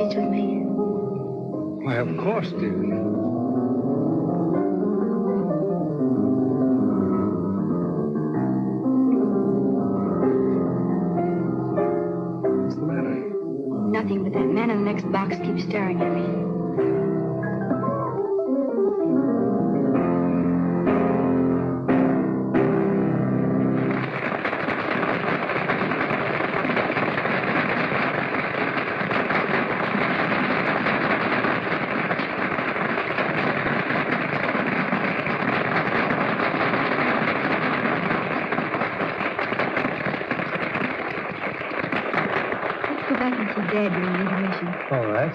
pleased with me? Why, of course, dear. What's the matter? Nothing, but that man in the next box keeps staring at me. Dad during the intermission. All right.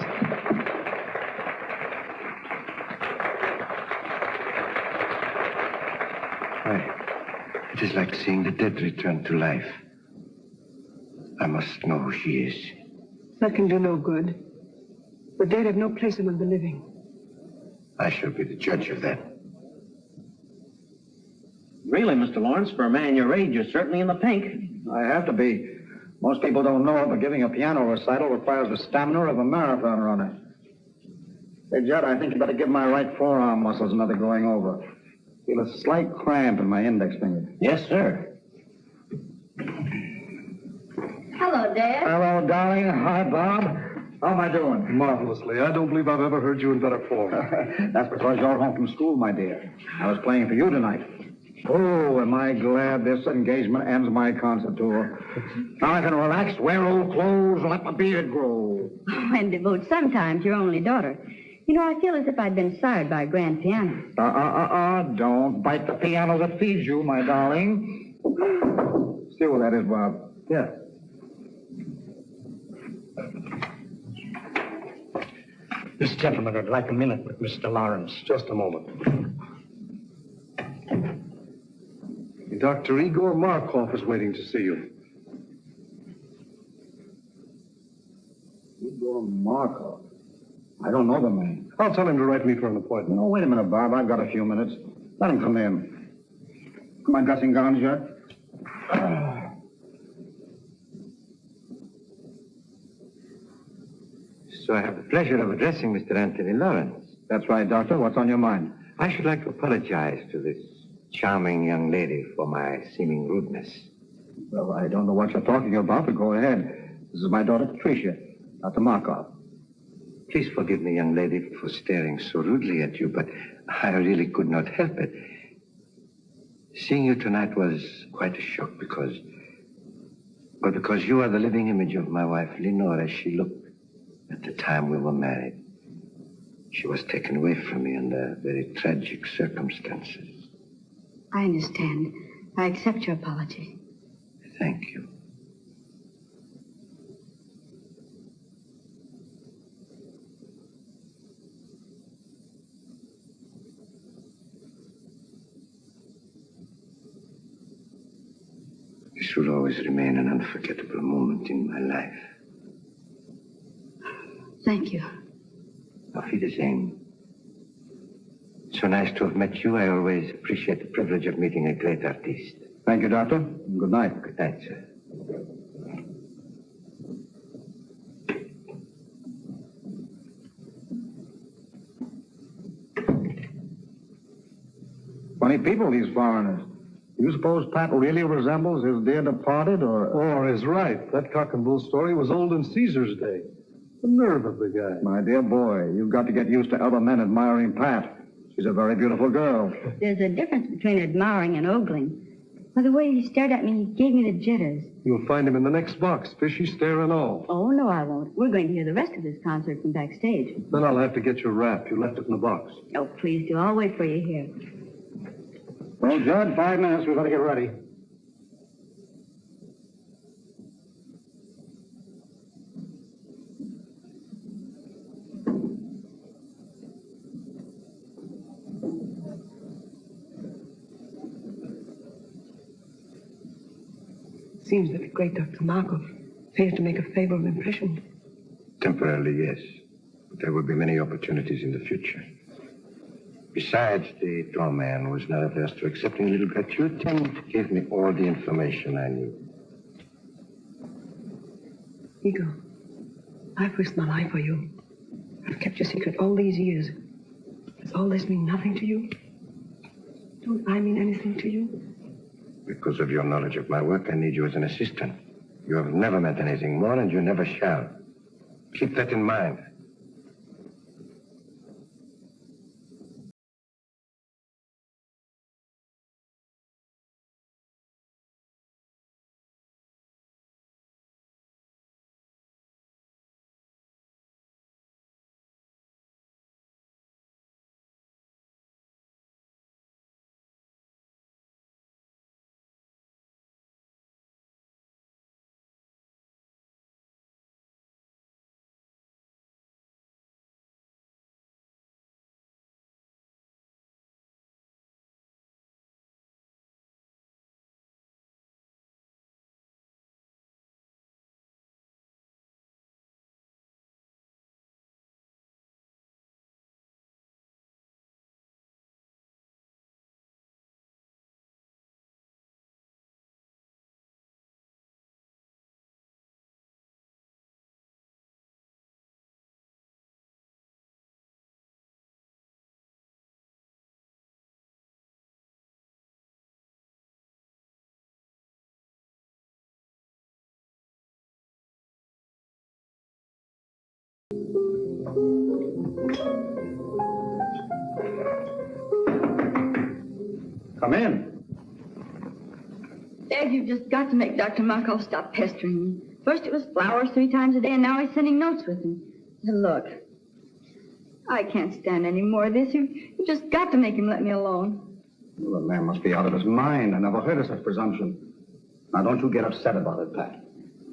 It is like seeing the dead return to life. I must know who she is. That can do no good. The dead have no place among the living. I shall be the judge of that. Really, Mr. Lawrence, for a man your age, you're certainly in the pink. I have to be. Most people don't know it, but giving a piano recital requires the stamina of a marathon runner. Hey, Judd, I think you better give my right forearm muscles another going over. Feel a slight cramp in my index finger. Yes, sir. Hello, Dad. Hello, darling. Hi, Bob. How am I doing? Marvelously. I don't believe I've ever heard you in better form. That's because you're home from school, my dear. I was playing for you tonight. Oh, am I glad this engagement ends my concert tour. Now I can relax, wear old clothes, and let my beard grow. Oh, and devote some time to your only daughter. You know, I feel as if I'd been sired by a grand piano. Don't bite the piano that feeds you, my darling. See what that is, Bob. Yeah. This gentleman would like a minute with Mr. Lawrence. Just a moment. Dr. Igor Markov is waiting to see you. Igor Markov? I don't know the man. I'll tell him to write me for an appointment. No, wait a minute, Bob. I've got a few minutes. Let him come in. Come on, dressing gowns yet? So I have the pleasure of addressing Mr. Anthony Lawrence. That's right, Doctor. What's on your mind? I should like to apologize to this charming young lady for my seeming rudeness. Well, I don't know what you're talking about, but go ahead. This is my daughter, Patricia, Dr. Markov. Please forgive me, young lady, for staring so rudely at you, but I really could not help it. Seeing you tonight was quite a shock because you are the living image of my wife, Lenore, as she looked at the time we were married. She was taken away from me under very tragic circumstances. I understand. I accept your apology. Thank you. This will always remain an unforgettable moment in my life. Thank you. Auf Wiedersehen. So nice to have met you. I always appreciate the privilege of meeting a great artist. Thank you, Doctor. Good night. Good night, sir. Funny people, these foreigners. Do you suppose Pat really resembles his dear departed, Or is right. That cock and bull story was old in Caesar's day. The nerve of the guy. My dear boy, you've got to get used to other men admiring Pat. She's a very beautiful girl. There's a difference between admiring and ogling. By the way he stared at me, he gave me the jitters. You'll find him in the next box, fishy stare and all. Oh, no, I won't. We're going to hear the rest of this concert from backstage. Then I'll have to get your wrap. You left it in the box. Oh, please do. I'll wait for you here. Well, Judd, 5 minutes. We've got to get ready. Seems that the great Dr. Markov failed to make a favorable impression. Temporarily, yes. But there will be many opportunities in the future. Besides, the doorman was not averse to accepting a little gratuity and gave me all the information I need. Igor, I've risked my life for you. I've kept your secret all these years. Does all this mean nothing to you? Don't I mean anything to you? Because of your knowledge of my work, I need you as an assistant. You have never meant anything more, and you never shall. Keep that in mind. Come in. Dad, you've just got to make Dr. Markov stop pestering me. First it was flowers 3 times a day, and now he's sending notes with them. Now, look, I can't stand any more of this. You've just got to make him let me alone. Well, the man must be out of his mind. I never heard of such presumption. Now, don't you get upset about it, Pat.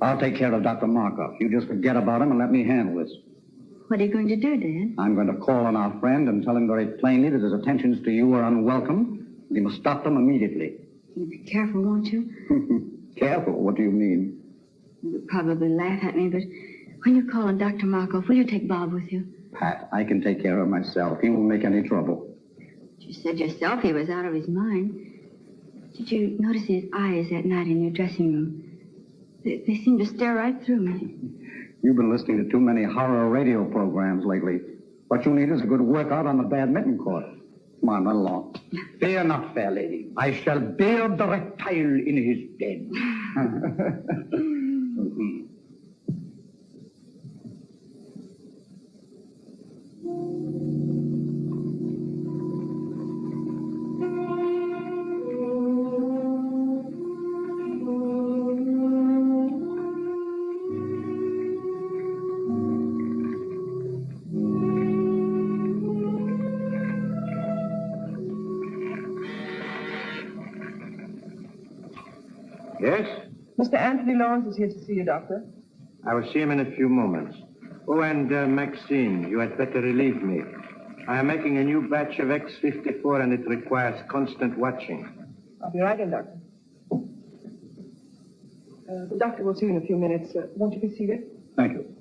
I'll take care of Dr. Markov. You just forget about him and let me handle this. What are you going to do, Dad? I'm going to call on our friend and tell him very plainly that his attentions to you are unwelcome. He must stop them immediately. You'll be careful, won't you? Careful? What do you mean? You'll probably laugh at me, but when you call on Dr. Markov, will you take Bob with you? Pat, I can take care of myself. He won't make any trouble. You said yourself he was out of his mind. Did you notice his eyes that night in your dressing room? They seemed to stare right through me. You've been listening to too many horror radio programs lately. What you need is a good workout on the badminton court. Come on, run along. Fear not, fair lady. I shall bear the reptile in his den. Yes? Mr. Anthony Lawrence is here to see you, Doctor. I will see him in a few moments. Oh, and Maxine, you had better relieve me. I am making a new batch of X-54, and it requires constant watching. I'll be right in, Doctor. The doctor will see you in a few minutes. Won't you be seated? Thank you.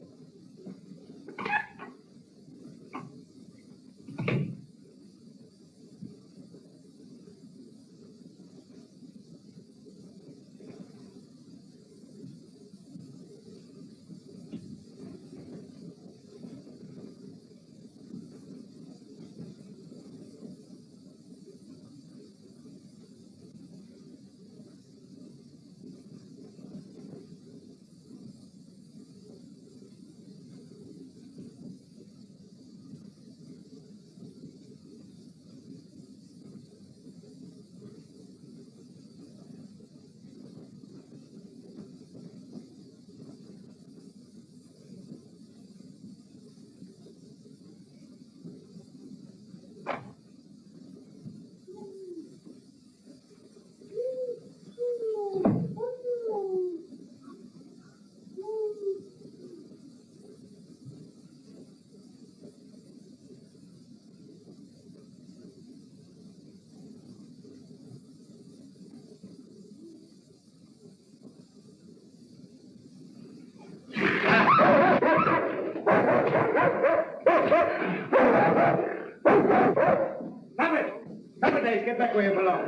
Get back where you belong.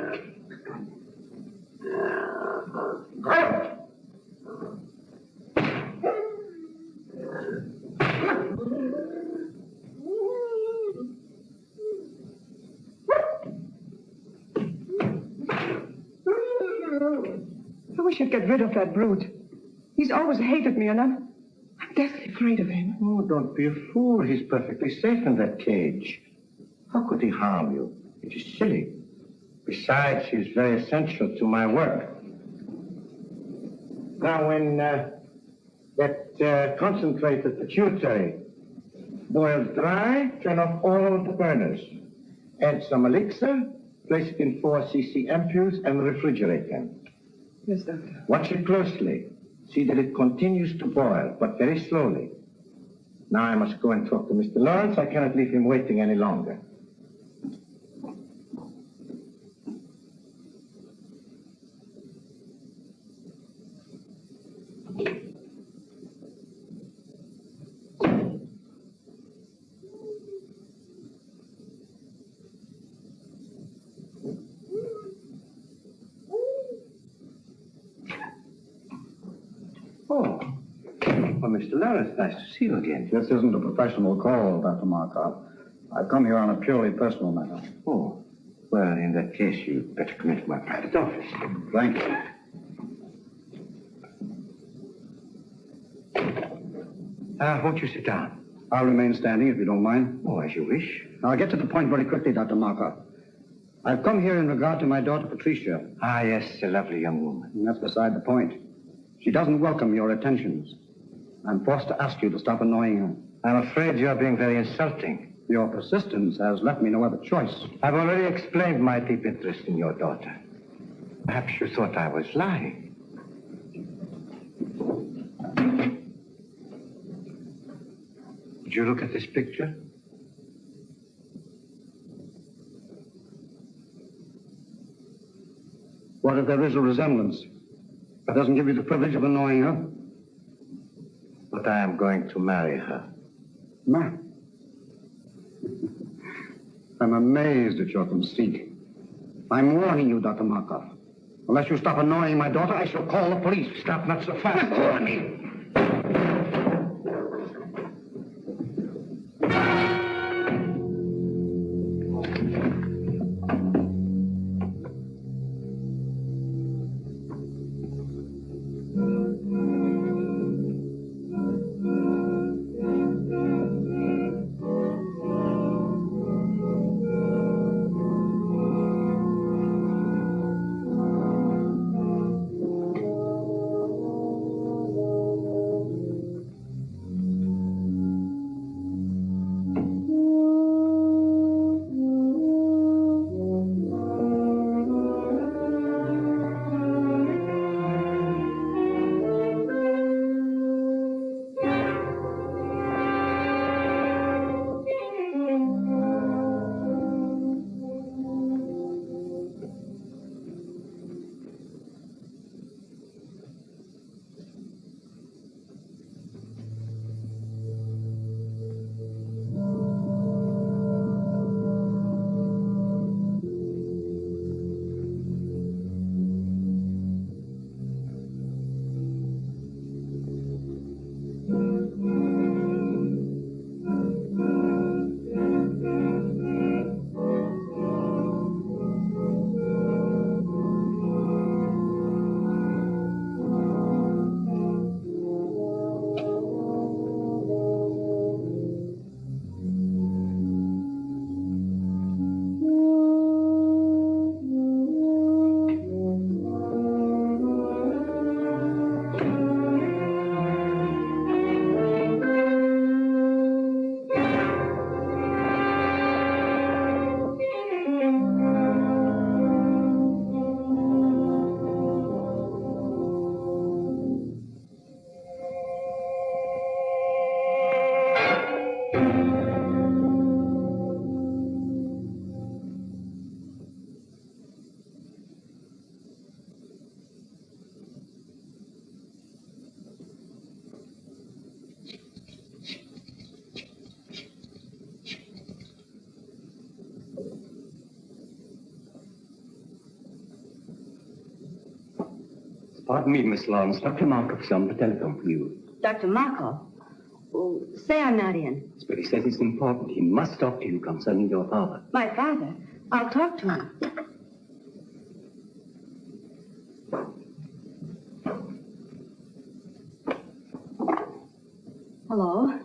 should get rid of that brute. He's always hated me, and I'm deathly afraid of him. Oh, don't be a fool. He's perfectly safe in that cage. How could he harm you? It is silly. Besides, he's very essential to my work. Now, when that concentrated pituitary boiled dry, turn off all the burners. Add some elixir, place it in 4 cc ampoules, and refrigerate them. Yes, Doctor. Watch it closely. See that it continues to boil, but very slowly. Now I must go and talk to Mr. Lawrence. I cannot leave him waiting any longer. Oh, well, Mr. Lawrence, nice to see you again. This isn't a professional call, Dr. Markov. I've come here on a purely personal matter. Oh, well, in that case, you'd better come into my private office. Thank you. Won't you sit down? I'll remain standing if you don't mind. Oh, as you wish. Now, I'll get to the point very quickly, Dr. Markov. I've come here in regard to my daughter, Patricia. Ah, yes, a lovely young woman. And that's beside the point. She doesn't welcome your attentions. I'm forced to ask you to stop annoying her. I'm afraid you're being very insulting. Your persistence has left me no other choice. I've already explained my deep interest in your daughter. Perhaps you thought I was lying. Would you look at this picture? What if there is a resemblance? That doesn't give you the privilege of annoying her? But I am going to marry her. Ma. I'm amazed at your conceit. I'm warning you, Dr. Markov. Unless you stop annoying my daughter, I shall call the police. Stop not so fast. Warn me. Pardon me, Miss Lawrence. Dr. Markov's on the telephone for you. Dr. Markov? Oh, say I'm not in. But he says it's important. He must talk to you concerning your father. My father? I'll talk to him. Hello?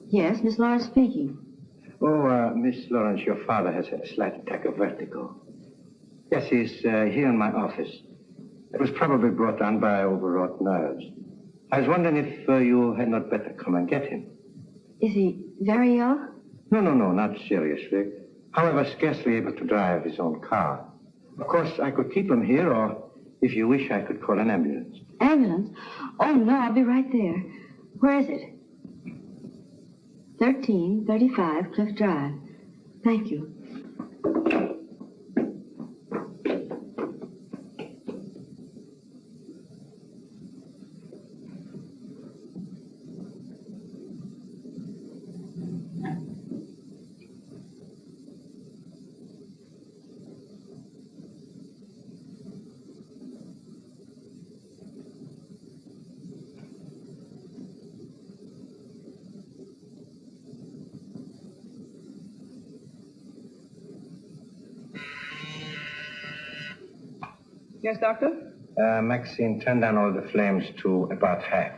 Yes, Miss Lawrence speaking. Oh, Miss Lawrence, your father has had a slight attack of vertigo. Yes, he's here in my office. It was probably brought on by overwrought nerves. I was wondering if you had not better come and get him. Is he very ill? No, not seriously. However, scarcely able to drive his own car. Of course, I could keep him here, or if you wish, I could call an ambulance. Ambulance? Oh, no, I'll be right there. Where is it? 1335 Cliff Drive. Thank you. Yes, Doctor? Maxine, turn down all the flames to about half.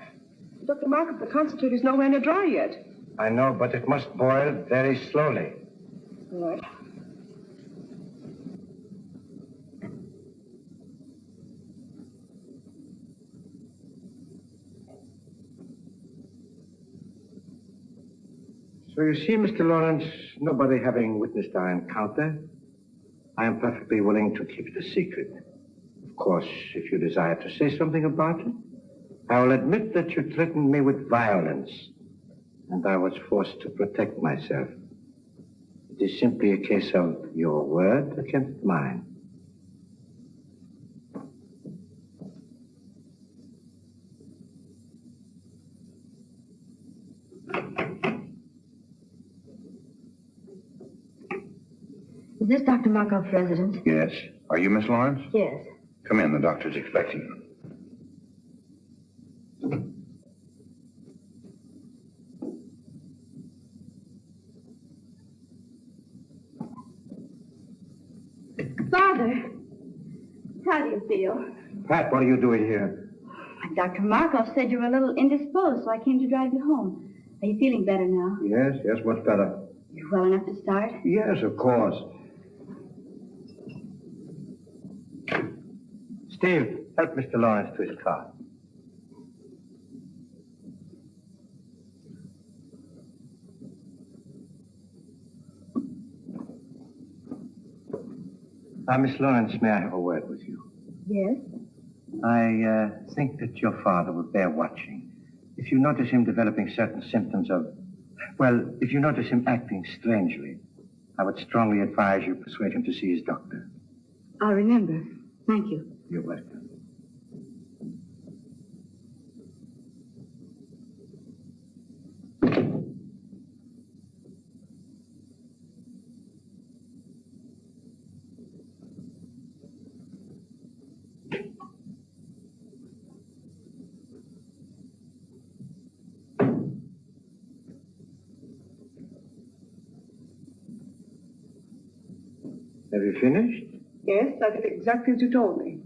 Dr. Markov, the concentrate is nowhere near dry yet. I know, but it must boil very slowly. All right. So you see, Mr. Lawrence, nobody having witnessed our encounter, I am perfectly willing to keep it a secret. Of course, if you desire to say something about it, I will admit that you threatened me with violence, and I was forced to protect myself. It is simply a case of your word against mine. Is this Dr. Markov's residence? Yes. Are you Miss Lawrence? Yes. Come in. The doctor's expecting you. Father, how do you feel? Pat, what are you doing here? Dr. Markov said you were a little indisposed, so I came to drive you home. Are you feeling better now? Yes, what's better? You well enough to start? Yes, of course. Steve, help Mr. Lawrence to his car. Miss Lawrence, may I have a word with you? Yes. I think that your father will bear watching. If you notice him developing certain symptoms of, if you notice him acting strangely, I would strongly advise you persuade him to see his doctor. I'll remember. Thank you. You're welcome. Have you finished? Yes, I did exactly as you told me.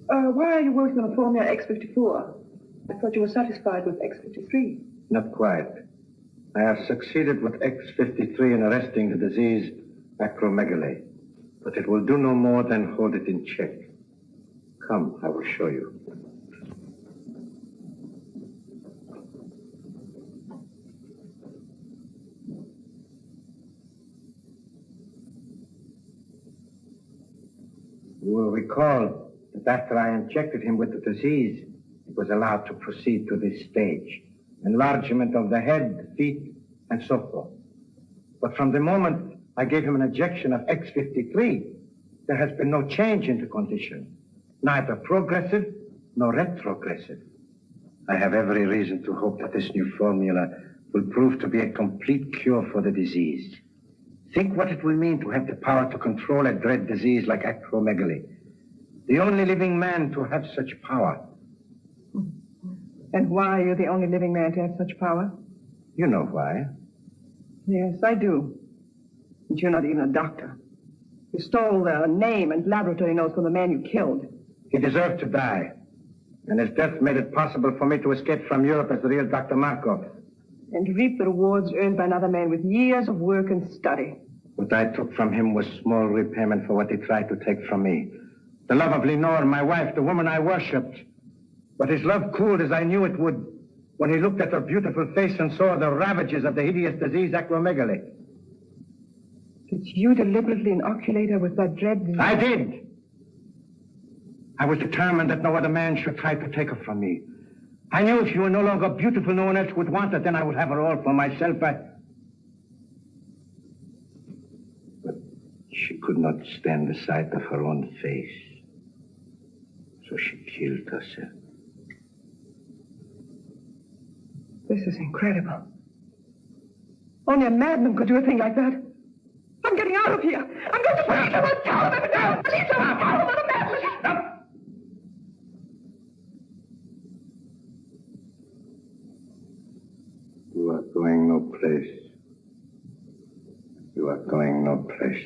Why are you working on a formula X54? I thought you were satisfied with X53. Not quite. I have succeeded with X53 in arresting the disease acromegaly, but it will do no more than hold it in check. Come, I will show you. You will recall that after I injected him with the disease, it was allowed to proceed to this stage. Enlargement of the head, feet, and so forth. But from the moment I gave him an injection of X53, there has been no change in the condition, neither progressive nor retrogressive. I have every reason to hope that this new formula will prove to be a complete cure for the disease. Think what it will mean to have the power to control a dread disease like acromegaly. The only living man to have such power. And why are you the only living man to have such power? You know why. Yes, I do. But you're not even a doctor. You stole the name and laboratory notes from the man you killed. He deserved to die. And his death made it possible for me to escape from Europe as the real Dr. Markov. And reap the rewards earned by another man with years of work and study. What I took from him was small repayment for what he tried to take from me. The love of Lenore, my wife, the woman I worshipped. But his love cooled as I knew it would when he looked at her beautiful face and saw the ravages of the hideous disease acromegaly. Did you deliberately inoculate her with that dread disease? I did. I was determined that no other man should try to take her from me. I knew if she were no longer beautiful, no one else would want her. Then I would have her all for myself. But she could not stand the sight of her own face. So she killed herself. This is incredible. Only a madman could do a thing like that. I'm getting out of here. I'm going to police him on town. Police him on town. What a madman. Stop! You are going no place. You are going no place.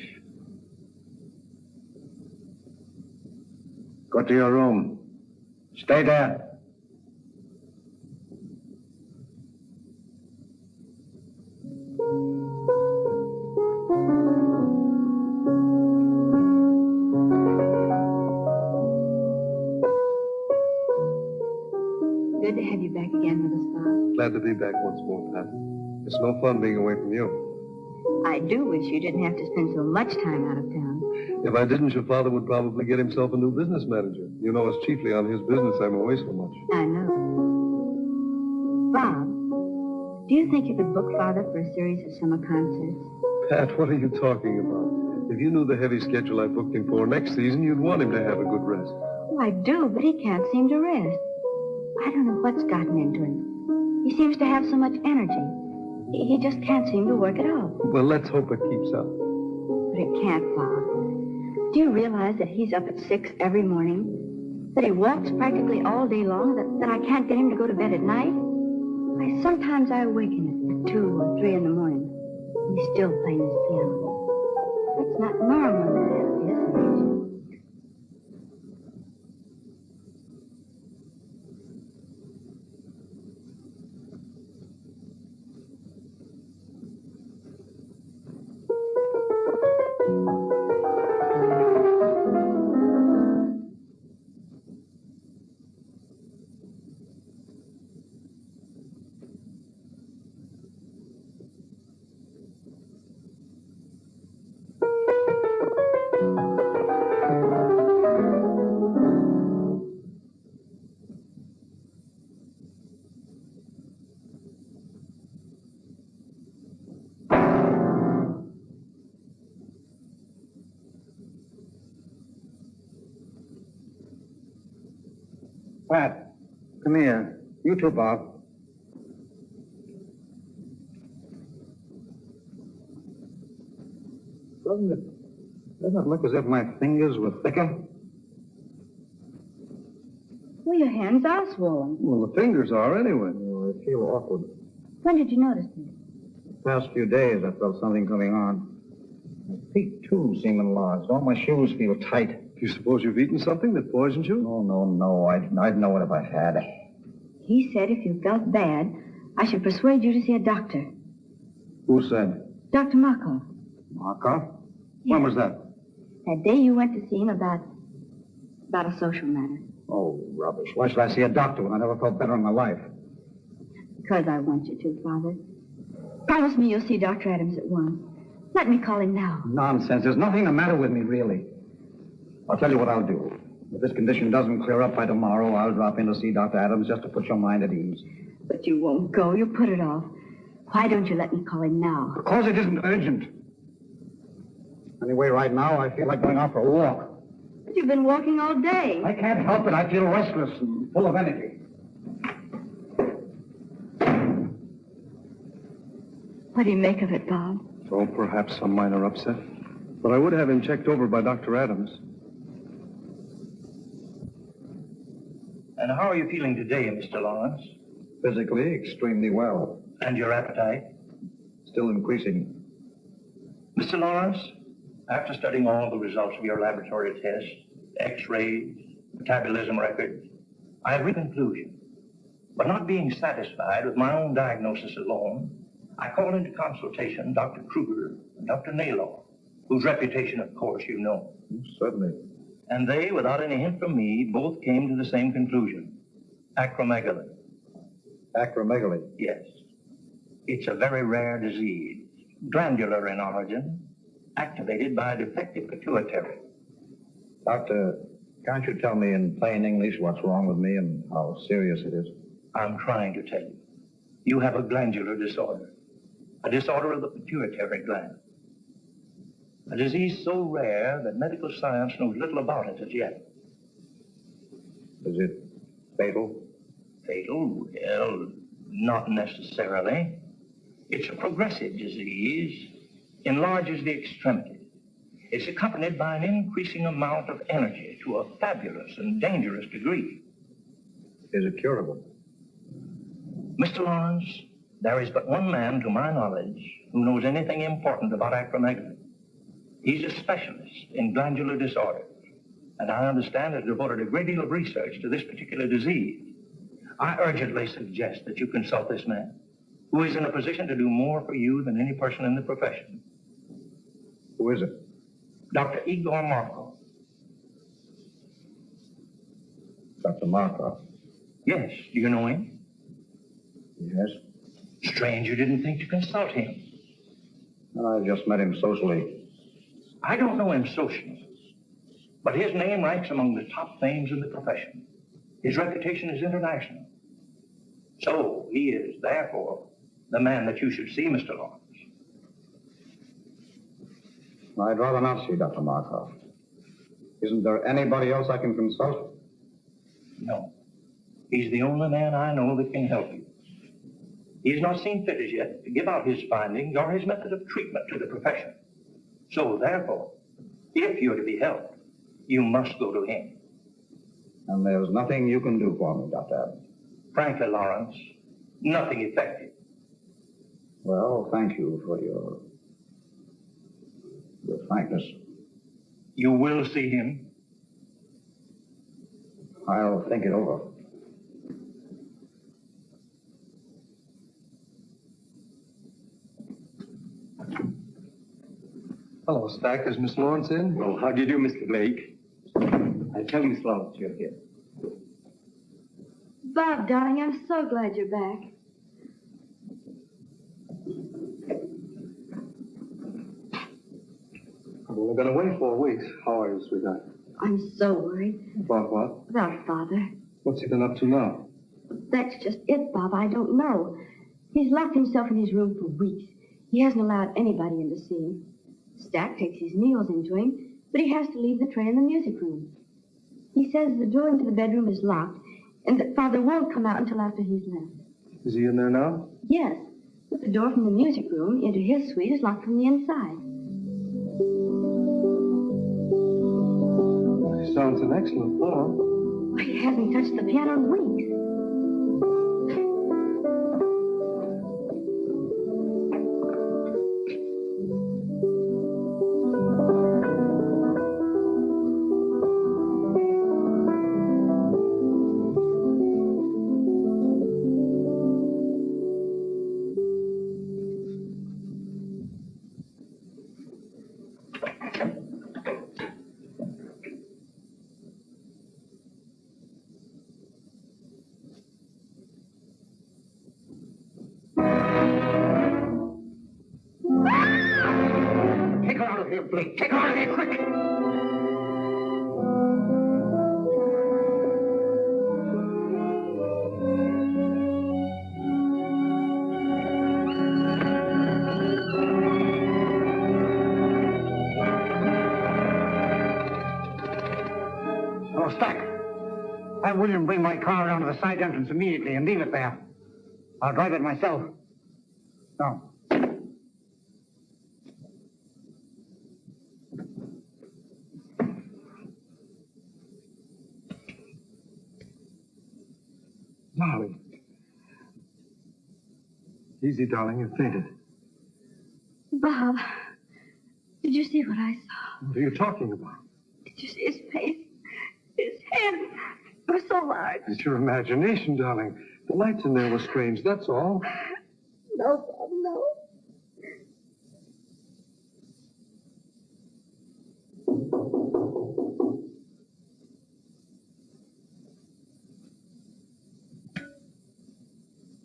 Go to your room. Stay there. Good to have you back again with us, Bob. Glad to be back once more, Pat. It's no fun being away from you. I do wish you didn't have to spend so much time out of town. If I didn't, your father would probably get himself a new business manager. You know, it's chiefly on his business I'm away so much. I know. Bob, do you think you could book Father for a series of summer concerts? Pat, what are you talking about? If you knew the heavy schedule I booked him for next season, you'd want him to have a good rest. Oh, I do, but he can't seem to rest. I don't know what's gotten into him. He seems to have so much energy. He just can't seem to work it out. Well, let's hope it keeps up. But it can't, Bob. Do you realize that he's up at 6 every morning? That he walks practically all day long? That I can't get him to go to bed at night? Why, sometimes I awaken at 2 or 3 in the morning. And he's still playing his piano. That's not normal at his age. Pat, come here. You too, Bob. Doesn't it look as if my fingers were thicker? Well, your hands are swollen. Well, the fingers are anyway. Oh, I feel awkward. When did you notice this? The past few days, I felt something coming on. My feet, too, seem enlarged. All my shoes feel tight. Do you suppose you've eaten something that poisoned you? Oh, no. I'd know it if I had. He said if you felt bad, I should persuade you to see a doctor. Who said? Dr. Markov. Markov? When was that? That day you went to see him about a social matter. Oh, rubbish. Why should I see a doctor when I never felt better in my life? Because I want you to, Father. Promise me you'll see Dr. Adams at once. Let me call him now. Nonsense. There's nothing the matter with me, really. I'll tell you what I'll do. If this condition doesn't clear up by tomorrow, I'll drop in to see Dr. Adams just to put your mind at ease. But you won't go. You'll put it off. Why don't you let me call him now? Because it isn't urgent. Anyway, right now, I feel like going out for a walk. But you've been walking all day. I can't help it. I feel restless and full of energy. What do you make of it, Bob? Oh, perhaps some minor upset. But I would have him checked over by Dr. Adams. And how are you feeling today, Mr. Lawrence? Physically, extremely well. And your appetite? Still increasing. Mr. Lawrence, after studying all the results of your laboratory tests, x-rays, metabolism records, I have reached a conclusion. But not being satisfied with my own diagnosis alone, I called into consultation Dr. Kruger and Dr. Naylor, whose reputation, of course, you know. Certainly. And they, without any hint from me, both came to the same conclusion. Acromegaly. Acromegaly. Yes. It's a very rare disease, glandular in origin, activated by a defective pituitary. Doctor, can't you tell me in plain English what's wrong with me and how serious it is? I'm trying to tell you. You have a glandular disorder, a disorder of the pituitary gland. A disease so rare that medical science knows little about it as yet. Is it fatal? Fatal? Well, not necessarily. It's a progressive disease, enlarges the extremities. It's accompanied by an increasing amount of energy to a fabulous and dangerous degree. Is it curable? Mr. Lawrence, there is but one man, to my knowledge, who knows anything important about acromegaly. He's a specialist in glandular disorders, and I understand has devoted a great deal of research to this particular disease. I urgently suggest that you consult this man, who is in a position to do more for you than any person in the profession. Who is it? Dr. Igor Markov. Dr. Markov. Yes, do you know him? Yes. Strange you didn't think to consult him. I just met him socially. I don't know him socially, but his name ranks among the top names in the profession. His reputation is international. So he is, therefore, the man that you should see, Mr. Lawrence. I'd rather not see Dr. Markov. Isn't there anybody else I can consult? No. He's the only man I know that can help you. He's not seen fit as yet to give out his findings or his method of treatment to the profession. So, therefore, if you're to be helped, you must go to him. And there's nothing you can do for me, Dr. Abbott. Frankly, Lawrence, nothing effective. Well, thank you for your frankness. You will see him. I'll think it over. Hello, Stack. Is Miss Lawrence in? Well, how do you do, Mr. Blake? I'll tell Miss Lawrence you're here. Bob, darling, I'm so glad you're back. I'm only been away 4 weeks. How are you, sweetheart? I'm so worried About what? about Father. What's he been up to now? That's just it, Bob. I don't know. He's locked himself in his room for weeks. He hasn't allowed anybody in to see him. Stack takes his meals into him, but he has to leave the tray in the music room. He says the door into the bedroom is locked and that Father won't come out until after he's left. Is he in there now? Yes, but the door from the music room into his suite is locked from the inside. Well, he sounds in excellent form. Why, he hasn't touched the piano in weeks. Take her out of here, Blake. Take her out of here, quick. Oh, Stack. Have William bring my car down to the side entrance immediately and leave it there. I'll drive it myself. No. Darling. Easy, darling. You fainted. Bob, did you see what I saw? What are you talking about? Did you see his face? His head? It was so large. It's your imagination, darling. The lights in there were strange, that's all. No, Bob, no.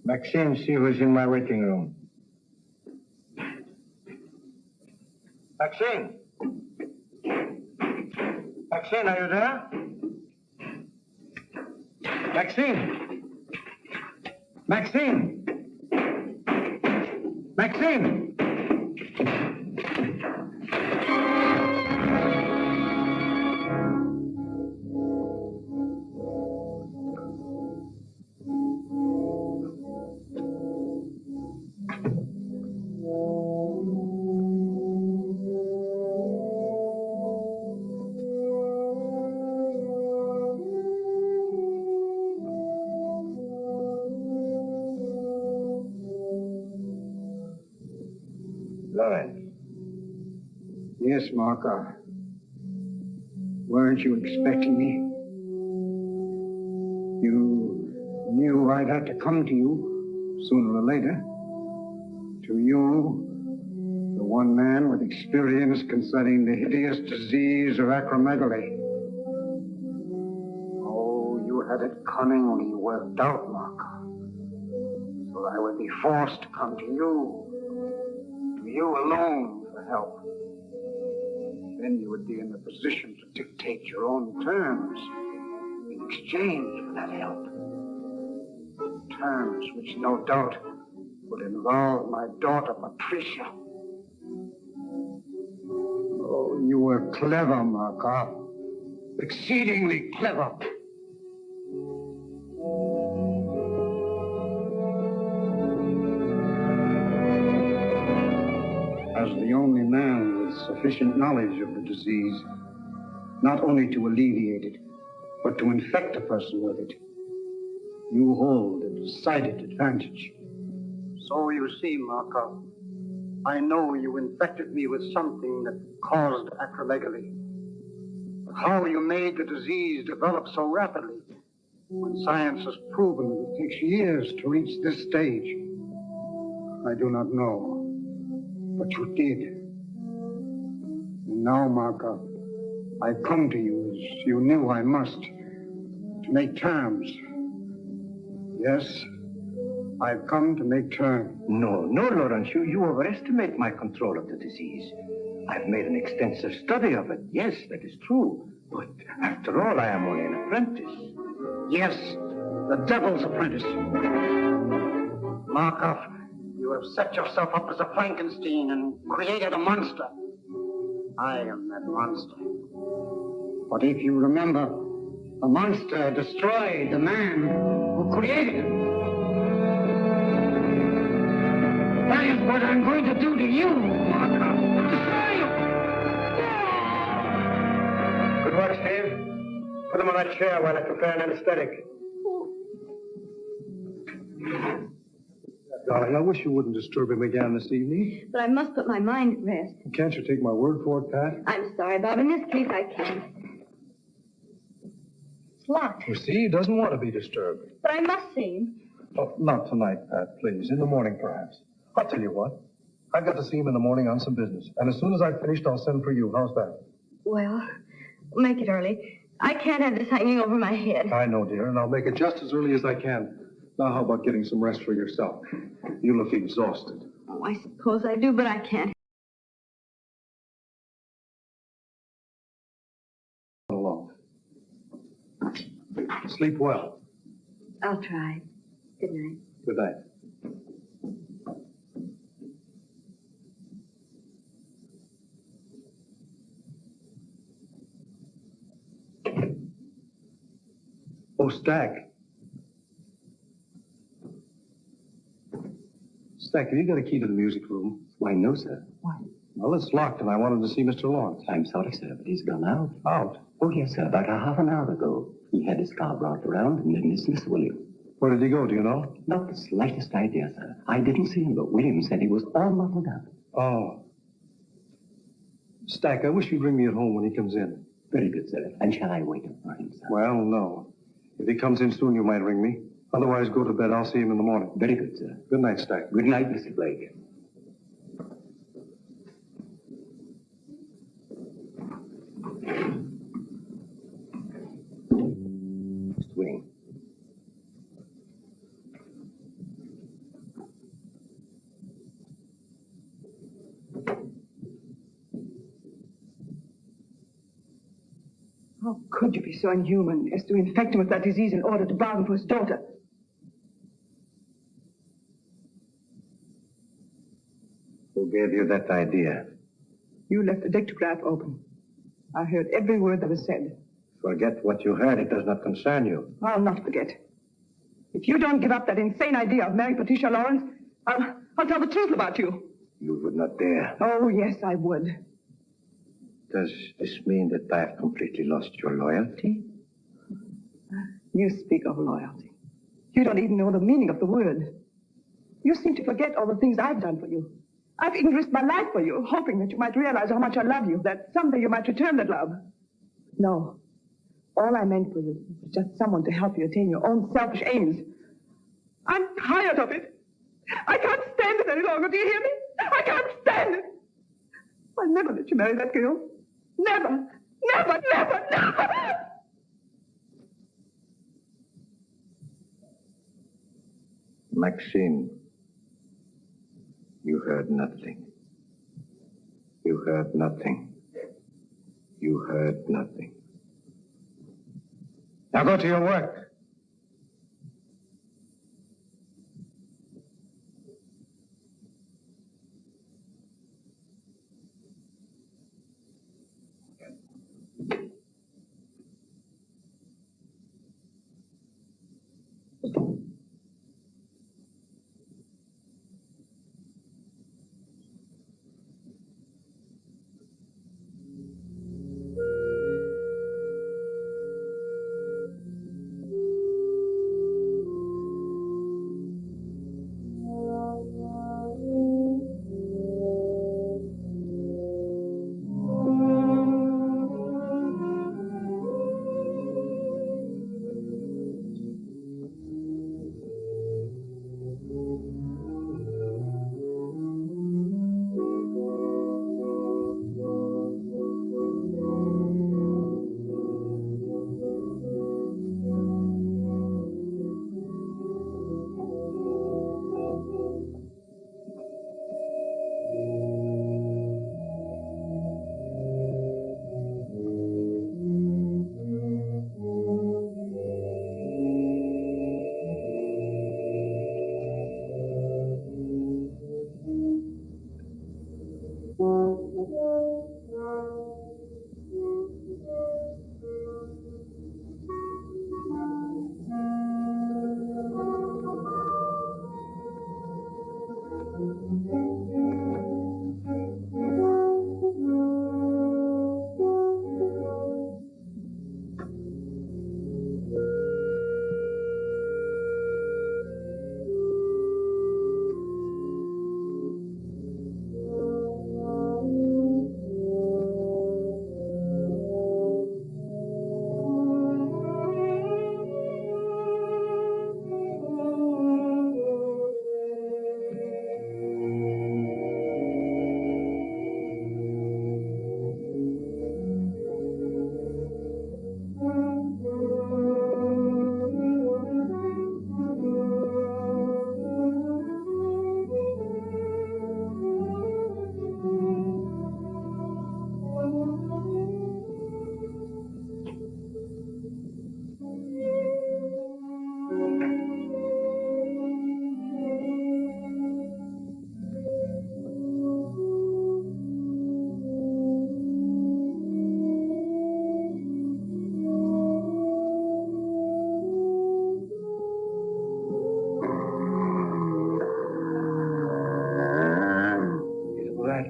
Maxine, she was in my waiting room. Maxine? Maxine, are you there? Maxine? Maxine? Maxine? Lawrence. Yes, Mark. Weren't you expecting me? You knew I'd have to come to you sooner or later. To you, the one man with experience concerning the hideous disease of acromegaly. Oh, you had it cunningly worked out, Mark. So I would be forced to come to you alone for help. Then you would be in a position to dictate your own terms in exchange for that help. Terms which no doubt would involve my daughter, Patricia. Oh, you were clever, Markov. Exceedingly clever. As the only man with sufficient knowledge of the disease, not only to alleviate it, but to infect a person with it, you hold a decided advantage. So you see, Markov, I know you infected me with something that caused acromegaly. But how you made the disease develop so rapidly, when science has proven that it takes years to reach this stage, I do not know. But you did. And now, Markov, I come to you as you knew I must, to make terms. Yes, I've come to make terms. No, Lawrence, you overestimate my control of the disease. I've made an extensive study of it. Yes, that is true. But after all, I am only an apprentice. Yes, the devil's apprentice. Markov, you have set yourself up as a Frankenstein and created a monster. I am that monster. But if you remember, the monster destroyed the man who created him. That is what I'm going to do to you, Markov. Destroy you! Good work, Steve. Put him on that chair while I prepare an anesthetic. Darling, I wish you wouldn't disturb him again this evening. But I must put my mind at rest. Can't you take my word for it, Pat? I'm sorry, Bob. In this case, I can't. It's locked. You see, he doesn't want to be disturbed. But I must see him. Oh, not tonight, Pat, please. In the morning, perhaps. I'll tell you what. I've got to see him in the morning on some business. And as soon as I've finished, I'll send for you. How's that? Well, make it early. I can't have this hanging over my head. I know, dear, and I'll make it just as early as I can. Now, how about getting some rest for yourself? You look exhausted. Oh, I suppose I do, but I can't. Alone. Sleep well. I'll try. Good night. Good night. Oh, Stack. Stack, have you got a key to the music room? Why, no, sir. Why? Well, it's locked, and I wanted to see Mr. Lawrence. I'm sorry, sir, but he's gone out. Out? Oh, yes, sir. About a half an hour ago. He had his car brought around and then dismissed William. Where did he go, do you know? Not the slightest idea, sir. I didn't see him, but William said he was all muffled up. Oh. Stack, I wish you'd ring me at home when he comes in. Very good, sir. And shall I wait up for him, sir? Well, no. If he comes in soon, you might ring me. Otherwise, go to bed. I'll see him in the morning. Very good, sir. Good night, Stack. Good night, Mr. Blake. Swing. How could you be so inhuman as to infect him with that disease in order to bargain for his daughter? Who gave you that idea? You left the dictograph open. I heard every word that was said. Forget what you heard. It does not concern you. I'll not forget. If you don't give up that insane idea of marrying Patricia Lawrence, I'll tell the truth about you. You would not dare. Oh, yes, I would. Does this mean that I've completely lost your loyalty? You speak of loyalty. You don't even know the meaning of the word. You seem to forget all the things I've done for you. I've even risked my life for you, hoping that you might realize how much I love you, that someday you might return that love. No. All I meant for you was just someone to help you attain your own selfish aims. I'm tired of it. I can't stand it any longer. Do you hear me? I can't stand it. I'll never let you marry that girl. Never. Never, never, never. Maxine, you heard nothing. You heard nothing. You heard nothing. Now go to your work.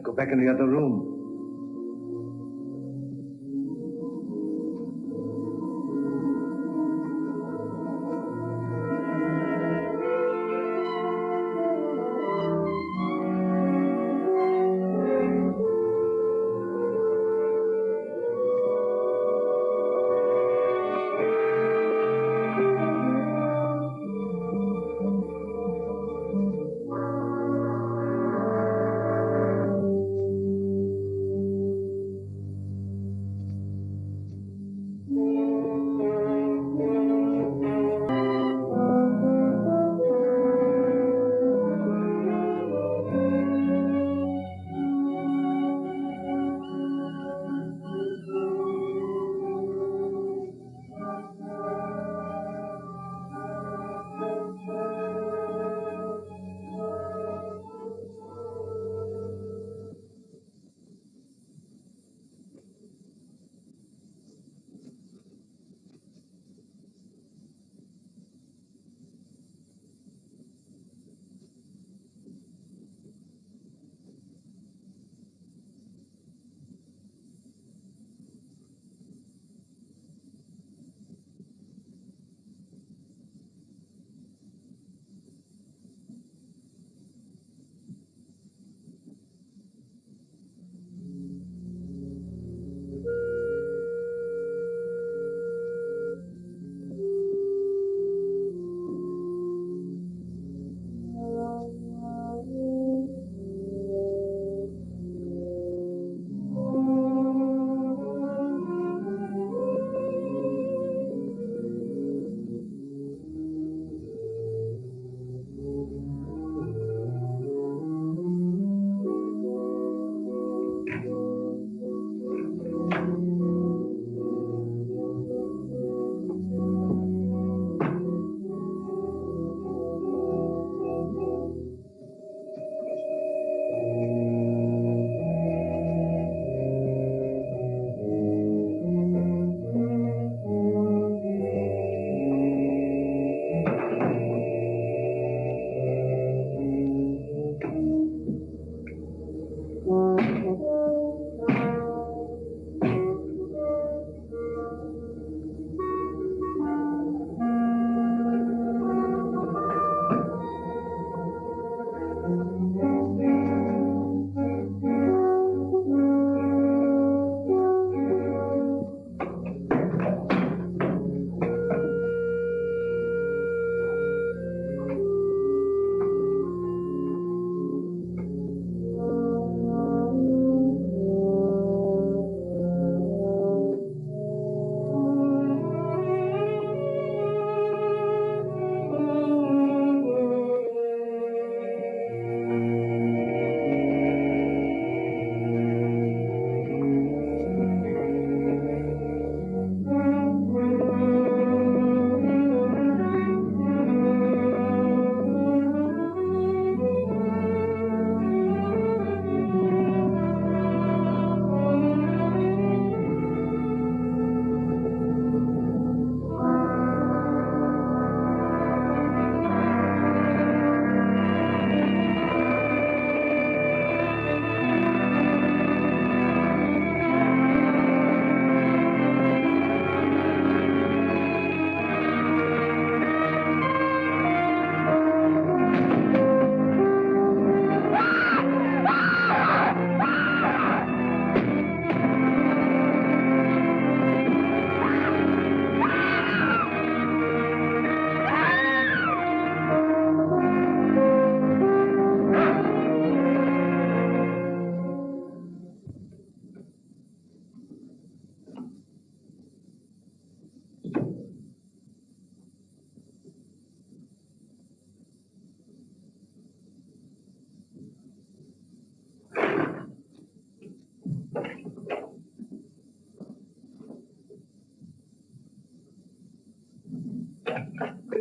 Go back in the other room.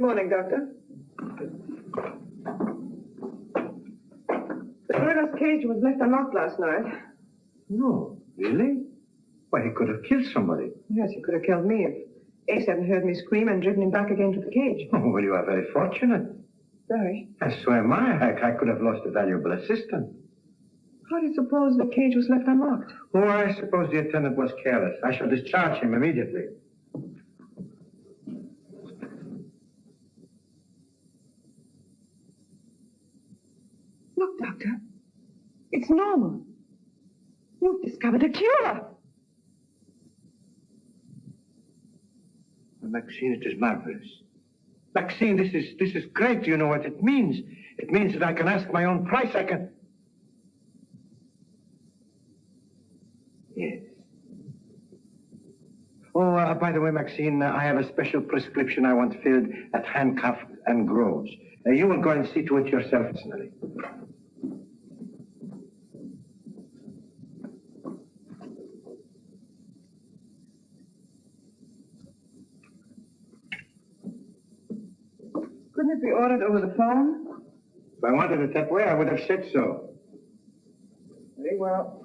Good morning, Doctor. The coroner's cage was left unlocked last night. No, really? Why, he could have killed somebody. Yes, he could have killed me if Ace hadn't heard me scream and driven him back again to the cage. Oh, well, you are very fortunate. Very. And so am I. I could have lost a valuable assistant. How do you suppose the cage was left unlocked? Oh, I suppose the attendant was careless. I shall discharge him immediately. Look, Doctor. It's normal. You've discovered a cure. Maxine, it is marvelous. Maxine, this is great. Do you know what it means? It means that I can ask my own price. I can... Yes. Oh, by the way, Maxine, I have a special prescription I want filled at Handcuff and Groves. You will go and see to it yourself personally. Couldn't it be ordered over the phone? If I wanted it that way, I would have said so. Very well.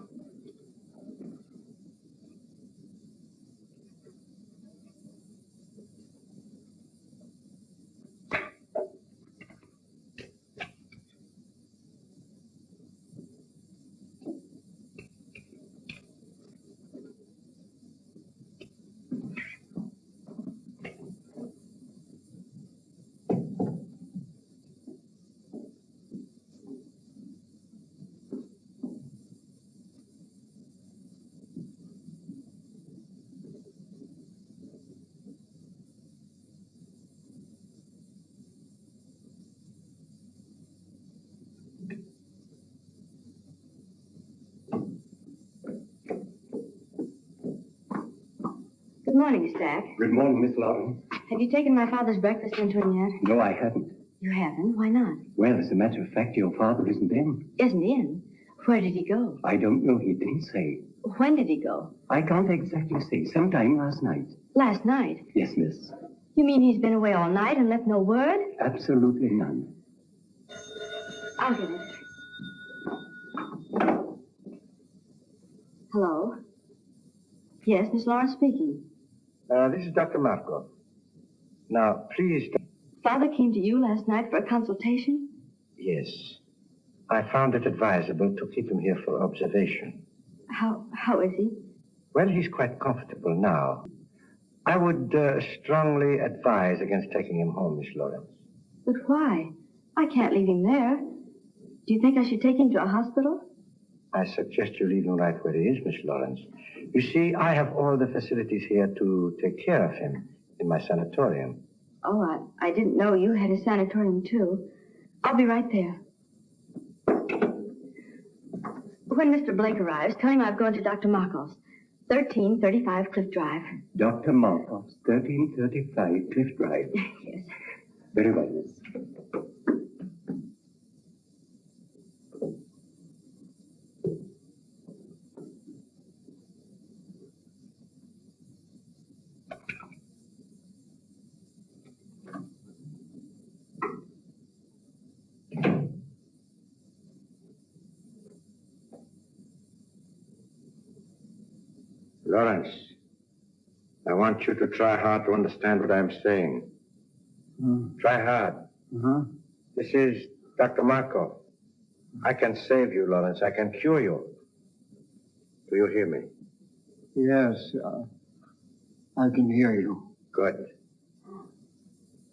Good morning, Stack. Good morning, Miss Lawrence. Have you taken my father's breakfast into him yet? No, I haven't. You haven't? Why not? Well, as a matter of fact, your father isn't in. Isn't in? Where did he go? I don't know. He didn't say. When did he go? I can't exactly say. Sometime last night. Last night? Yes, miss. You mean he's been away all night and left no word? Absolutely none. I'll get it. Hello? Yes, Miss Lawrence speaking. This is Dr. Marco. Now, please... Father came to you last night for a consultation? Yes. I found it advisable to keep him here for observation. How is he? Well, he's quite comfortable now. I would strongly advise against taking him home, Miss Lawrence. But why? I can't leave him there. Do you think I should take him to a hospital? I suggest you leave him right where he is, Miss Lawrence. You see, I have all the facilities here to take care of him in my sanatorium. Oh, I didn't know you had a sanatorium, too. I'll be right there. When Mr. Blake arrives, tell him I've gone to Dr. Markov's, 1335 Cliff Drive. Dr. Markov's, 1335 Cliff Drive. Yes. Very well, miss. Lawrence, I want you to try hard to understand what I'm saying. Try hard. This is Dr. Markov. I can save you, Lawrence. I can cure you. Do you hear me? Yes, I can hear you. Good.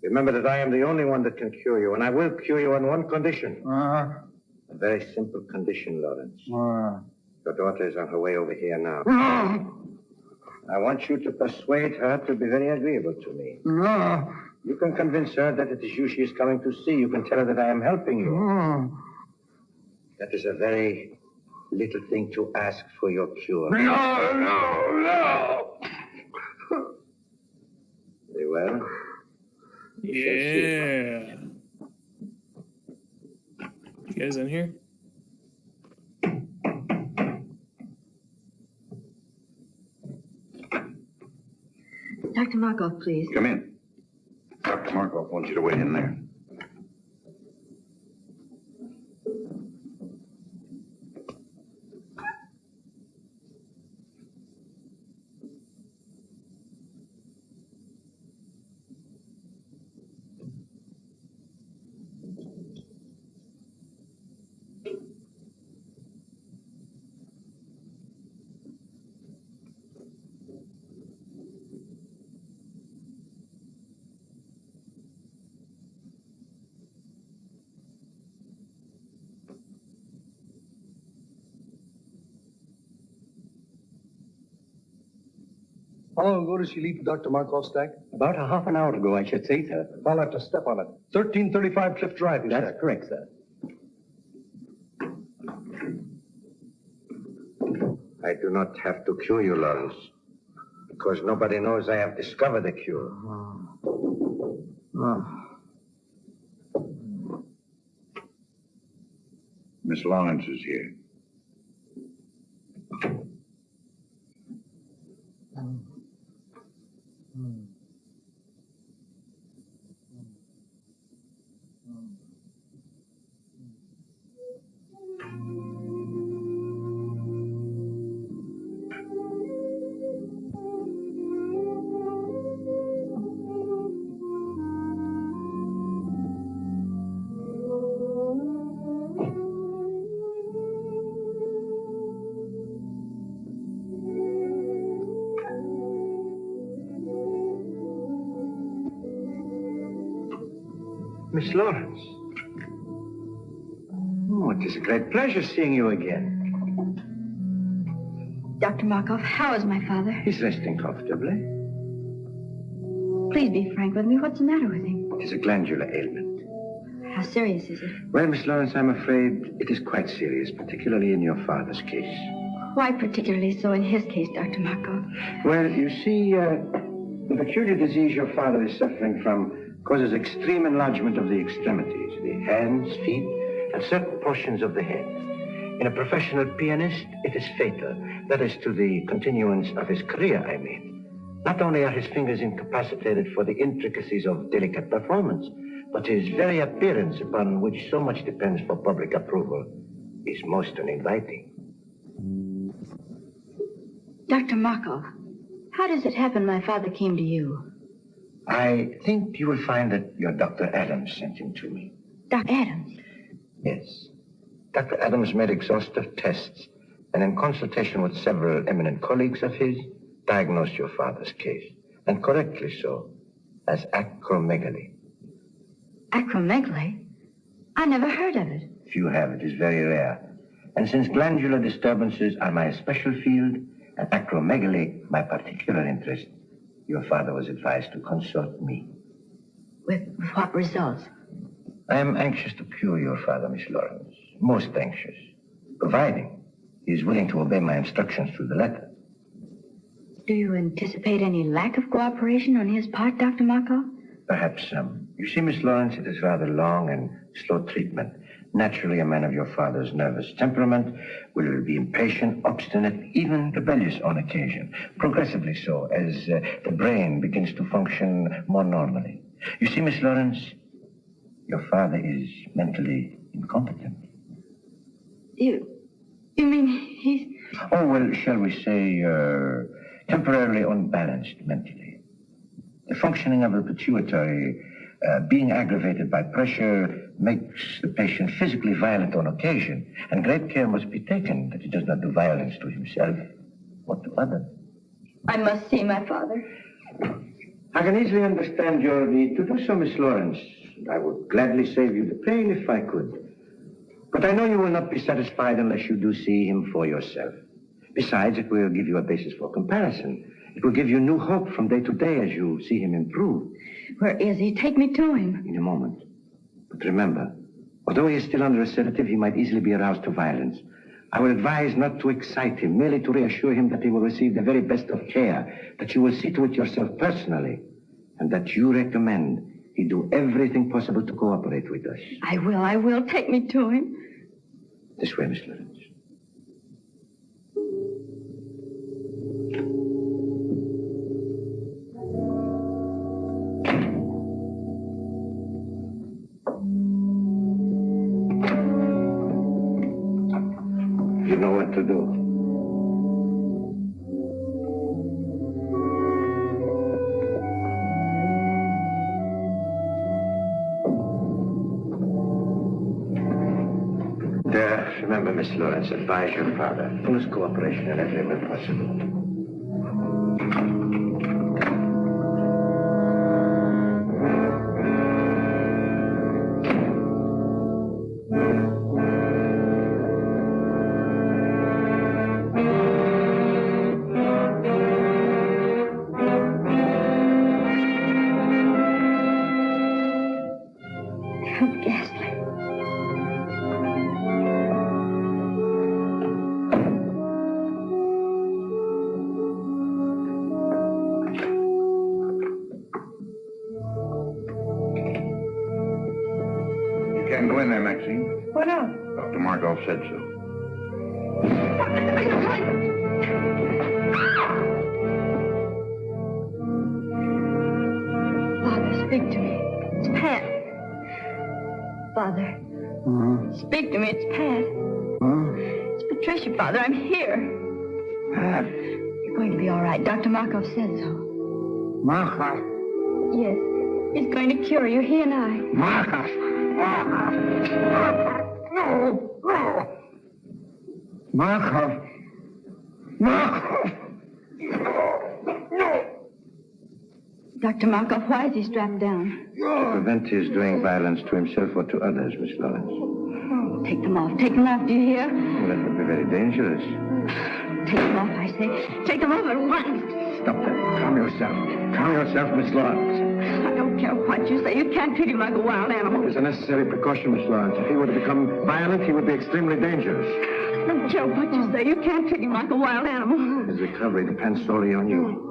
Remember that I am the only one that can cure you, and I will cure you on one condition. A very simple condition, Lawrence. Your daughter is on her way over here now. I want you to persuade her to be very agreeable to me. You can convince her that it is you she is coming to see. You can tell her that I am helping you. That is a very little thing to ask for your cure. No. Very well. Yeah. You guys in here? Dr. Markov, please. Come in. Dr. Markov. Markov wants you to wait in there. How long ago did she leave for Dr. Markov's stack? About a half an hour ago, I should say, sir. I'll have to step on it. 1335 Cliff Drive, you That's said. correct, sir. I do not have to cure you, Lawrence, because nobody knows I have discovered the cure. Miss Lawrence is here. Miss Lawrence. Oh, it is a great pleasure seeing you again. Dr. Markov, how is my father? He's resting comfortably. Please be frank with me. What's the matter with him? It is a glandular ailment. How serious is it? Well, Miss Lawrence, I'm afraid it is quite serious, particularly in your father's case. Why particularly so in his case, Dr. Markov? Well, you see, the peculiar disease your father is suffering from causes extreme enlargement of the extremities, the hands, feet, and certain portions of the head. In a professional pianist, it is fatal. That is to the continuance of his career, I mean. Not only are his fingers incapacitated for the intricacies of delicate performance, but his very appearance, upon which so much depends for public approval, is most uninviting. Dr. Markov, how does it happen my father came to you? I think you will find that your Dr. Adams sent him to me. Dr. Adams? Yes. Dr. Adams made exhaustive tests, and in consultation with several eminent colleagues of his, diagnosed your father's case, and correctly so, as acromegaly. Acromegaly? I never heard of it. Few have. It is very rare. And since glandular disturbances are my special field, and acromegaly my particular interest, your father was advised to consult me. With what results? I am anxious to cure your father, Miss Lawrence. Most anxious. Providing he is willing to obey my instructions to the letter. Do you anticipate any lack of cooperation on his part, Dr. Markov? Perhaps some. You see, Miss Lawrence, it is rather long and slow treatment. Naturally, a man of your father's nervous temperament will be impatient, obstinate, even rebellious on occasion. Progressively so, as the brain begins to function more normally. You see, Miss Lawrence, your father is mentally incompetent. You mean he's... Oh, well, shall we say, temporarily unbalanced mentally. The functioning of the pituitary, being aggravated by pressure, makes the patient physically violent on occasion, and great care must be taken that he does not do violence to himself or to others. I must see my father. I can easily understand your need to do so, Miss Lawrence. I would gladly save you the pain if I could. But I know you will not be satisfied unless you do see him for yourself. Besides, it will give you a basis for comparison. It will give you new hope from day to day as you see him improve. Where is he? Take me to him. In a moment. But remember, although he is still under a sedative, he might easily be aroused to violence. I will advise not to excite him, merely to reassure him that he will receive the very best of care, that you will see to it yourself personally, and that you recommend he do everything possible to cooperate with us. I will. Take me to him. This way, Miss Lawrence. you know what to do. Remember, Miss Lawrence, advise your father. Fullest cooperation in every way possible. How ghastly. Can't go in there, Maxine. What else? Dr. Markov said so. Father, speak to me. It's Pat. Father. Speak to me. It's Pat. It's Patricia, Father. I'm here. Pat. You're going to be all right. Dr. Markov said so. Markov. Yes. He's going to cure you, he and I. Markov. No. Markov. Markov. No. Dr. Markov, why is he strapped down? To prevent his doing violence to himself or to others, Miss Lawrence. Oh, take them off. Take them off, do you hear? Well, that would be very dangerous. Take them off, I say. Take them off at once. Stop that. Calm yourself. Calm yourself, Miss Lawrence. I don't care what you say. You can't treat him like a wild animal. It's a necessary precaution, Miss Lawrence. If he were to become violent, he would be extremely dangerous. I don't care what you say. You can't treat him like a wild animal. His recovery depends solely on you.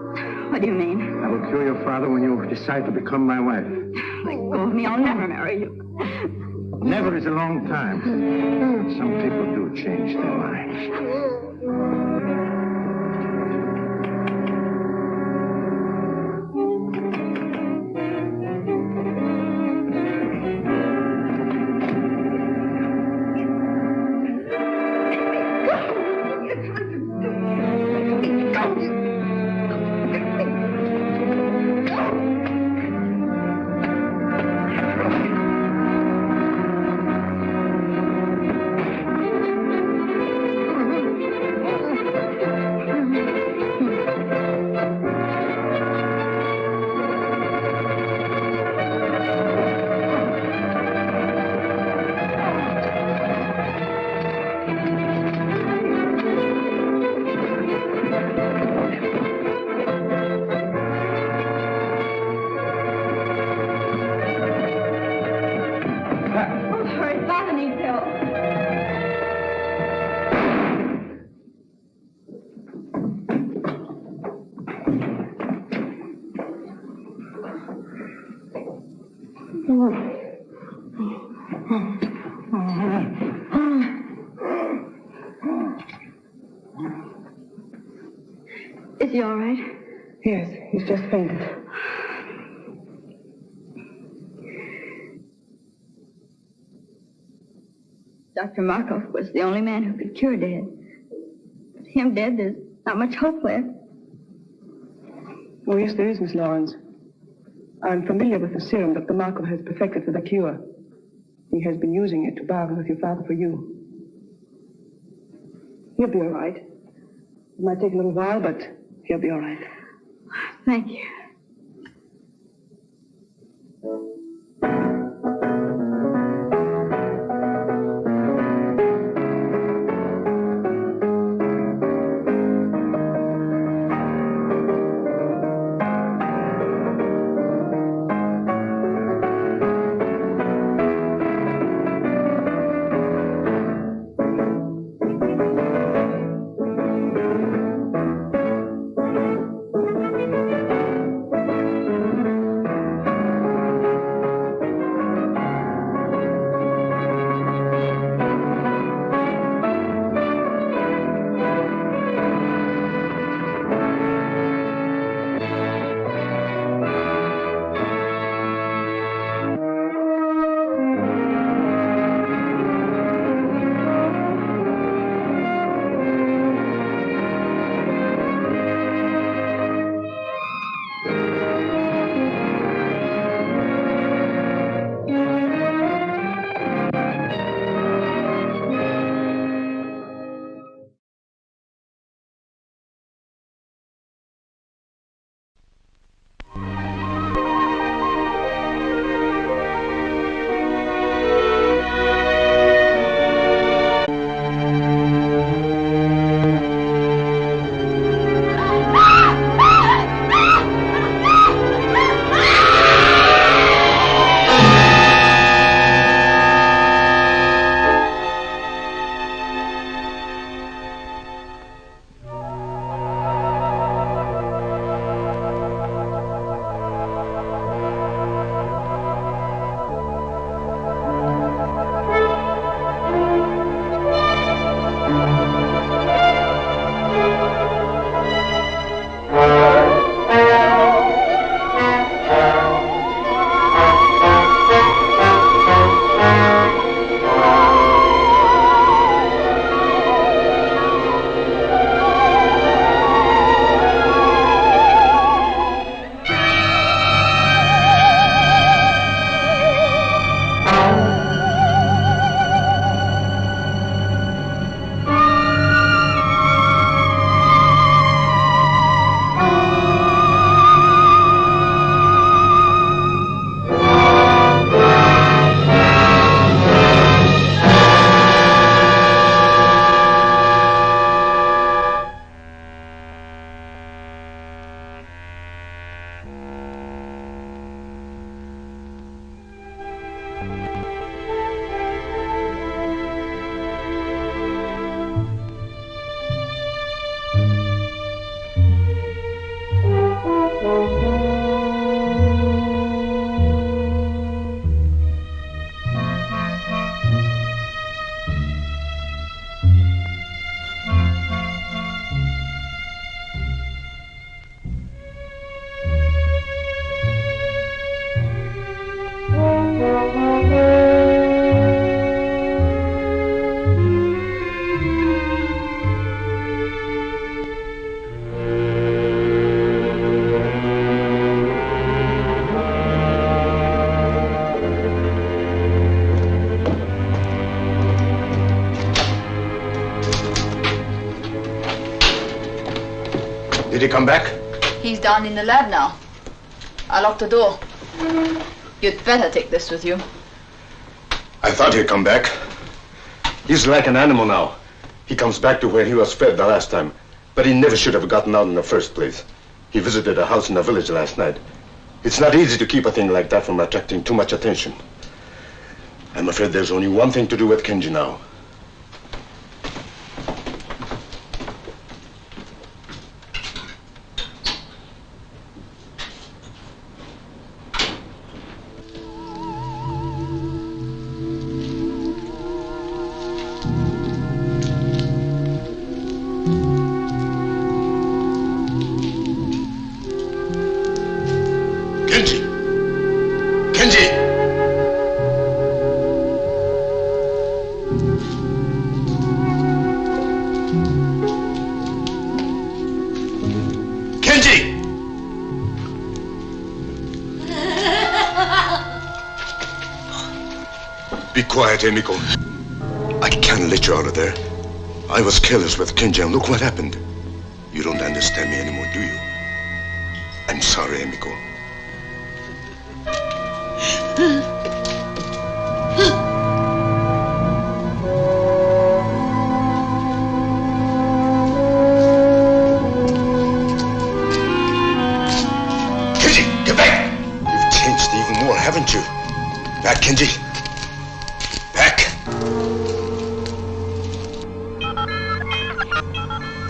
What do you mean? I will cure your father when you decide to become my wife. Let go of me. I'll never marry you. Never is a long time. Some people do change their minds. Is he all right? Yes, he's just fainted. Dr. Markov was the only man who could cure Dad. With him dead, there's not much hope left. Oh, yes, there is, Miss Lawrence. I'm familiar with the serum Dr. Markov has perfected for the cure. He has been using it to bargain with your father for you. He'll be all right. It might take a little while, but he'll be all right. Thank you. Did he come back? He's down in the lab now. I locked the door. You'd better take this with you. I thought he'd come back. He's like an animal now. He comes back to where he was fed the last time. But he never should have gotten out in the first place. He visited a house in the village last night. It's not easy to keep a thing like that from attracting too much attention. I'm afraid there's only one thing to do with Kenji now. Be quiet, Emiko. I can't let you out of there. I was careless with Kenji, and look what happened. You don't understand me anymore, do you? I'm sorry, Emiko. Kenji, get back! You've changed even more, haven't you? Back, Kenji.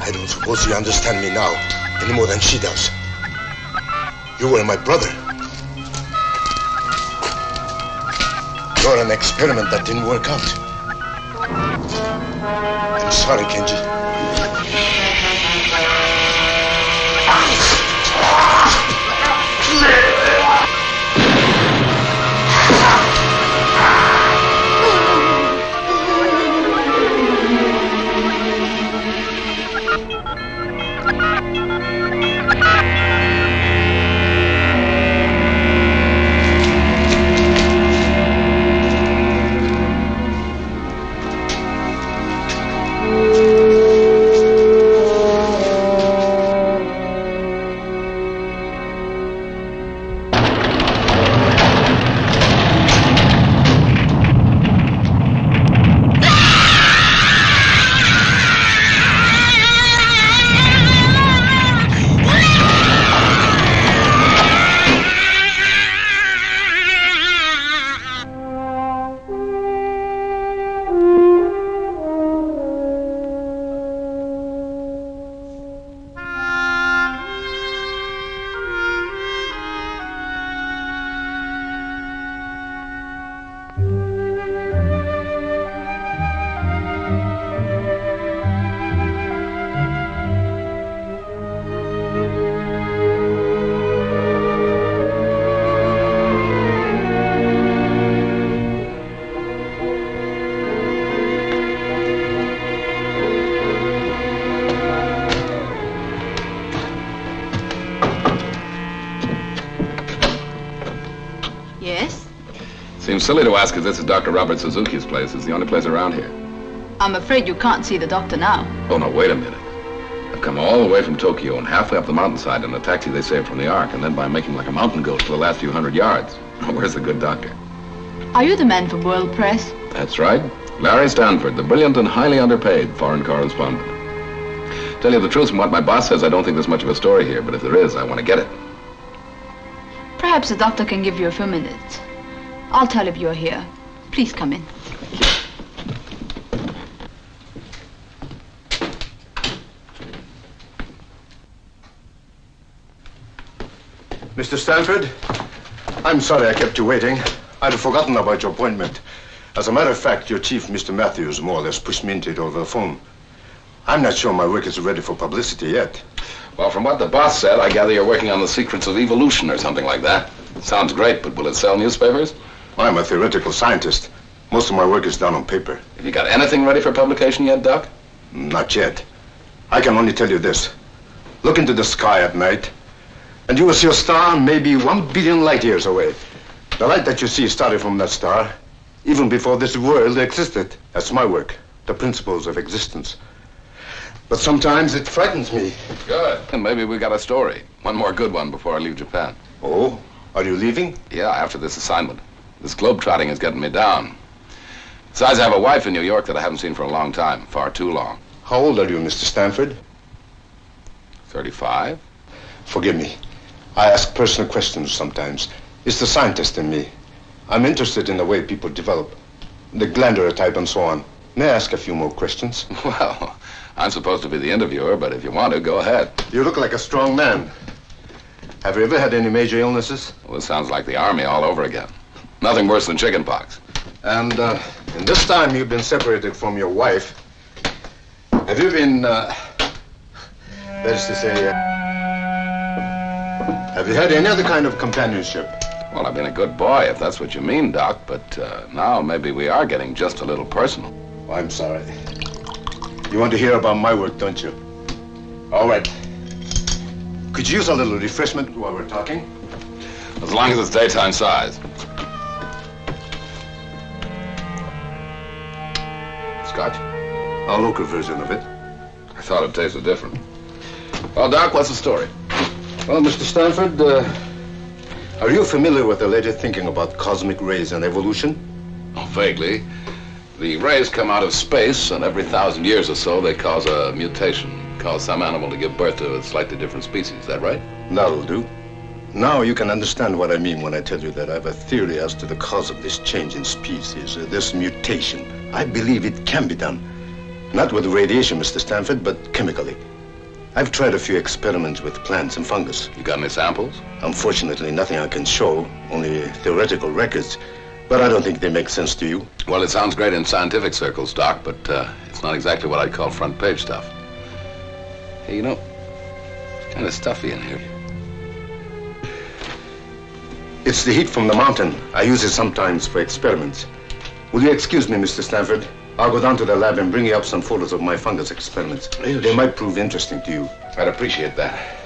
I don't suppose you understand me now any more than she does. You were my brother. You're an experiment that didn't work out. I'm sorry, Kenji. Seems silly to ask if this is Dr. Robert Suzuki's place. It's the only place around here. I'm afraid you can't see the doctor now. Oh, no, wait a minute. I've come all the way from Tokyo and halfway up the mountainside in a taxi they saved from the Ark, and then by making like a mountain goat for the last few hundred yards. Where's the good doctor? Are you the man from World Press? That's right. Larry Stanford, the brilliant and highly underpaid foreign correspondent. Tell you the truth, from what my boss says, I don't think there's much of a story here, but if there is, I want to get it. Perhaps the doctor can give you a few minutes. I'll tell if you're here. Please come in. Mr. Stanford, I'm sorry I kept you waiting. I'd forgotten about your appointment. As a matter of fact, your chief, Mr. Matthews, more or less pushed me into it over the phone. I'm not sure my work is ready for publicity yet. Well, from what the boss said, I gather you're working on the secrets of evolution or something like that. Sounds great, but will it sell newspapers? I'm a theoretical scientist. Most of my work is done on paper. Have you got anything ready for publication yet, Doc? Not yet. I can only tell you this. Look into the sky at night, and you will see a star maybe 1 billion light years away. The light that you see started from that star, even before this world existed. That's my work, the principles of existence. But sometimes it frightens me. Good. And maybe we got a story. One more good one before I leave Japan. Oh, are you leaving? Yeah, after this assignment. This globe-trotting is getting me down. Besides, I have a wife in New York that I haven't seen for a long time. Far too long. How old are you, Mr. Stanford? 35? Forgive me. I ask personal questions sometimes. It's the scientist in me. I'm interested in the way people develop. The glandular type and so on. May I ask a few more questions? Well, I'm supposed to be the interviewer, but if you want to, go ahead. You look like a strong man. Have you ever had any major illnesses? Well, this sounds like the Army all over again. Nothing worse than chickenpox. And in this time you've been separated from your wife. Have you been, that is to say, have you had any other kind of companionship? Well, I've been a good boy, if that's what you mean, Doc, but now maybe we are getting just a little personal. Oh, I'm sorry. You want to hear about my work, don't you? All right. Could you use a little refreshment while we're talking? As long as it's daytime size. Scotch? A local version of it. I thought it tasted different. Well, Doc, what's the story? Well, Mr. Stanford, are you familiar with the latest thinking about cosmic rays and evolution? Oh, vaguely. The rays come out of space, and every 1,000 years or so, they cause a mutation. Cause some animal to give birth to a slightly different species. Is that right? That'll do. Now you can understand what I mean when I tell you that I have a theory as to the cause of this change in species, this mutation. I believe it can be done. Not with radiation, Mr. Stanford, but chemically. I've tried a few experiments with plants and fungus. You got any samples? Unfortunately, nothing I can show, only theoretical records. But I don't think they make sense to you. Well, it sounds great in scientific circles, Doc, but it's not exactly what I'd call front page stuff. Hey, you know, it's kind of stuffy in here. It's the heat from the mountain. I use it sometimes for experiments. Will you excuse me, Mr. Stanford? I'll go down to the lab and bring you up some photos of my fungus experiments. They might prove interesting to you. I'd appreciate that.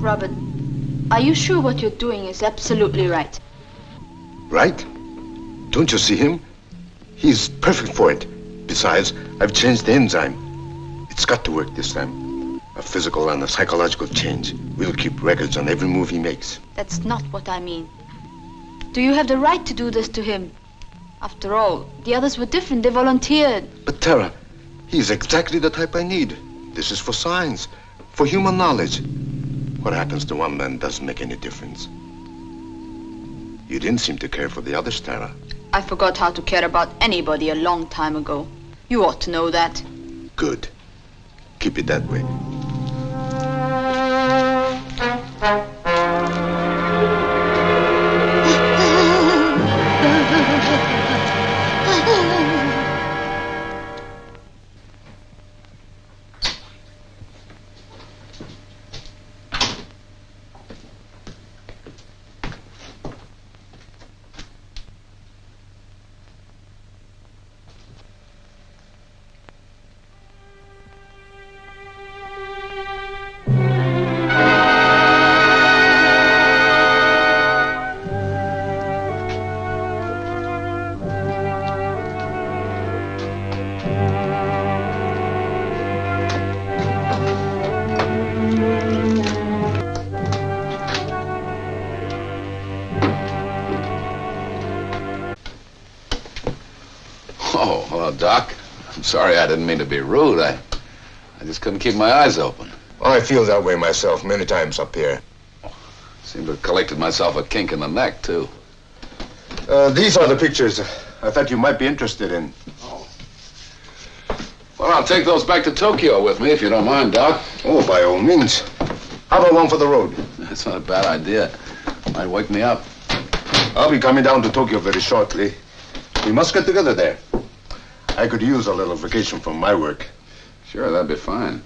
Robert, are you sure what you're doing is absolutely right? Right? Don't you see him? He's perfect for it. Besides, I've changed the enzyme. It's got to work this time. A physical and a psychological change. We'll keep records on every move he makes. That's not what I mean. Do you have the right to do this to him? After all, the others were different. They volunteered. But Tara, he's exactly the type I need. This is for science, for human knowledge. What happens to one man doesn't make any difference. You didn't seem to care for the others, Tara. I forgot how to care about anybody a long time ago. You ought to know that. Good. Keep it that way. Oh, hello, Doc. I'm sorry, I didn't mean to be rude. I just couldn't keep my eyes open. Well, I feel that way myself many times up here. Seemed to have collected myself a kink in the neck, too. These are the pictures I thought you might be interested in. Well, I'll take those back to Tokyo with me, if you don't mind, Doc. Oh, by all means. How about one for the road? That's not a bad idea. Might wake me up. I'll be coming down to Tokyo very shortly. We must get together there. I could use a little vacation from my work. Sure, that'd be fine.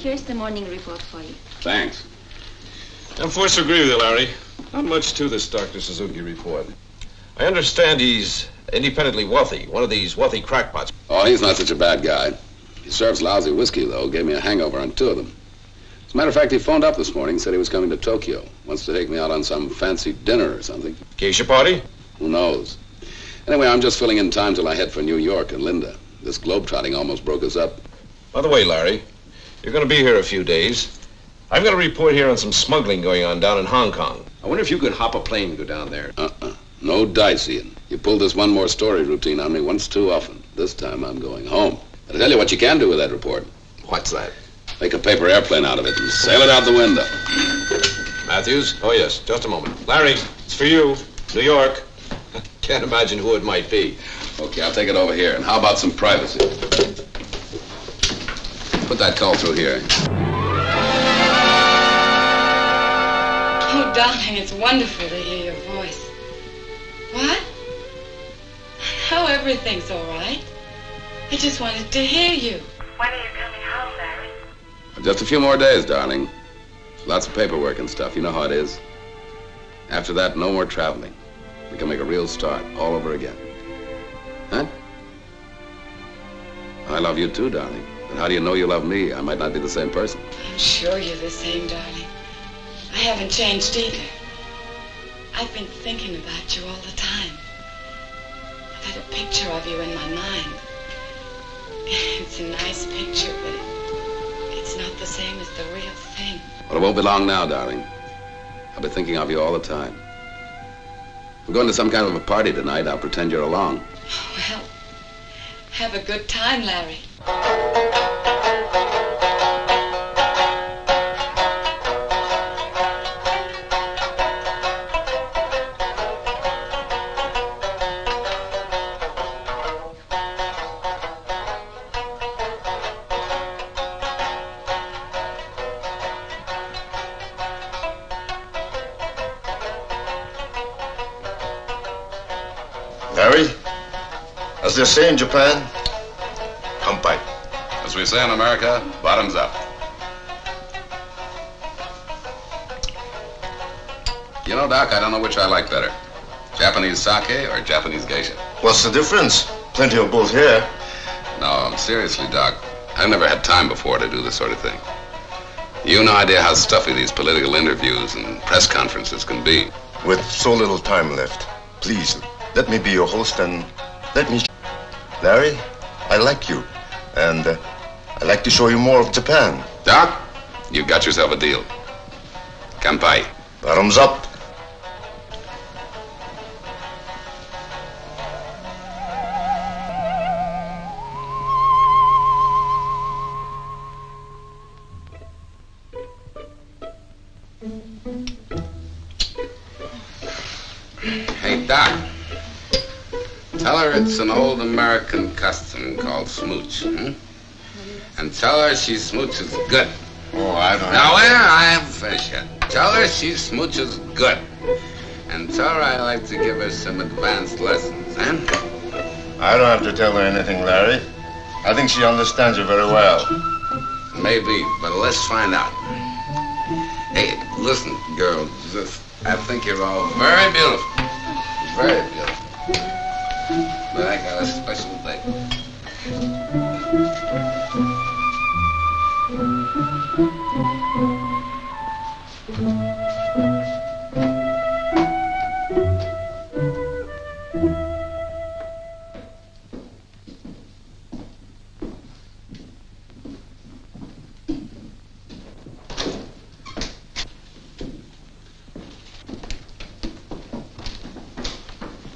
Here's the morning report for you. Thanks. I'm forced to agree with you, Larry. Not much to this Dr. Suzuki report. I understand he's independently wealthy, one of these wealthy crackpots. Oh, he's not such a bad guy. He serves lousy whiskey, though. Gave me a hangover on 2 of them. As a matter of fact, he phoned up this morning and said he was coming to Tokyo. Wants to take me out on some fancy dinner or something. Geisha party? Who knows? Anyway, I'm just filling in time till I head for New York and Linda. This globetrotting almost broke us up. By the way, Larry, you're going to be here a few days. I've got a report here on some smuggling going on down in Hong Kong. I wonder if you could hop a plane and go down there. No dice, Ian. You pulled this one more story routine on me once too often. This time I'm going home. I'll tell you what you can do with that report. What's that? Make a paper airplane out of it and sail it out the window. Matthews? Oh, yes. Just a moment. Larry, it's for you. New York. Can't imagine who it might be. Okay, I'll take it over here. And how about some privacy? Put that call through here. Oh, darling, it's wonderful to hear your voice. What? Oh, everything's all right. I just wanted to hear you. When are you coming home, Larry? Just a few more days, darling. Lots of paperwork and stuff. You know how it is. After that, no more traveling. We can make a real start all over again. Huh? I love you too, darling. But how do you know you love me? I might not be the same person. I'm sure you're the same, darling. I haven't changed either. I've been thinking about you all the time. I've had a picture of you in my mind. It's a nice picture, but it's not the same as the real thing. Well, it won't be long now, darling. I'll be thinking of you all the time. We're going to some kind of a party tonight. I'll pretend you're along. Well, have a good time, Larry. Larry, as they say in Japan, kampai. As we say in America, bottoms up. You know, Doc, I don't know which I like better. Japanese sake or Japanese geisha? What's the difference? Plenty of both here. No, seriously, Doc. I've never had time before to do this sort of thing. You no idea how stuffy these political interviews and press conferences can be. With so little time left, please, let me be your host and let me... Larry, I like you. And I'd like to show you more of Japan. Doc, you've got yourself a deal. Kampai. Bottoms up. Hey, Doc. Tell her it's an old American custom called smooch, And tell her she smooches good. Oh, I don't Now, wait, I haven't finished yet. Tell her she smooches good. And tell her I like to give her some advanced lessons, I don't have to tell her anything, Larry. I think she understands you very well. Maybe, but let's find out. Hey, listen, girl, I think you're all very beautiful. Very beautiful. But I got a special thing.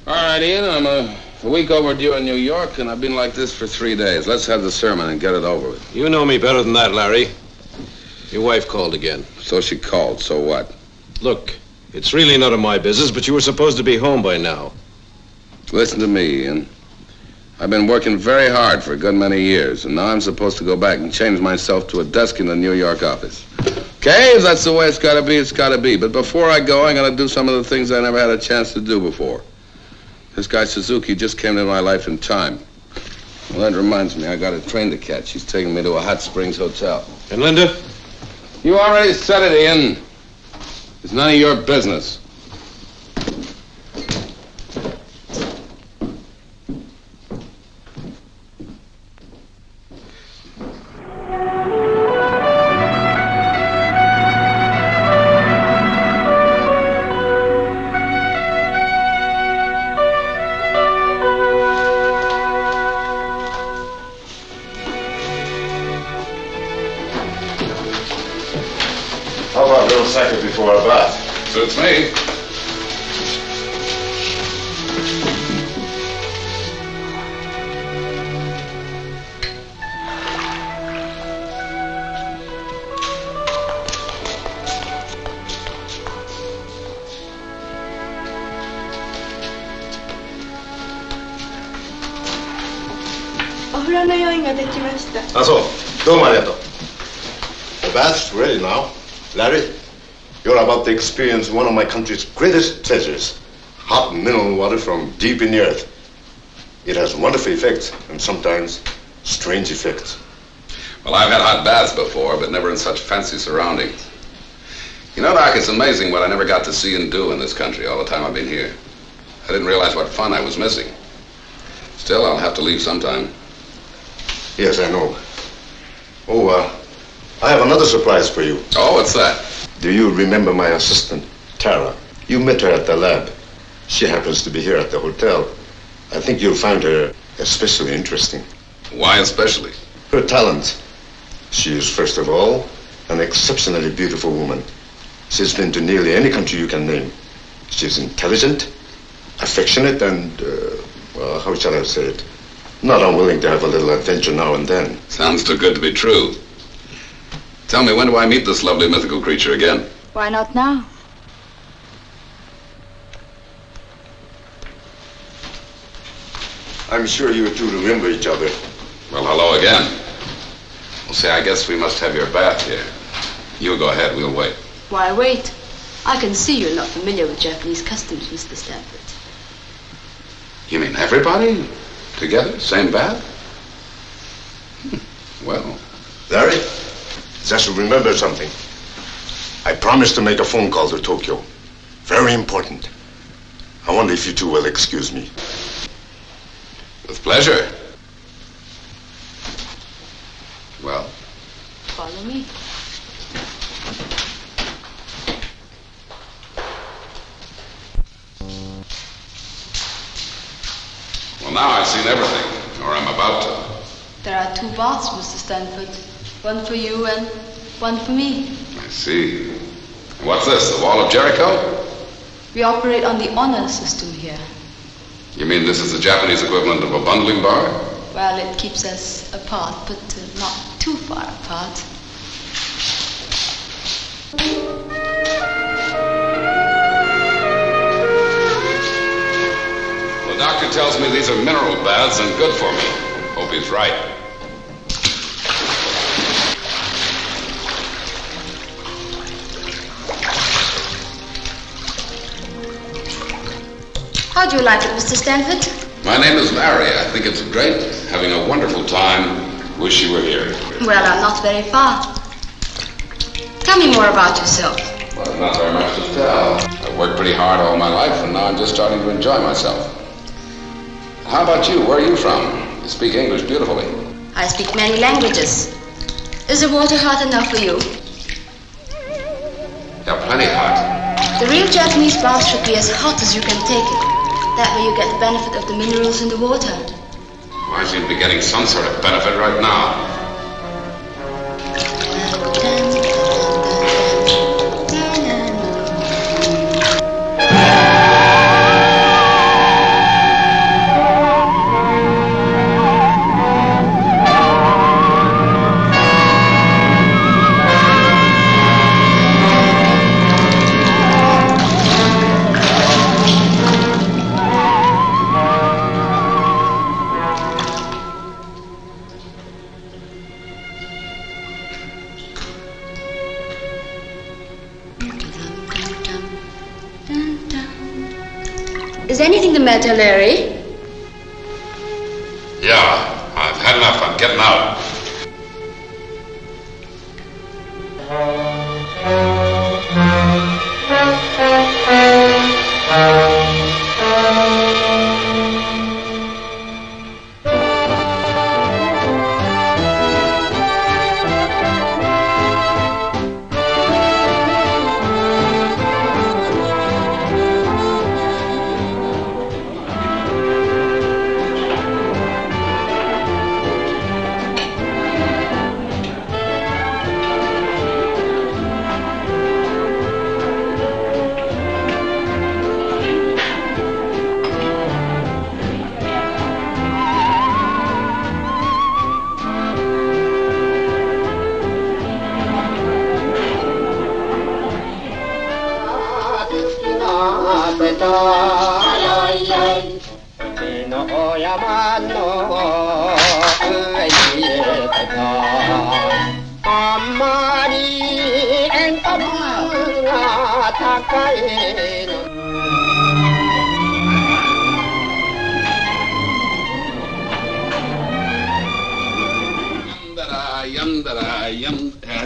All right, Ian, I'm a week overdue in New York, and I've been like this for 3 days. Let's have the sermon and get it over with. You know me better than that, Larry. Your wife called again. So she called, so what? Look, it's really none of my business, but you were supposed to be home by now. Listen to me, Ian. I've been working very hard for a good many years, and now I'm supposed to go back and change myself to a desk in the New York office. Okay, if that's the way it's gotta be, it's gotta be. But before I go, I gotta do some of the things I never had a chance to do before. This guy Suzuki just came into my life in time. Well, that reminds me, I got a train to catch. She's taking me to a Hot Springs hotel. And Linda? You already said it, Ian. It's none of your business. How about a little second before a bath? Suits me. Ah, so. Don't worry, Otto. The bath's ready now. Larry, you're about to experience one of my country's greatest treasures. Hot mineral water from deep in the earth. It has wonderful effects and sometimes strange effects. Well, I've had hot baths before, but never in such fancy surroundings. You know, Doc, it's amazing what I never got to see and do in this country all the time I've been here. I didn't realize what fun I was missing. Still, I'll have to leave sometime. Yes, I know. Oh, I have another surprise for you. Oh, what's that? Do you remember my assistant, Tara? You met her at the lab. She happens to be here at the hotel. I think you'll find her especially interesting. Why especially? Her talent. She is, first of all, an exceptionally beautiful woman. She's been to nearly any country you can name. She's intelligent, affectionate, and, well, how shall I say it? Not unwilling to have a little adventure now and then. Sounds too good to be true. Tell me, when do I meet this lovely mythical creature again? Why not now? I'm sure you two remember each other. Well, hello again. Well, say, I guess we must have your bath here. You go ahead, we'll wait. Why wait? I can see you're not familiar with Japanese customs, Mr. Stanford. You mean everybody? Together? Same bath? Well. Larry, just remember something. I promised to make a phone call to Tokyo. Very important. I wonder if you two will excuse me. With pleasure. Well? Follow me. Well, now I've seen everything, or I'm about to. There are 2 baths, Mr. Stanford. One for you and one for me. I see. What's this, the Wall of Jericho? We operate on the honor system here. You mean this is the Japanese equivalent of a bundling bar? Well, it keeps us apart, but not too far apart. The doctor tells me these are mineral baths and good for me. Hope he's right. How do you like it, Mr. Stanford? My name is Larry. I think it's great. Having a wonderful time. Wish you were here. Well, I'm not very far. Tell me more about yourself. Well, not very much to tell. I've worked pretty hard all my life, and now I'm just starting to enjoy myself. How about you? Where are you from? You speak English beautifully. I speak many languages. Is the water hot enough for you? Yeah, plenty hot. The real Japanese bath should be as hot as you can take it. That way you get the benefit of the minerals in the water. Well, I seem to be getting some sort of benefit right now. Is anything the matter, Larry? Yeah, I'm getting out.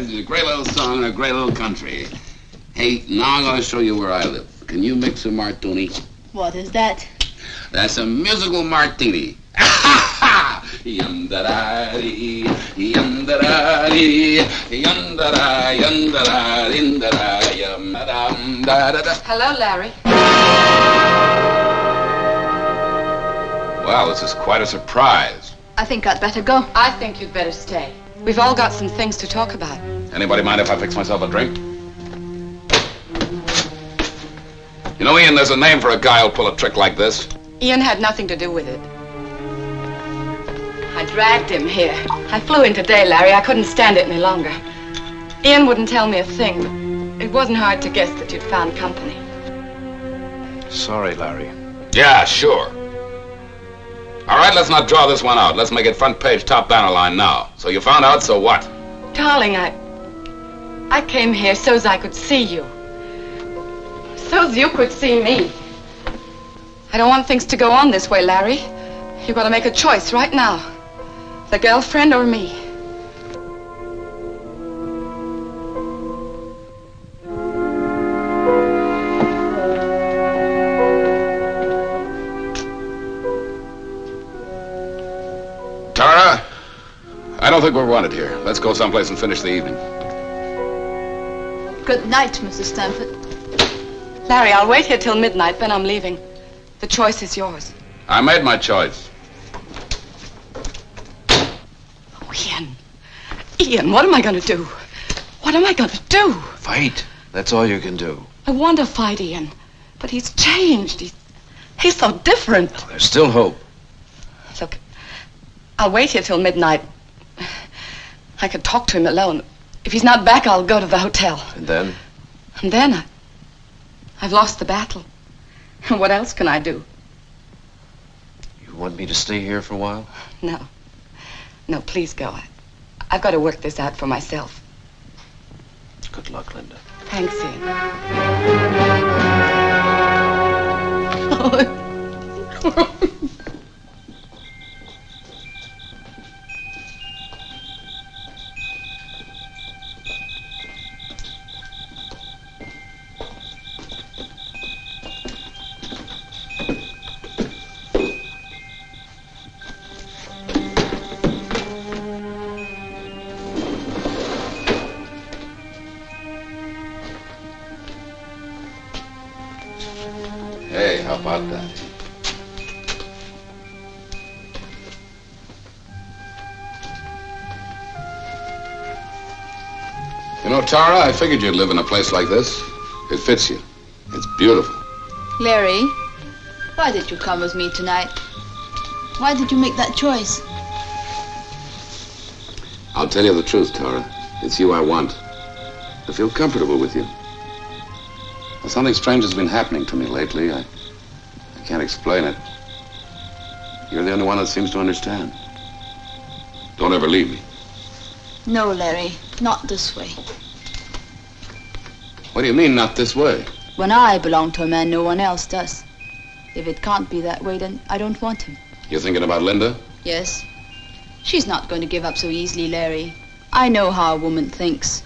It's a great little song and a great little country. Hey, now I'm going to show you where I live. Can you mix a martini? What is that? That's a musical martini. Yum-da-da-dee, yum-da-da-dee, yum-da-da, yum-da-da, yum-da-da, yum-da-da-da-da. Hello, Larry. Well, this is quite a surprise. I think I'd better go. I think you'd better stay. We've all got some things to talk about. Anybody mind if I fix myself a drink? You know, Ian, there's a name for a guy who'll pull a trick like this. Ian had nothing to do with it. I dragged him here. I flew in today, Larry. I couldn't stand it any longer. Ian wouldn't tell me a thing, but it wasn't hard to guess that you'd found company. Sorry, Larry. Yeah, sure. All right, let's not draw this one out. Let's make it front page, top banner line now. So you found out, so what? Darling, I came here so's I could see you. So's you could see me. I don't want things to go on this way, Larry. You've got to make a choice right now. The girlfriend or me. Tara, I don't think we're wanted here. Let's go someplace and finish the evening. Good night, Mrs. Stanford. Larry, I'll wait here till midnight, then I'm leaving. The choice is yours. I made my choice. Oh, Ian. Ian, what am I going to do? What am I going to do? Fight. That's all you can do. I want to fight Ian, but he's changed. He's so different. There's still hope. Look, I'll wait here till midnight. I could talk to him alone. If he's not back, I'll go to the hotel. And then? And then I've lost the battle. What else can I do? You want me to stay here for a while? No. No, please go. I've got to work this out for myself. Good luck, Linda. Thanks, Ian. Hey, how about that? You know, Tara, I figured you'd live in a place like this. It fits you. It's beautiful. Larry, why did you come with me tonight? Why did you make that choice? I'll tell you the truth, Tara. It's you I want. I feel comfortable with you. Well, something strange has been happening to me lately. I can't explain it. You're the only one that seems to understand. Don't ever leave me. No, Larry, not this way. What do you mean, not this way? When I belong to a man, no one else does. If it can't be that way, then I don't want him. You're thinking about Linda? Yes. She's not going to give up so easily, Larry. I know how a woman thinks.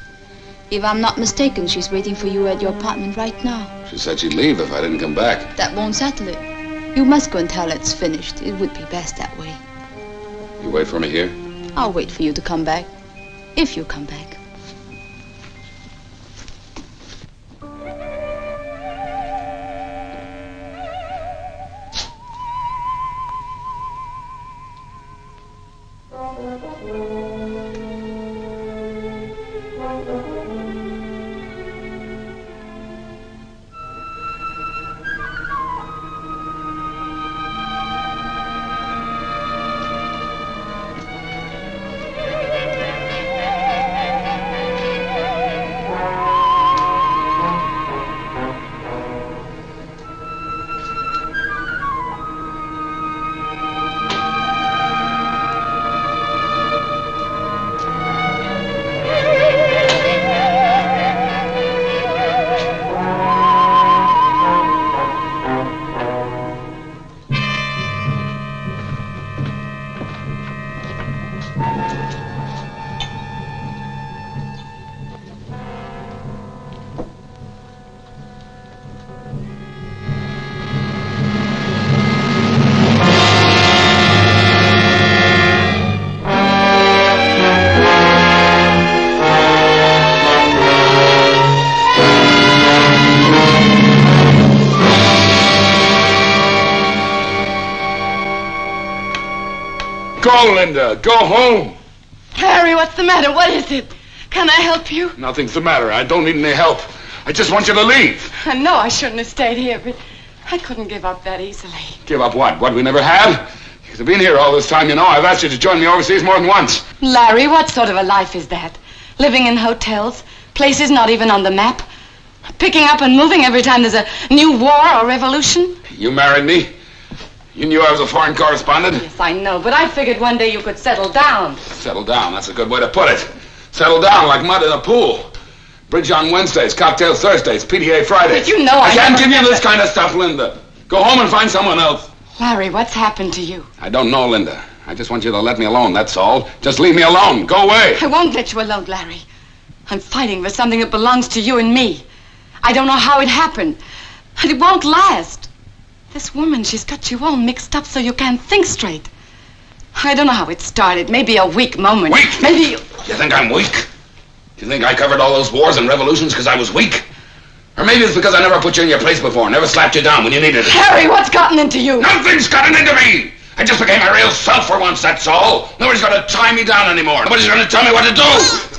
If I'm not mistaken, she's waiting for you at your apartment right now. She said she'd leave if I didn't come back. That won't settle it. You must go and tell her it's finished. It would be best that way. You wait for me here? I'll wait for you to come back. If you come back. Go, Linda. Go home. Harry, what's the matter? What is it? Can I help you? Nothing's the matter. I don't need any help. I just want you to leave. I know I shouldn't have stayed here, but I couldn't give up that easily. Give up what? What we never had? You've been here all this time, you know. I've asked you to join me overseas more than once. Larry, what sort of a life is that? Living in hotels, places not even on the map, picking up and moving every time there's a new war or revolution? You married me. You knew I was a foreign correspondent? Yes, I know, but I figured one day you could settle down. Settle down, that's a good way to put it. Settle down like mud in a pool. Bridge on Wednesdays, cocktail Thursdays, PTA Fridays. But you know I can't give you this kind of stuff, Linda. Go home and find someone else. Larry, what's happened to you? I don't know, Linda. I just want you to let me alone, that's all. Just leave me alone. Go away. I won't let you alone, Larry. I'm fighting for something that belongs to you and me. I don't know how it happened, and it won't last. This woman, she's got you all mixed up so you can't think straight. I don't know how it started. Maybe a weak moment. Weak? Maybe You think I'm weak? You think I covered all those wars and revolutions because I was weak? Or maybe it's because I never put you in your place before, never slapped you down when you needed it. Harry, what's gotten into you? Nothing's gotten into me! I just became my real self for once, that's all. Nobody's gonna tie me down anymore. Nobody's gonna tell me what to do.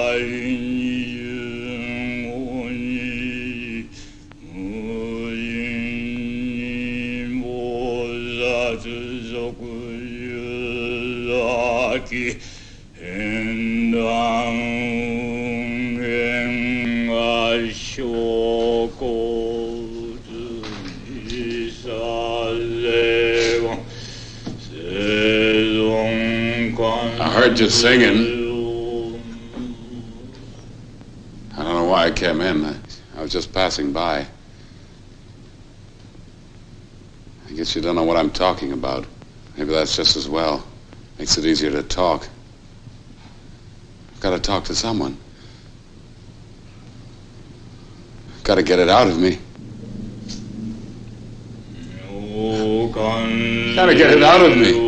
본다인 영혼이 I heard you singing. I don't know why I came in. I was just passing by. I guess you don't know what I'm talking about. Maybe that's just as well. Makes it easier to talk. I've got to talk to someone. I've got to get it out of me. Got to get it out of me.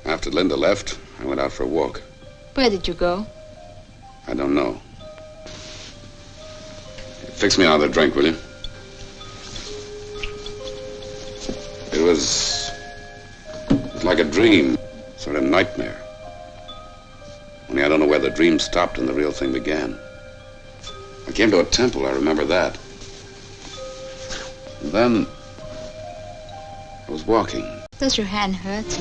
After Linda left, I went out for a walk. Where did you go? I don't know. Fix me another drink, will you? It was like a dream, sort of nightmare. Only I don't know where the dream stopped and the real thing began. I came to a temple, I remember that. And then I was walking. Does your hand hurt?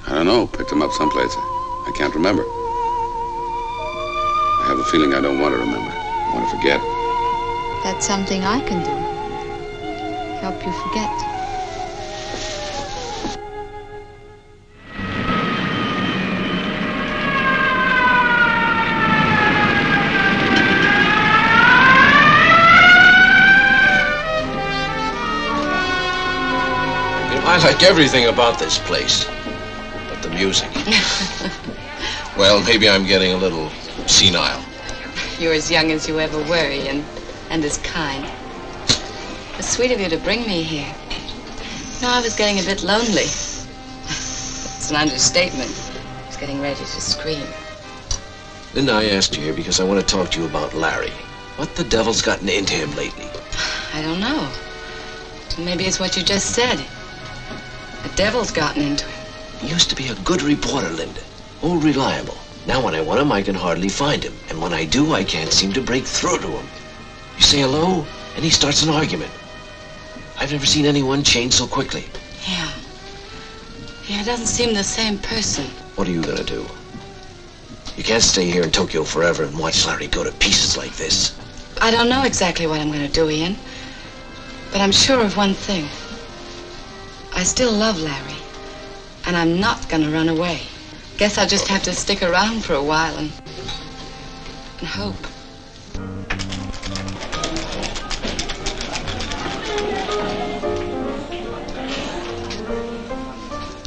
I don't know, picked him up someplace. I can't remember. I have a feeling I don't want to remember. I want to forget. That's something I can do. Help you forget. You know, I like everything about this place. The music. Well, maybe I'm getting a little senile. You're as young as you ever were, Ian, and as kind. It's sweet of you to bring me here. No, I was getting a bit lonely. It's an understatement. I was getting ready to scream. Linda, I asked you here because I want to talk to you about Larry. What the devil's gotten into him lately? I don't know. Maybe it's what you just said. The devil's gotten into him. He used to be a good reporter, Linda. Oh, reliable. Now when I want him, I can hardly find him. And when I do, I can't seem to break through to him. You say hello, and he starts an argument. I've never seen anyone change so quickly. Yeah. Yeah, it doesn't seem the same person. What are you gonna do? You can't stay here in Tokyo forever and watch Larry go to pieces like this. I don't know exactly what I'm gonna do, Ian. But I'm sure of one thing. I still love Larry. And I'm not gonna run away. Guess I'll just have to stick around for a while and hope.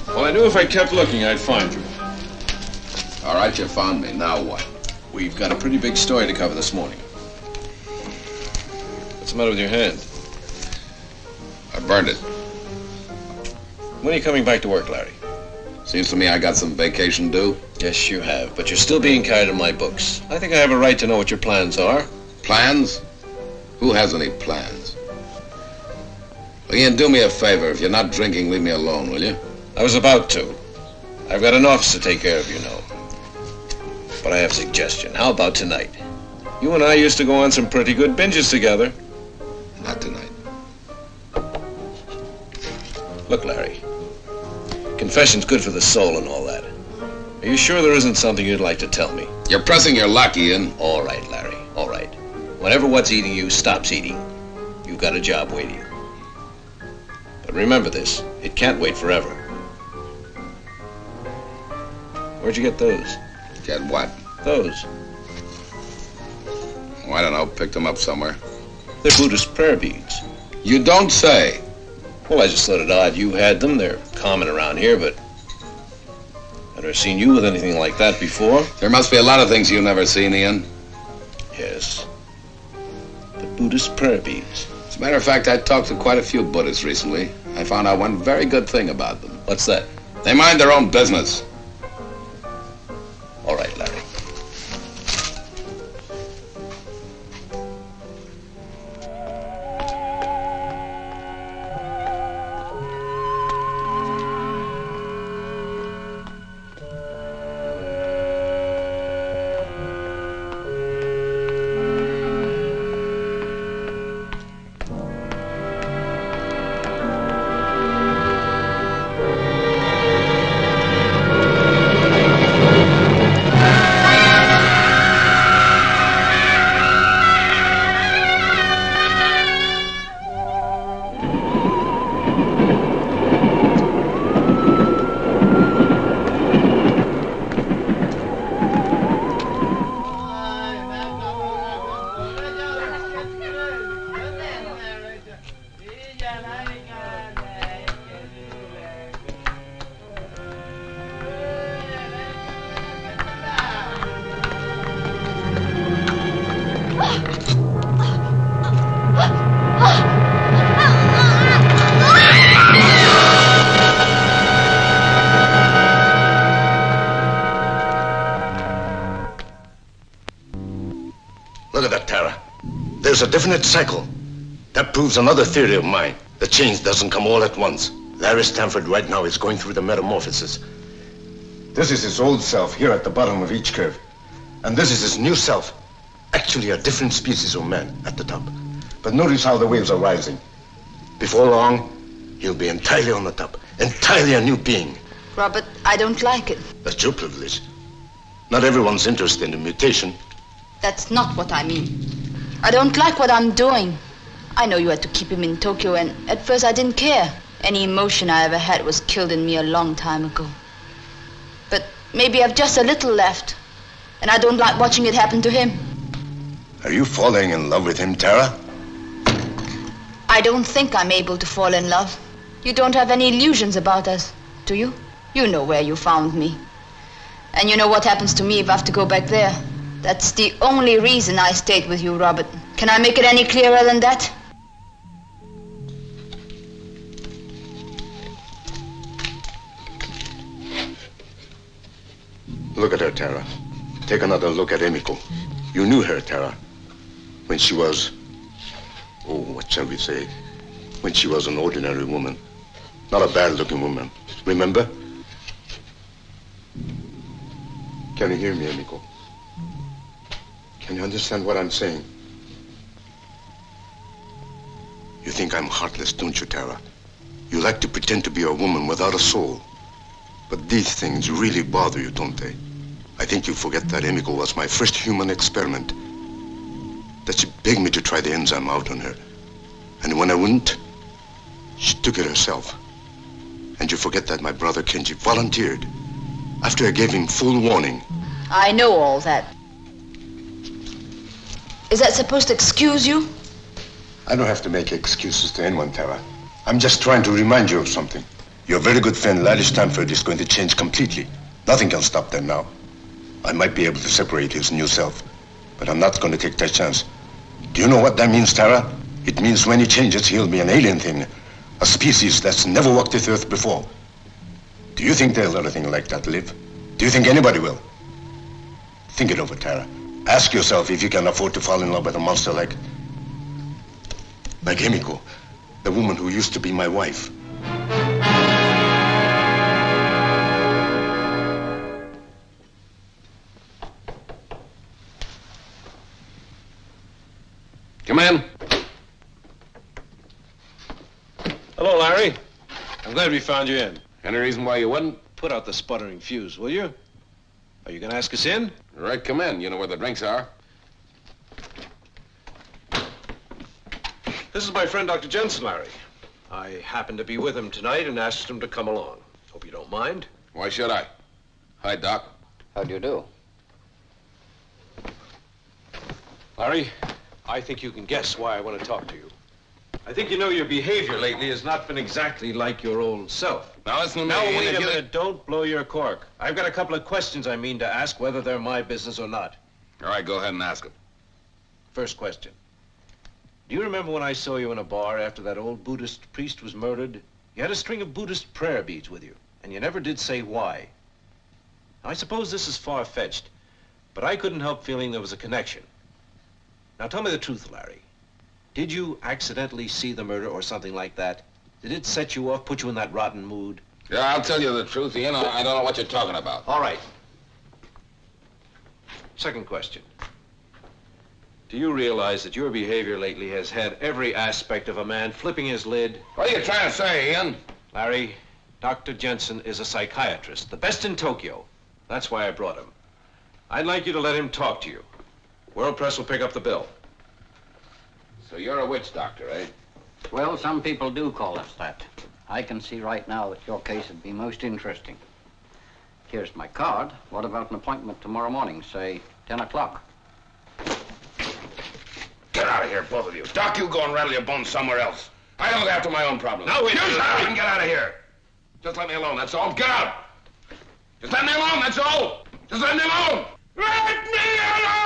Well, I knew if I kept looking, I'd find you. All right, you found me. Now what? We've got a pretty big story to cover this morning. What's the matter with your hand? I burned it. When are you coming back to work, Larry? Seems to me I got some vacation due. Yes, you have, but you're still being carried in my books. I think I have a right to know what your plans are. Plans? Who has any plans? Well, Ian, do me a favor. If you're not drinking, leave me alone, will you? I was about to. I've got an office to take care of, you know. But I have a suggestion. How about tonight? You and I used to go on some pretty good binges together. Not tonight. Look, Larry. Confession's good for the soul and all that. Are you sure there isn't something you'd like to tell me? You're pressing your luck, Ian. All right, Larry. All right. Whenever what's eating you stops eating, you've got a job waiting. But remember this. It can't wait forever. Where'd you get those? Get what? Those. Oh, I don't know. Picked them up somewhere. They're Buddhist prayer beads. You don't say. Well, I just thought it odd you had them. They're common around here, but I've never seen you with anything like that before. There must be a lot of things you've never seen, Ian. Yes. The Buddhist prayer beads. As a matter of fact, I talked to quite a few Buddhists recently. I found out one very good thing about them. What's that? They mind their own business. All right, Larry. Look at that, Tara. There's a definite cycle. That proves another theory of mine. The change doesn't come all at once. Larry Stanford right now is going through the metamorphosis. This is his old self here at the bottom of each curve. And this is his new self. Actually a different species of man at the top. But notice how the waves are rising. Before long, he'll be entirely on the top. Entirely a new being. Robert, I don't like it. That's your privilege. Not everyone's interested in mutation. That's not what I mean. I don't like what I'm doing. I know you had to keep him in Tokyo, and at first I didn't care. Any emotion I ever had was killed in me a long time ago. But maybe I've just a little left, and I don't like watching it happen to him. Are you falling in love with him, Tara? I don't think I'm able to fall in love. You don't have any illusions about us, do you? You know where you found me. And you know what happens to me if I have to go back there. That's the only reason I stayed with you, Robert. Can I make it any clearer than that? Look at her, Tara. Take another look at Emiko. You knew her, Tara, when she was, oh, what shall we say? When she was an ordinary woman. Not a bad-looking woman. Remember? Can you hear me, Emiko? Can you understand what I'm saying? You think I'm heartless, don't you, Tara? You like to pretend to be a woman without a soul. But these things really bother you, don't they? I think you forget that Emiko was my first human experiment. That she begged me to try the enzyme out on her. And when I wouldn't, she took it herself. And you forget that my brother Kenji volunteered after I gave him full warning. I know all that. Is that supposed to excuse you? I don't have to make excuses to anyone, Tara. I'm just trying to remind you of something. Your very good friend, Larry Stanford, is going to change completely. Nothing can stop that now. I might be able to separate his new self, but I'm not going to take that chance. Do you know what that means, Tara? It means when he changes, he'll be an alien thing. A species that's never walked this earth before. Do you think they'll let a thing like that live? Do you think anybody will? Think it over, Tara. Ask yourself if you can afford to fall in love with a monster like Emiko, the woman who used to be my wife. Come in. Hello, Larry. I'm glad we found you in. Any reason why you wouldn't? Put out the sputtering fuse, will you? Are you going to ask us in? All right, come in. You know where the drinks are. This is my friend, Dr. Jensen, Larry. I happened to be with him tonight and asked him to come along. Hope you don't mind. Why should I? Hi, Doc. How do you do? Larry, I think you can guess why I want to talk to you. I think you know your behavior lately has not been exactly like your old self. Now listen to me. Now, Ian, wait if a you- minute. Don't blow your cork. I've got a couple of questions I mean to ask, whether they're my business or not. All right, go ahead and ask him. First question. Do you remember when I saw you in a bar after that old Buddhist priest was murdered? You had a string of Buddhist prayer beads with you, and you never did say why. Now, I suppose this is far-fetched, but I couldn't help feeling there was a connection. Now, tell me the truth, Larry. Did you accidentally see the murder or something like that? Did it set you off, put you in that rotten mood? Yeah, I'll tell you the truth, Ian. I don't know what you're talking about. All right. Second question. Do you realize that your behavior lately has had every aspect of a man flipping his lid? What are you trying to say, Ian? Larry, Dr. Jensen is a psychiatrist, the best in Tokyo. That's why I brought him. I'd like you to let him talk to you. World Press will pick up the bill. So you're a witch doctor, eh? Well, some people do call us that. I can see right now that your case would be most interesting. Here's my card. What about an appointment tomorrow morning, say 10 o'clock? Get out of here, both of you. Doc, you go and rattle your bones somewhere else. I look after my own problems. Now, wait a You minute, shut up Larry. and get out of here. Just let me alone, that's all. Get out. Just let me alone, that's all. Just let me alone. Let me alone!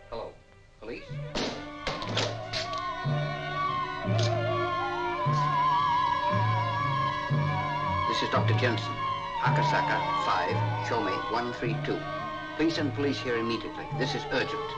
Hello, police? This is Dr. Jensen. Akasaka 5, show me 132. Please send police here immediately. This is urgent.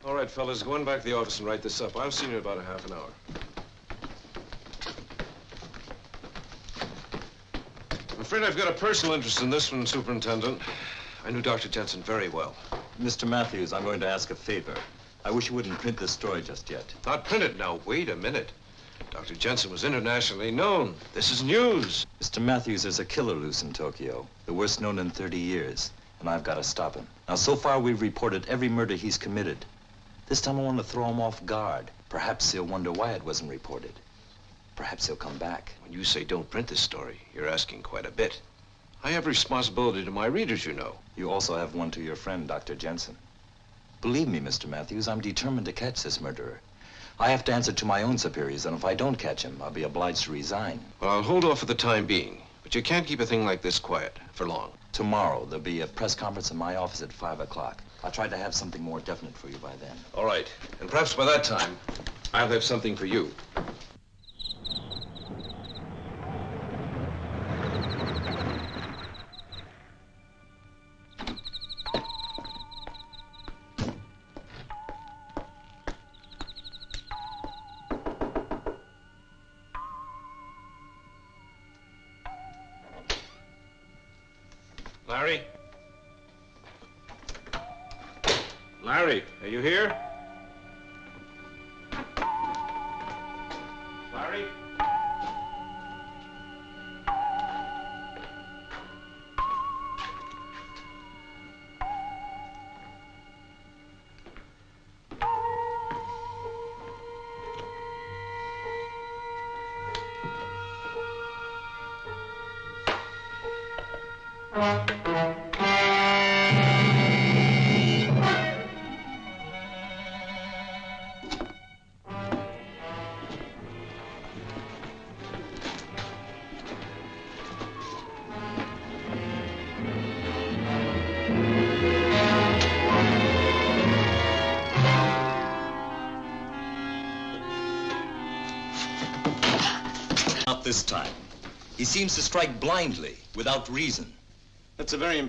All right, fellas, go on back to the office and write this up. I'll see you in about a half an hour. I'm afraid I've got a personal interest in this one, Superintendent. I knew Dr. Jensen very well. Mr. Matthews, I'm going to ask a favor. I wish you wouldn't print this story just yet. Not print it now. Wait a minute. Dr. Jensen was internationally known. This is news. Mr. Matthews, there's a killer loose in Tokyo, the worst known in 30 years, and I've got to stop him. Now, so far, we've reported every murder he's committed. This time I want to throw him off guard. Perhaps he'll wonder why it wasn't reported. Perhaps he'll come back. When you say don't print this story, you're asking quite a bit. I have responsibility to my readers, you know. You also have one to your friend, Dr. Jensen. Believe me, Mr. Matthews, I'm determined to catch this murderer. I have to answer to my own superiors, and if I don't catch him, I'll be obliged to resign. Well, I'll hold off for the time being, but you can't keep a thing like this quiet for long. Tomorrow, there'll be a press conference in my office at 5 o'clock. I'll try to have something more definite for you by then. All right, and perhaps by that time, I'll have something for you. Larry? Larry, are you here? Larry? Not this time. He seems to strike blindly, without reason. That's a very...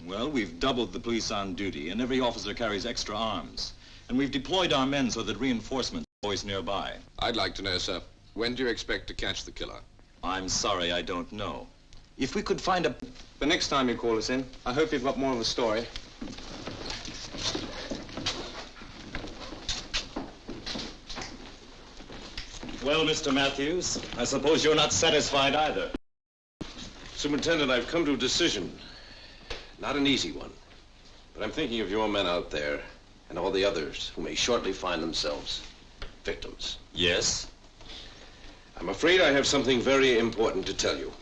Well, we've doubled the police on duty, and every officer carries extra arms. And we've deployed our men so that reinforcements are always nearby. I'd like to know, sir, when do you expect to catch the killer? I'm sorry, I don't know. If we could find a... The next time you call us in, I hope you've got more of a story. Well, Mr. Matthews, I suppose you're not satisfied either. Superintendent, I've come to a decision. Not an easy one. But I'm thinking of your men out there and all the others who may shortly find themselves victims. Yes? I'm afraid I have something very important to tell you.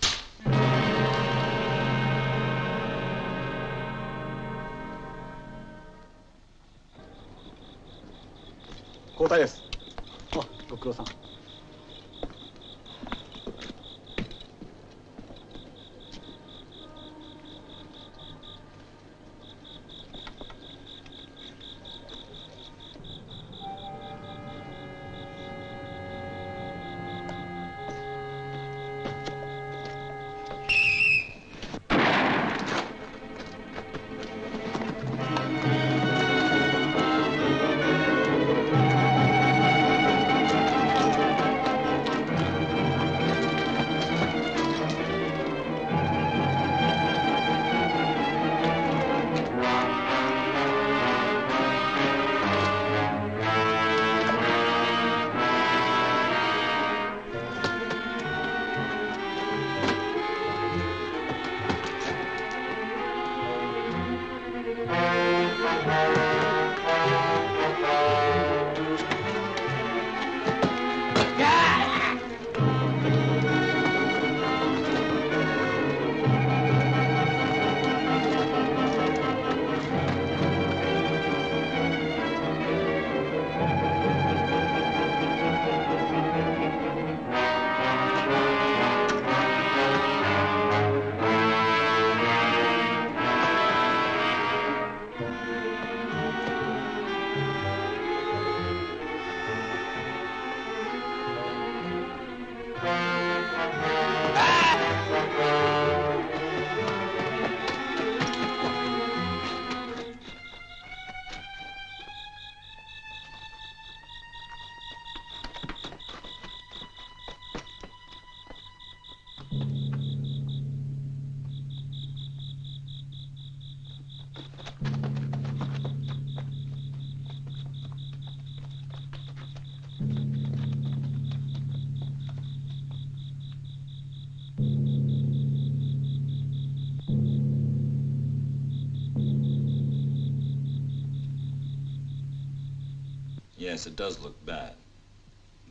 Yes, it does look bad.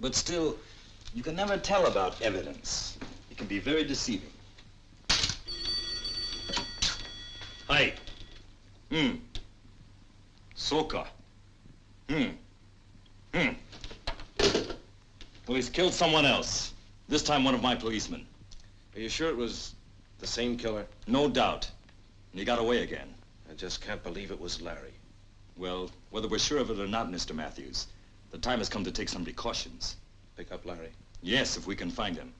But still, You can never tell about evidence. It can be very deceiving. Hi. Soka. Well, he's killed someone else. This time one of my policemen. Are you sure it was the same killer? No doubt. And he got away again. I just can't believe it was Larry. Well, whether we're sure of it or not, Mr. Matthews, the time has come to take some precautions. Pick up Larry? Yes, if we can find him.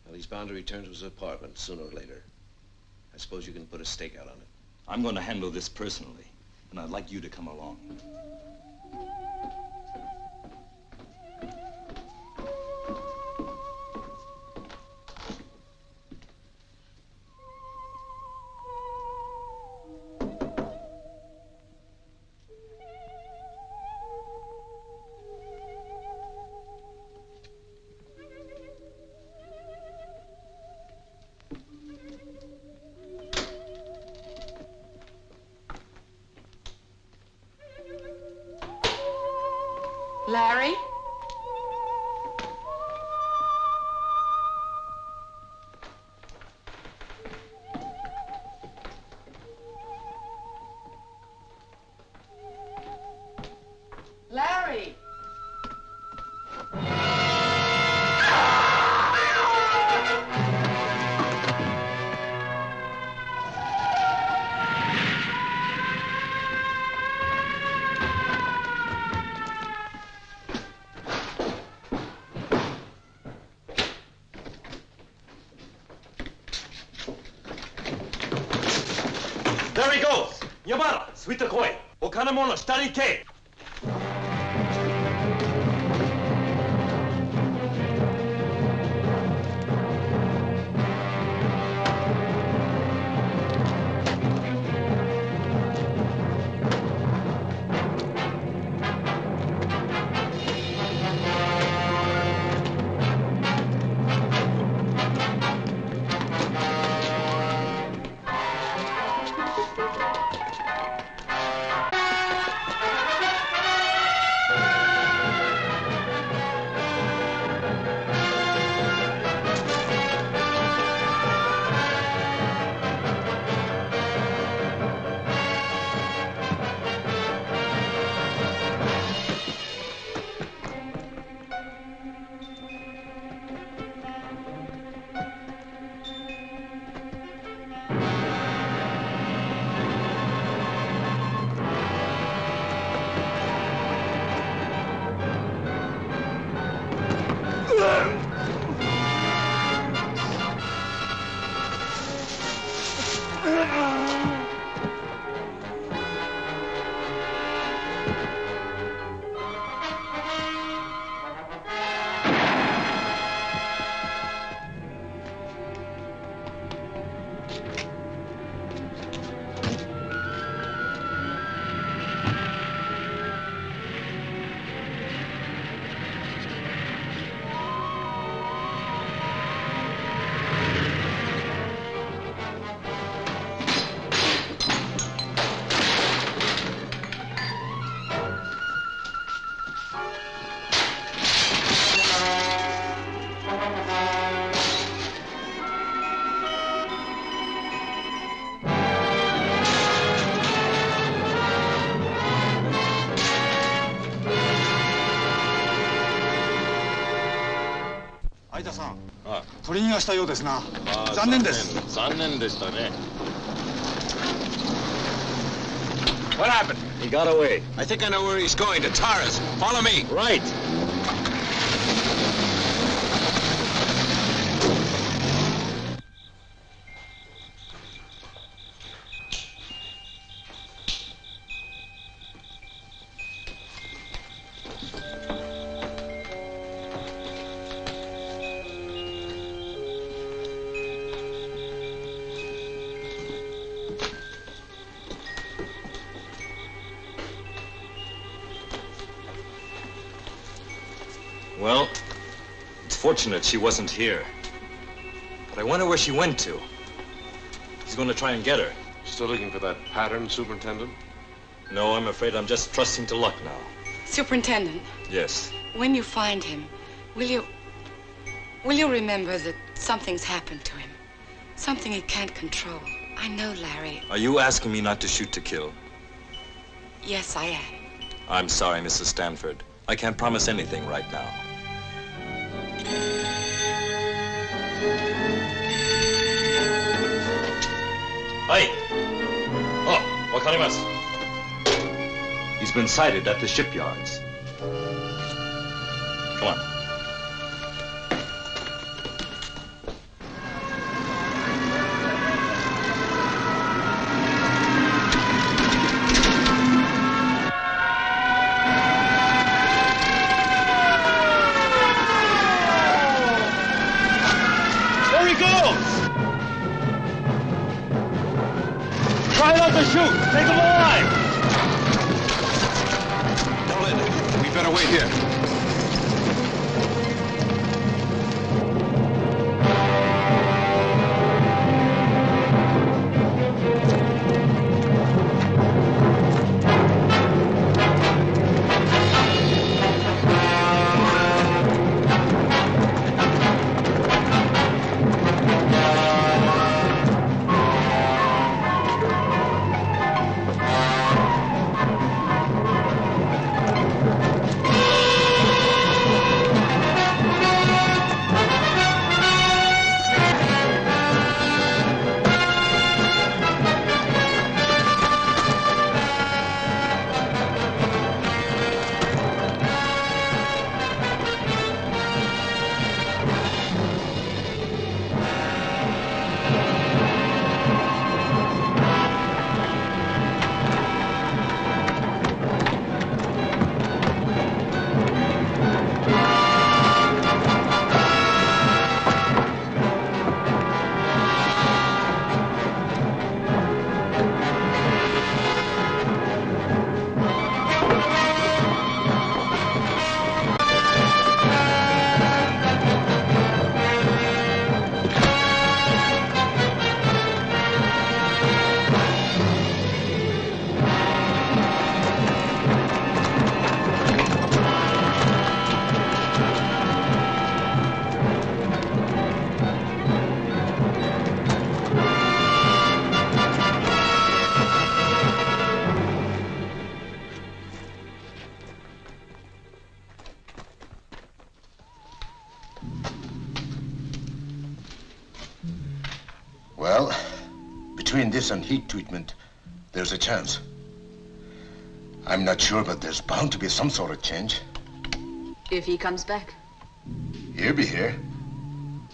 Well, he's bound to return to his apartment sooner or later. I suppose you can put a stakeout on it. I'm going to handle this personally, and I'd like you to come along. Larry? Larry! There he goes! Yamara, suite koi. Okanamono, shita ni ite. What happened? He got away. I think I know where he's going, to Tara's. Follow me. Right. Well, it's fortunate she wasn't here. But I wonder where she went to. He's going to try and get her. Still looking for that pattern, Superintendent? No, I'm afraid I'm just trusting to luck now. Superintendent, Yes. when you find him, will you Will you remember that something's happened to him? Something he can't control. I know, Larry. Are you asking me not to shoot to kill? Yes, I am. I'm sorry, Mrs. Stanford. I can't promise anything right now. Hi. Oh, wakarimasu. He's been sighted at the shipyards. Come on. There he goes! Try not to shoot! Take him alive! We better wait here. Well, between this and heat treatment, there's a chance. I'm not sure, but there's bound to be some sort of change. If he comes back. He'll be here.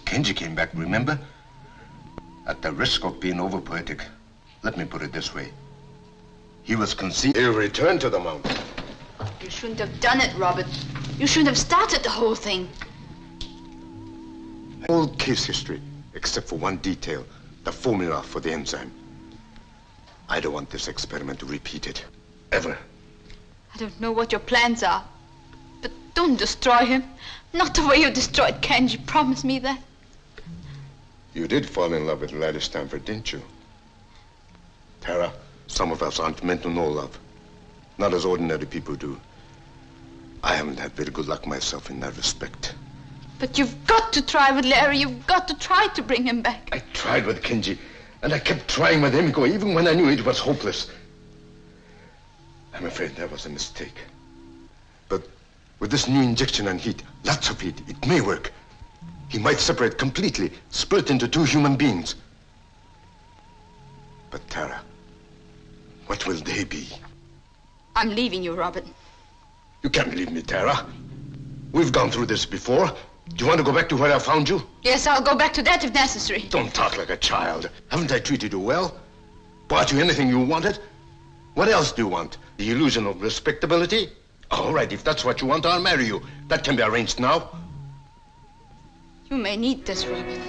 Kenji came back, remember? At the risk of being over-poetic, let me put it this way. He was conceived. He'll return to the mountain. You shouldn't have done it, Robert. You shouldn't have started the whole thing. Whole case history, except for one detail, the formula for the enzyme. I don't want this experiment to repeat it. Ever. I don't know what your plans are, but don't destroy him. Not the way you destroyed Kenji. Promise me that. You did fall in love with Larry Stanford, didn't you? Tara, some of us aren't meant to know love. Not as ordinary people do. I haven't had very good luck myself in that respect. But you've got to try with Larry. You've got to try to bring him back. I tried with Kenji, and I kept trying with Emiko, even when I knew it was hopeless. I'm afraid that was a mistake. But with this new injection and heat, lots of heat, it may work. He might separate completely, split into two human beings. But Tara, what will they be? I'm leaving you, Robert. You can't leave me, Tara. We've gone through this before. Do you want to go back to where I found you? Yes, I'll go back to that if necessary. Don't talk like a child. Haven't I treated you well? Bought you anything you wanted? What else do you want? The illusion of respectability? All right, if that's what you want, I'll marry you. That can be arranged now. You may need this, Robert.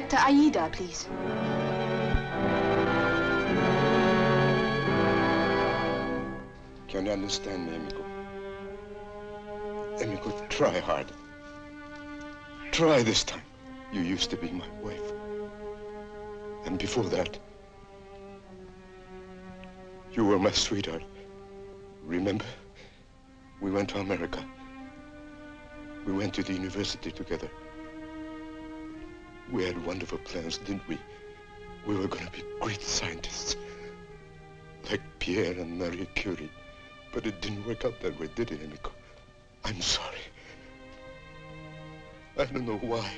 Inspector Aida, please. Can you understand me, amigo? Amigo, try hard. Try this time. You used to be my wife. And before that, you were my sweetheart. Remember? We went to America. We went to the university together. We had wonderful plans, didn't we? We were going to be great scientists. Like Pierre and Marie Curie. But it didn't work out that way, did it, amigo? I'm sorry. I don't know why.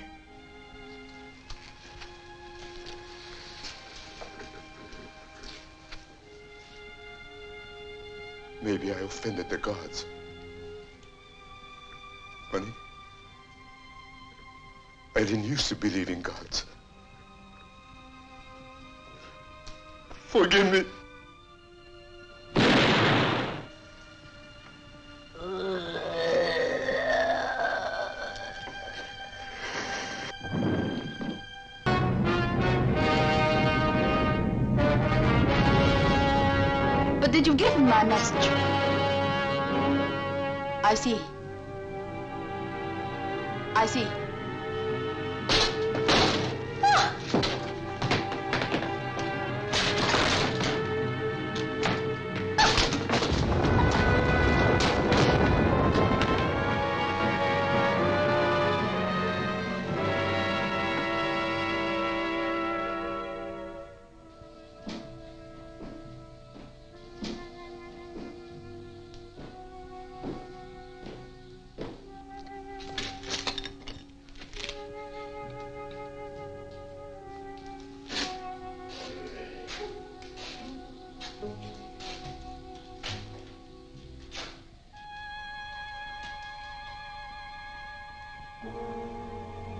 Maybe I offended the gods. Honey, I didn't used to believe in gods. Forgive me. But did you give him my message? I see. I see.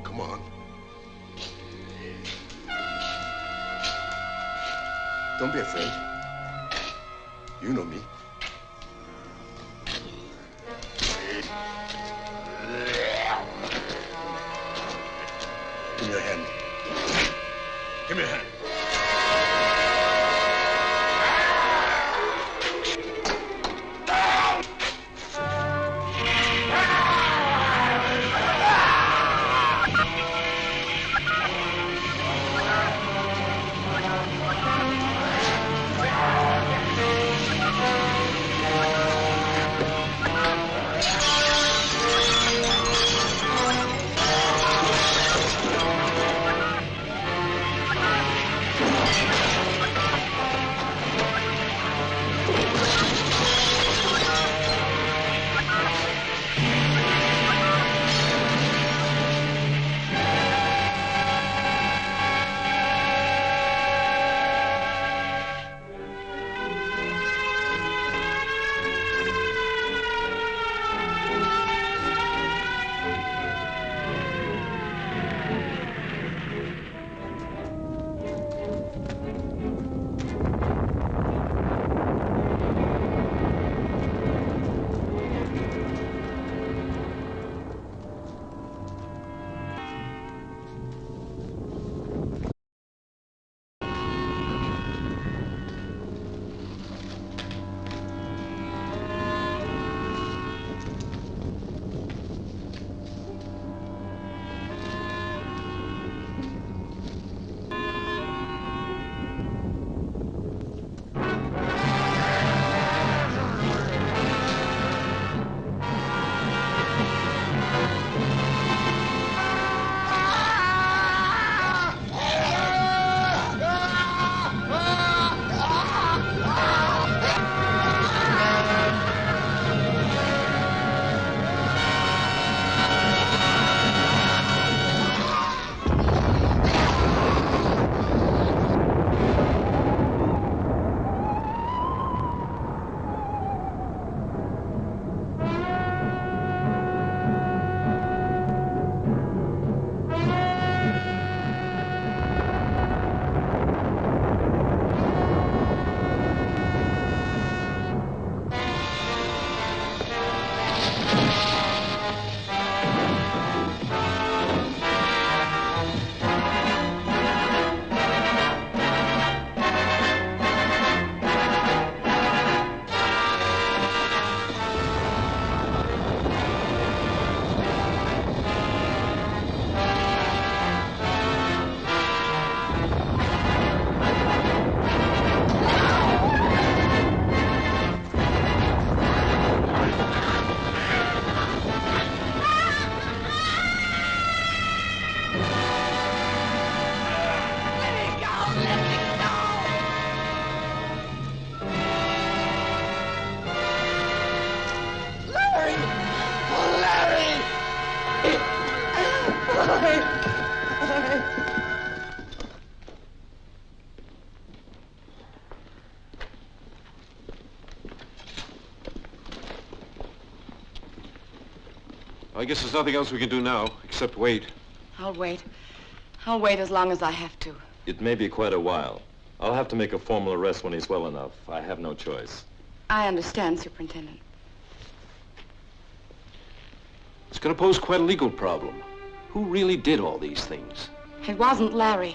Come on. Don't be afraid. You know me. Give me your hand. Give me your hand. I guess there's nothing else we can do now, except wait. I'll wait. I'll wait as long as I have to. It may be quite a while. I'll have to make a formal arrest when he's well enough. I have no choice. I understand, Superintendent. It's going to pose quite a legal problem. Who really did all these things? It wasn't Larry.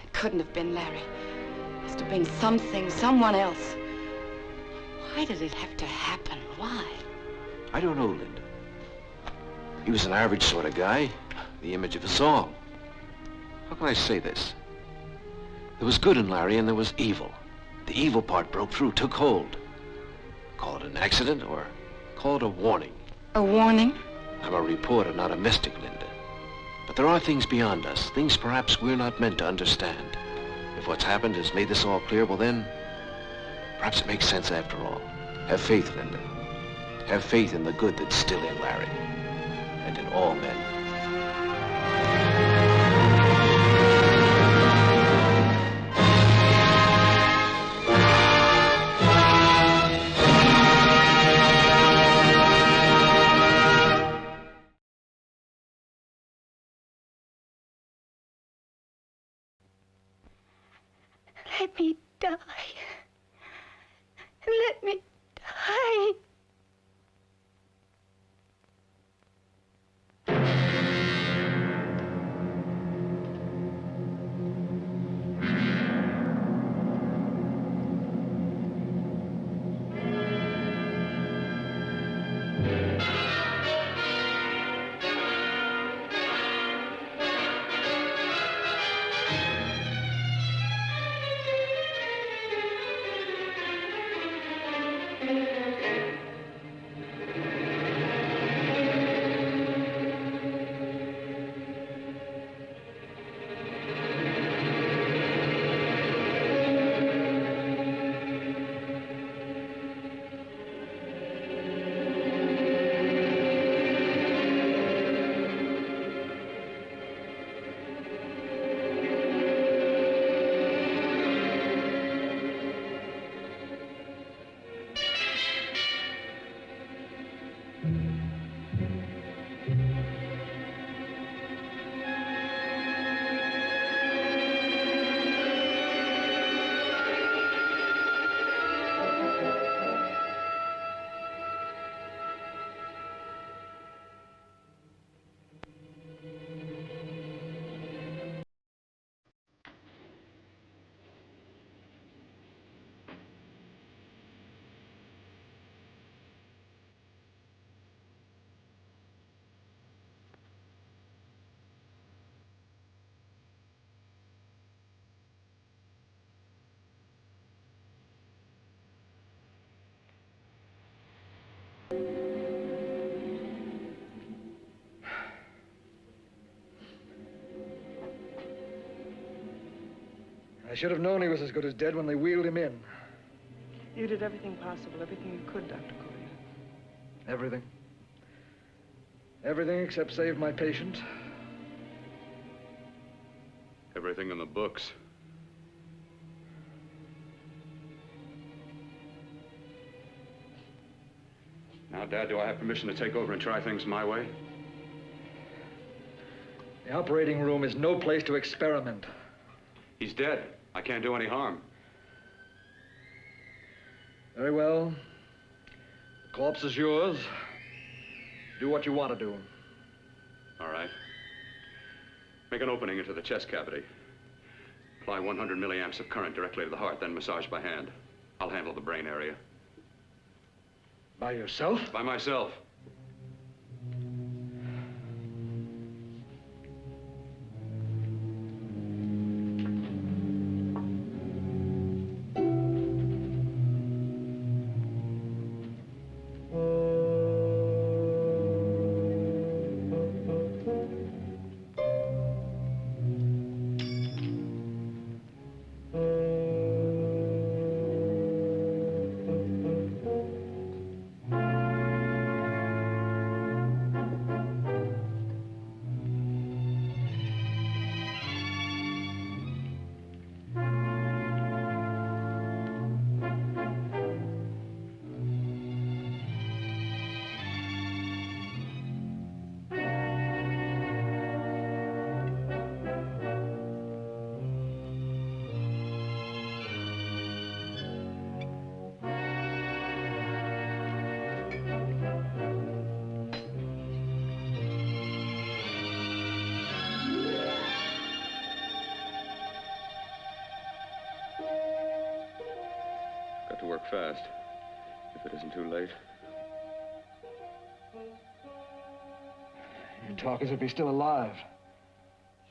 It couldn't have been Larry. It must have been something, someone else. Why did it have to happen? Why? I don't know, Linda. He was an average sort of guy, the image of us all. How can I say this? There was good in Larry and there was evil. The evil part broke through, took hold. Call it an accident or call it a warning. A warning? I'm a reporter, not a mystic, Linda. But there are things beyond us, things perhaps we're not meant to understand. If what's happened has made this all clear, well then, perhaps it makes sense after all. Have faith, Linda. Have faith in the good that's still in Larry. And in all men. Let me die. Let me die. I should have known he was as good as dead when they wheeled him in. You did everything possible, everything you could, Dr. Collier. Everything. Everything except save my patient. Everything in the books. Now, Dad, do I have permission to take over and try things my way? The operating room is no place to experiment. He's dead. I can't do any harm. Very well. The corpse is yours. Do what you want to do. All right. Make an opening into the chest cavity. Apply 100 milliamps of current directly to the heart, then massage by hand. I'll handle the brain area. By yourself? By myself. work fast, if it isn't too late. You talk as if he's still alive.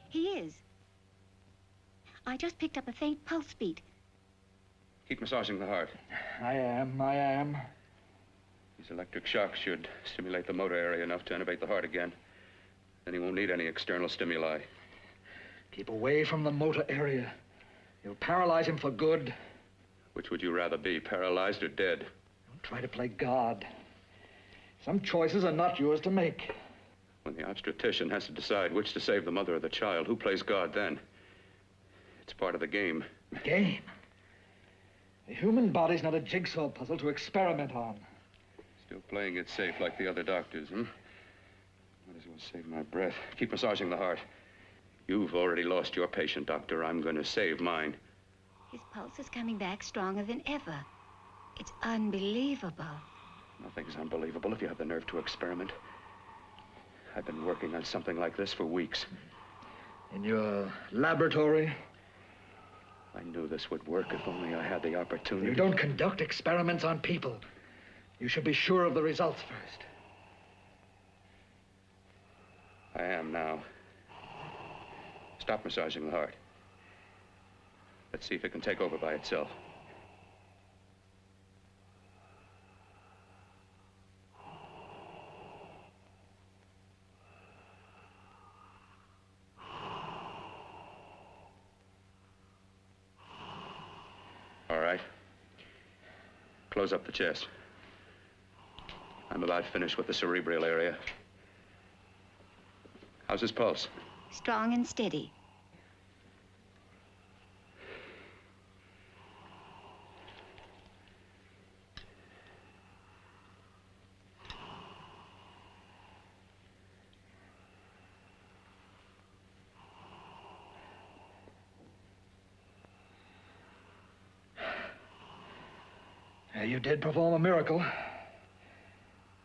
He is. I just picked up a faint pulse beat. Keep massaging the heart. I am. These electric shocks should stimulate the motor area enough to innervate the heart again. Then he won't need any external stimuli. Keep away from the motor area. You'll paralyze him for good. Which would you rather be, paralyzed or dead? Don't try to play God. Some choices are not yours to make. When the obstetrician has to decide which to save the mother or the child, who plays God then? It's part of the game. Game? The human body's not a jigsaw puzzle to experiment on. Still playing it safe like the other doctors, hmm? Might as well save my breath. Keep massaging the heart. You've already lost your patient, Doctor. I'm going to save mine. His pulse is coming back stronger than ever. It's unbelievable. Nothing's unbelievable if you have the nerve to experiment. I've been working on something like this for weeks. In your laboratory? I knew this would work if only I had the opportunity. You don't conduct experiments on people. You should be sure of the results first. I am now. Stop massaging the heart. Let's see if it can take over by itself. All right. Close up the chest. I'm about finished with the cerebral area. How's his pulse? Strong and steady. You did perform a miracle.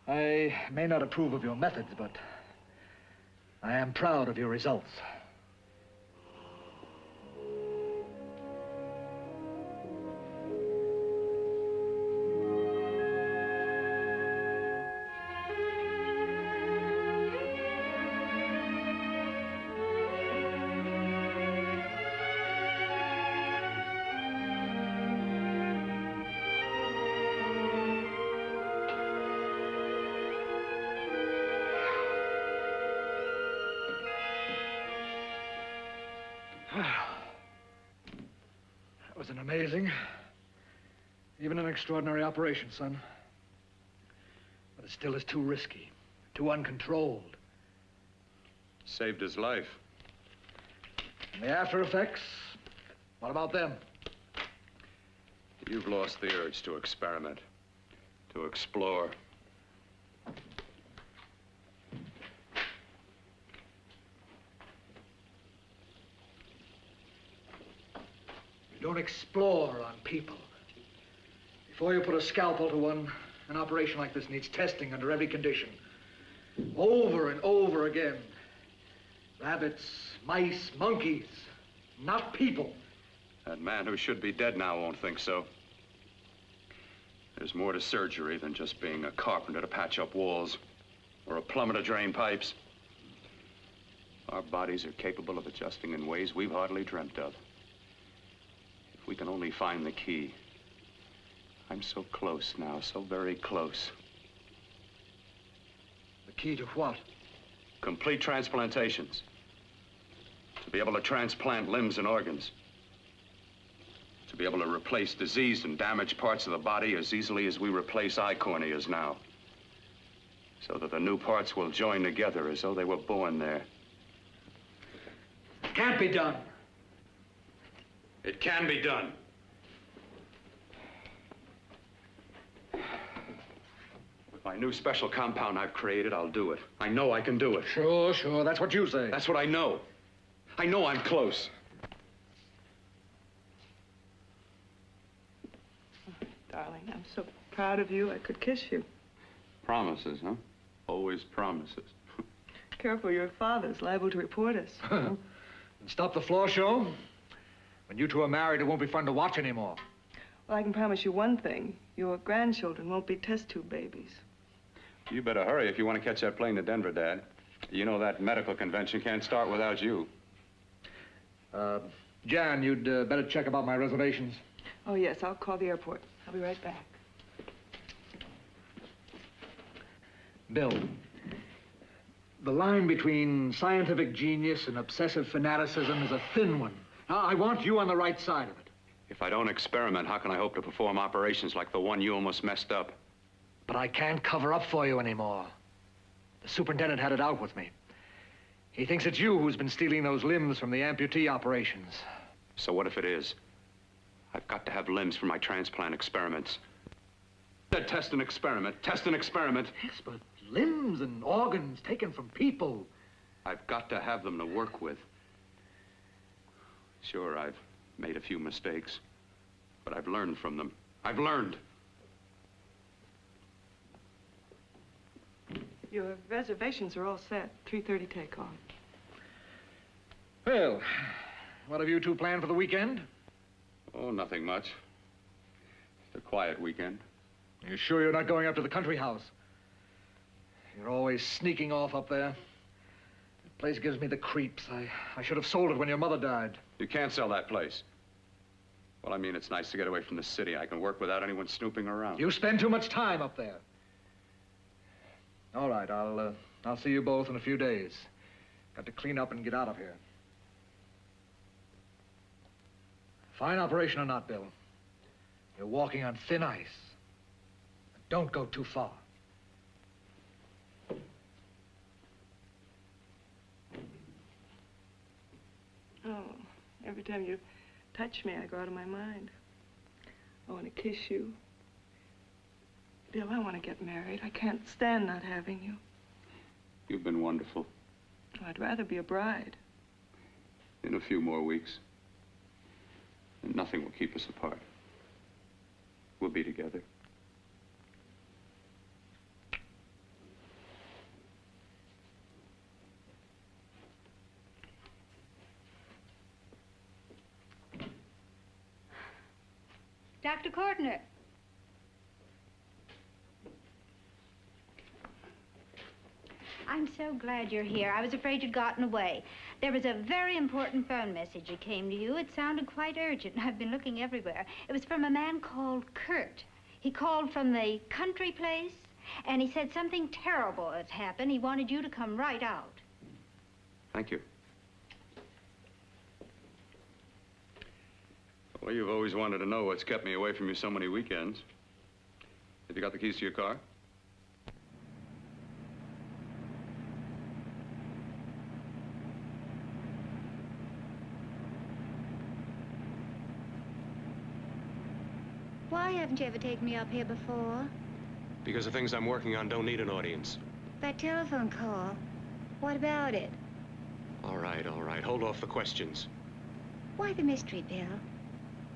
I may not approve of your methods, but I am proud of your results. That was an amazing, even an extraordinary operation, son. But it still is too risky, too uncontrolled. Saved his life. And the after effects, what about them? You've lost the urge to experiment, to explore. You don't explore on people. Before you put a scalpel to one, an operation like this needs testing under every condition. Over and over again. Rabbits, mice, monkeys, not people. That man who should be dead now won't think so. There's more to surgery than just being a carpenter to patch up walls or a plumber to drain pipes. Our bodies are capable of adjusting in ways we've hardly dreamt of. If we can only find the key. I'm so close now, so very close. The key to what? Complete transplantations. To be able to transplant limbs and organs. To be able to replace diseased and damaged parts of the body as easily as we replace eye corneas now. So that the new parts will join together as though they were born there. It can't be done. It can be done. With my new special compound I've created, I'll do it. I know I can do it. Sure, that's what you say. That's what I know. I know I'm close. Darling, I'm so proud of you, I could kiss you. Promises, huh? Always promises. Careful, your father's liable to report us. And stop the floor show? When you two are married, it won't be fun to watch anymore. Well, I can promise you one thing. Your grandchildren won't be test tube babies. You better hurry if you want to catch that plane to Denver, Dad. You know that medical convention can't start without you. Jan, you'd better check about my reservations. Oh, yes, I'll call the airport. I'll be right back. Bill, the line between scientific genius and obsessive fanaticism is a thin one. I want you on the right side of it. If I don't experiment, how can I hope to perform operations like the one you almost messed up? But I can't cover up for you anymore. The superintendent had it out with me. He thinks it's you who's been stealing those limbs from the amputee operations. So what if it is? I've got to have limbs for my transplant experiments. Test and experiment, test and experiment. Yes, but limbs and organs taken from people. I've got to have them to work with. Sure, I've made a few mistakes, but I've learned from them. I've learned. Your reservations are all set. 3:30 takeoff. Well, what have you two planned for the weekend? Oh, nothing much. Just a quiet weekend. Are you sure you're not going up to the country house? You're always sneaking off up there. The place gives me the creeps. I should have sold it when your mother died. You can't sell that place. Well, I mean, it's nice to get away from the city. I can work without anyone snooping around. You spend too much time up there. All right, I'll see you both in a few days. Got to clean up and get out of here. Fine operation or not, Bill. You're walking on thin ice. Don't go too far. Oh, every time you touch me, I go out of my mind. I want to kiss you. Bill, I want to get married. I can't stand not having you. You've been wonderful. I'd rather be a bride. In a few more weeks. And nothing will keep us apart. We'll be together. Dr. Kortner. I'm so glad you're here. I was afraid you'd gotten away. There was a very important phone message that came to you. It sounded quite urgent. I've been looking everywhere. It was from a man called Kurt. He called from the country place, and he said something terrible has happened. He wanted you to come right out. Thank you. Well, you've always wanted to know what's kept me away from you so many weekends. Have you got the keys to your car? Why haven't you ever taken me up here before? Because the things I'm working on don't need an audience. That telephone call, what about it? All right, all right. Hold off the questions. Why the mystery, Bill?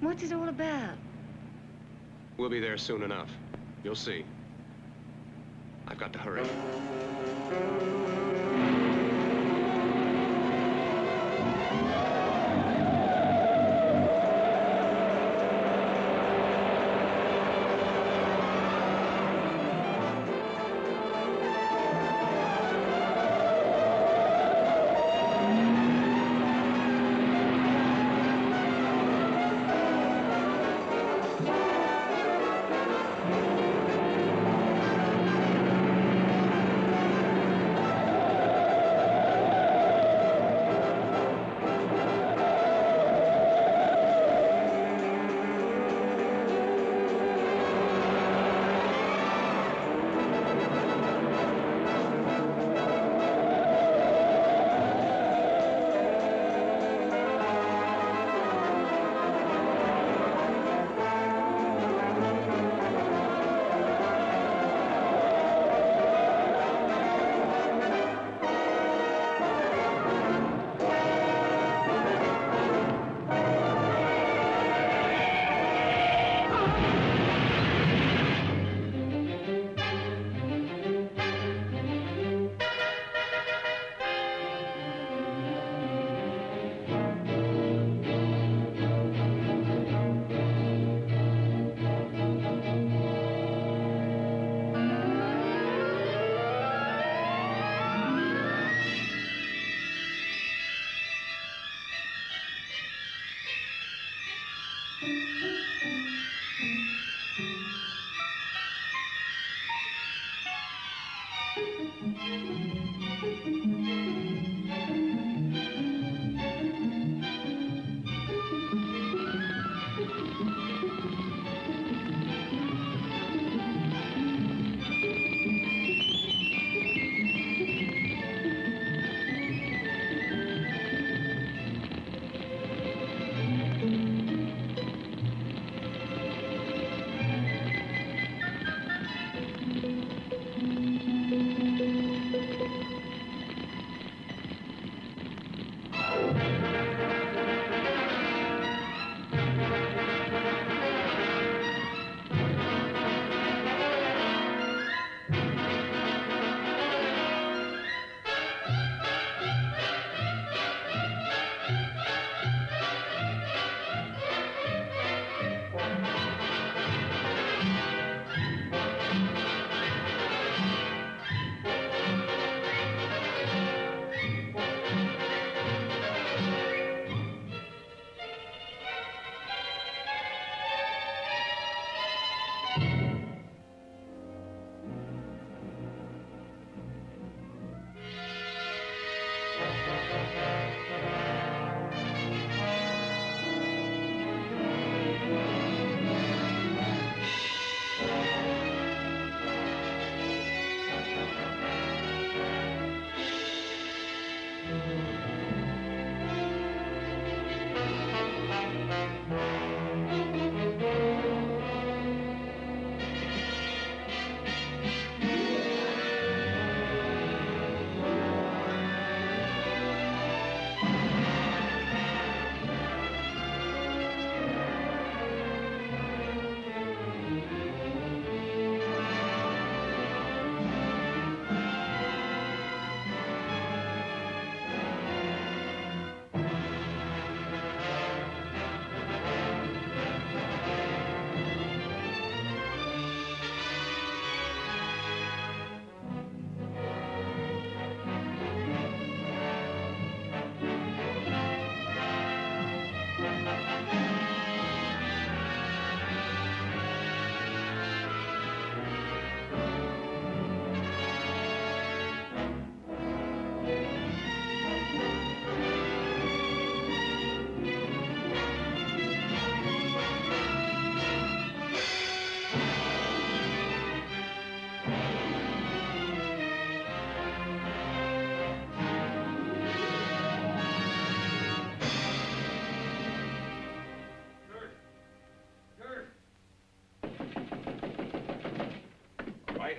What's it all about? We'll be there soon enough. You'll see. I've got to hurry.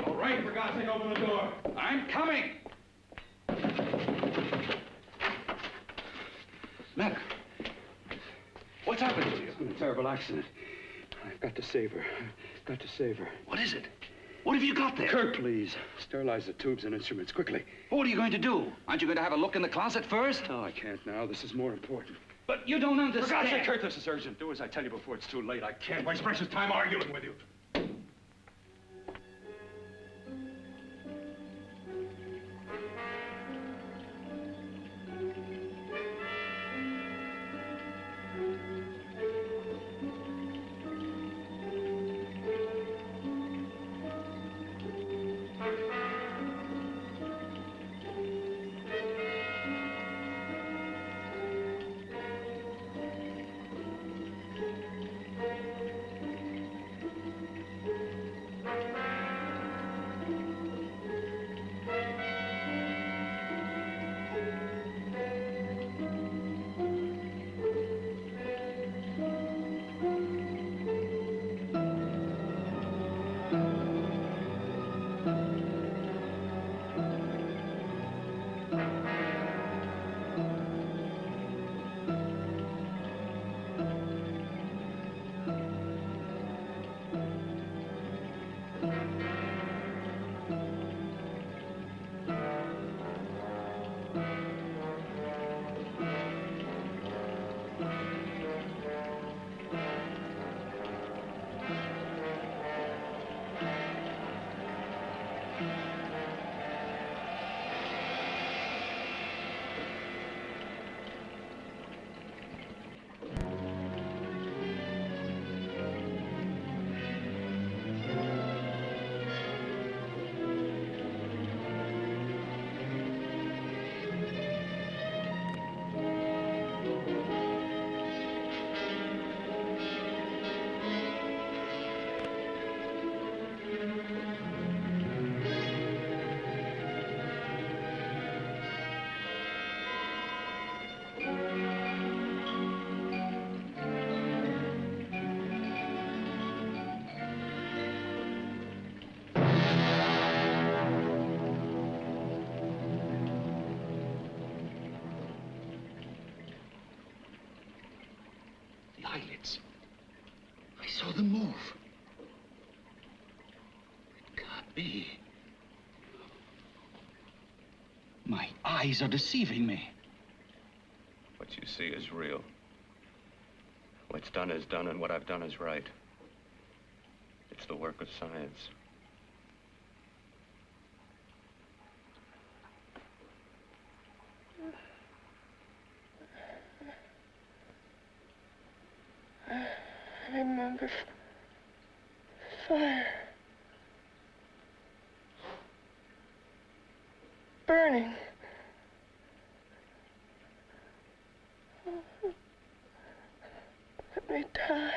All right, for God's sake, open the door. I'm coming. Mac, what's happened to you? It's been a terrible accident. I've got to save her. I've got to save her. What is it? What have you got there? Kurt, please. Sterilize the tubes and instruments quickly. What are you going to do? Aren't you going to have a look in the closet first? No, I can't now. This is more important. But you don't understand. For God's sake, Kurt, this is urgent. Do as I tell you before it's too late. I can't waste precious time arguing with you. saw them move. It can't be. My eyes are deceiving me. What you see is real. What's done is done, and what I've done is right. It's the work of science. I remember fire. Burning. Let me die.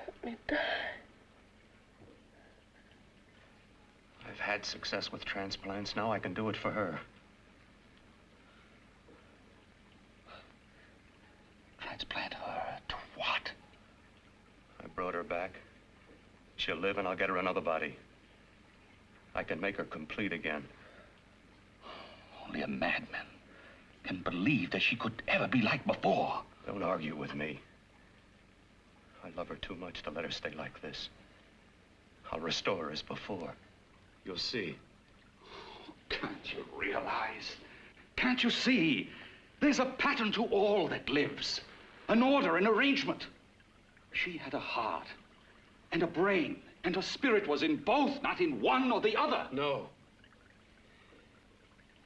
Let me die. I've had success with transplants. Now I can do it for her. Transplant her to what? I brought her back. She'll live, and I'll get her another body. I can make her complete again. Only a madman can believe that she could ever be like before. Don't argue with me. I love her too much to let her stay like this. I'll restore her as before. You'll see. Can't you realize? Can't you see? There's a pattern to all that lives. An order, an arrangement. She had a heart and a brain, and her spirit was in both, not in one or the other. No.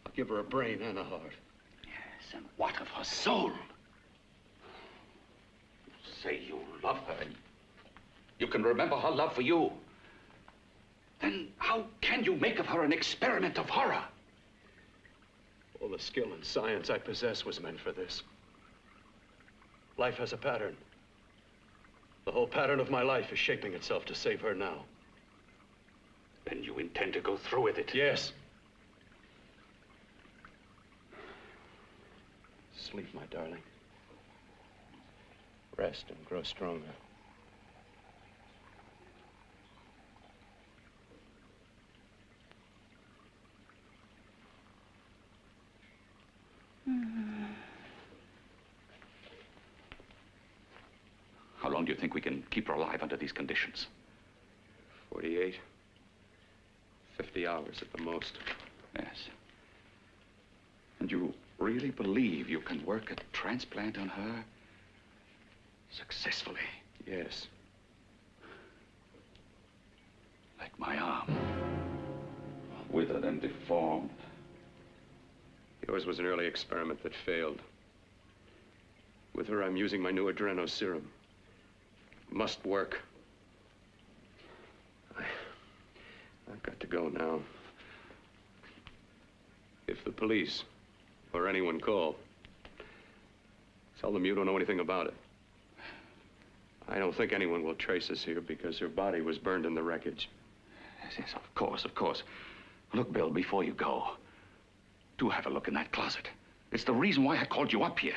I'll give her a brain and a heart. Yes, and what of her soul? You say you love her, and you can remember her love for you. Then how can you make of her an experiment of horror? All the skill and science I possess was meant for this. Life has a pattern. The whole pattern of my life is shaping itself to save her now. Then you intend to go through with it? Yes. Sleep, my darling. Rest and grow stronger. How long do you think we can keep her alive under these conditions? 48. 50 hours at the most. Yes. And you really believe you can work a transplant on her successfully? Yes. Like my arm. Withered and deformed. Yours was an early experiment that failed. With her, I'm using my new adreno serum. Must work. I've got to go now. If the police or anyone call, tell them you don't know anything about it. I don't think anyone will trace us here because her body was burned in the wreckage. Yes, yes, of course, of course. Look, Bill, before you go, do have a look in that closet. It's the reason why I called you up here.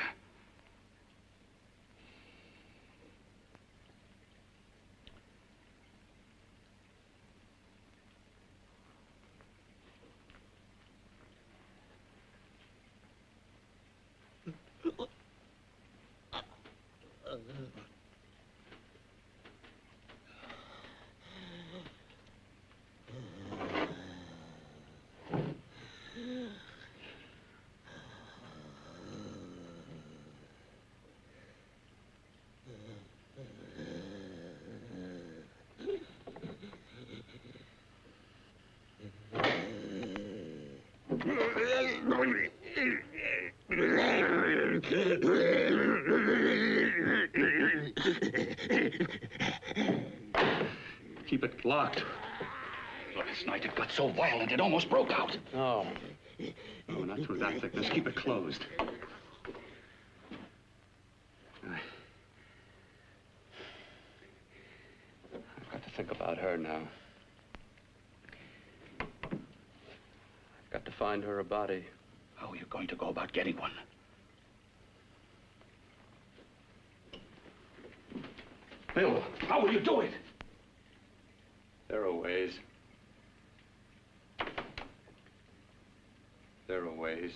Keep it locked. Last night it got so violent it almost broke out. No. No, not through that thickness. Keep it closed. I've got to think about her now. I've got to find her a body. How are you going to go about getting one? Bill, how will you do it? There are ways. There are ways.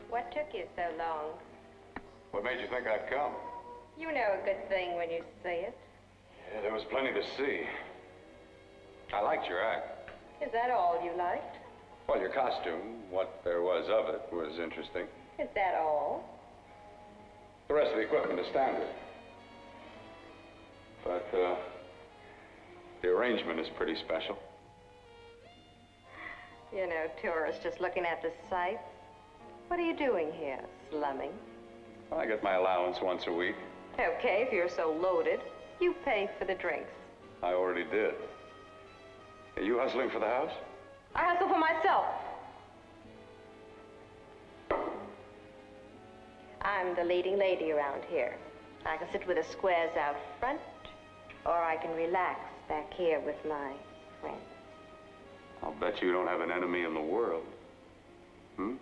What took you so long? What made you think I'd come? You know a good thing when you see it. Yeah, there was plenty to see. I liked your act. Is that all you liked? Well, your costume, what there was of it, was interesting. Is that all? The rest of the equipment is standard. But, the arrangement is pretty special. You know, tourists just looking at the sights. What are you doing here? Slumming? I get my allowance once a week. Okay, if you're so loaded, you pay for the drinks. I already did. Are you hustling for the house? I hustle for myself. I'm the leading lady around here. I can sit with the squares out front, or I can relax back here with my friends. I'll bet you don't have an enemy in the world. Hmm?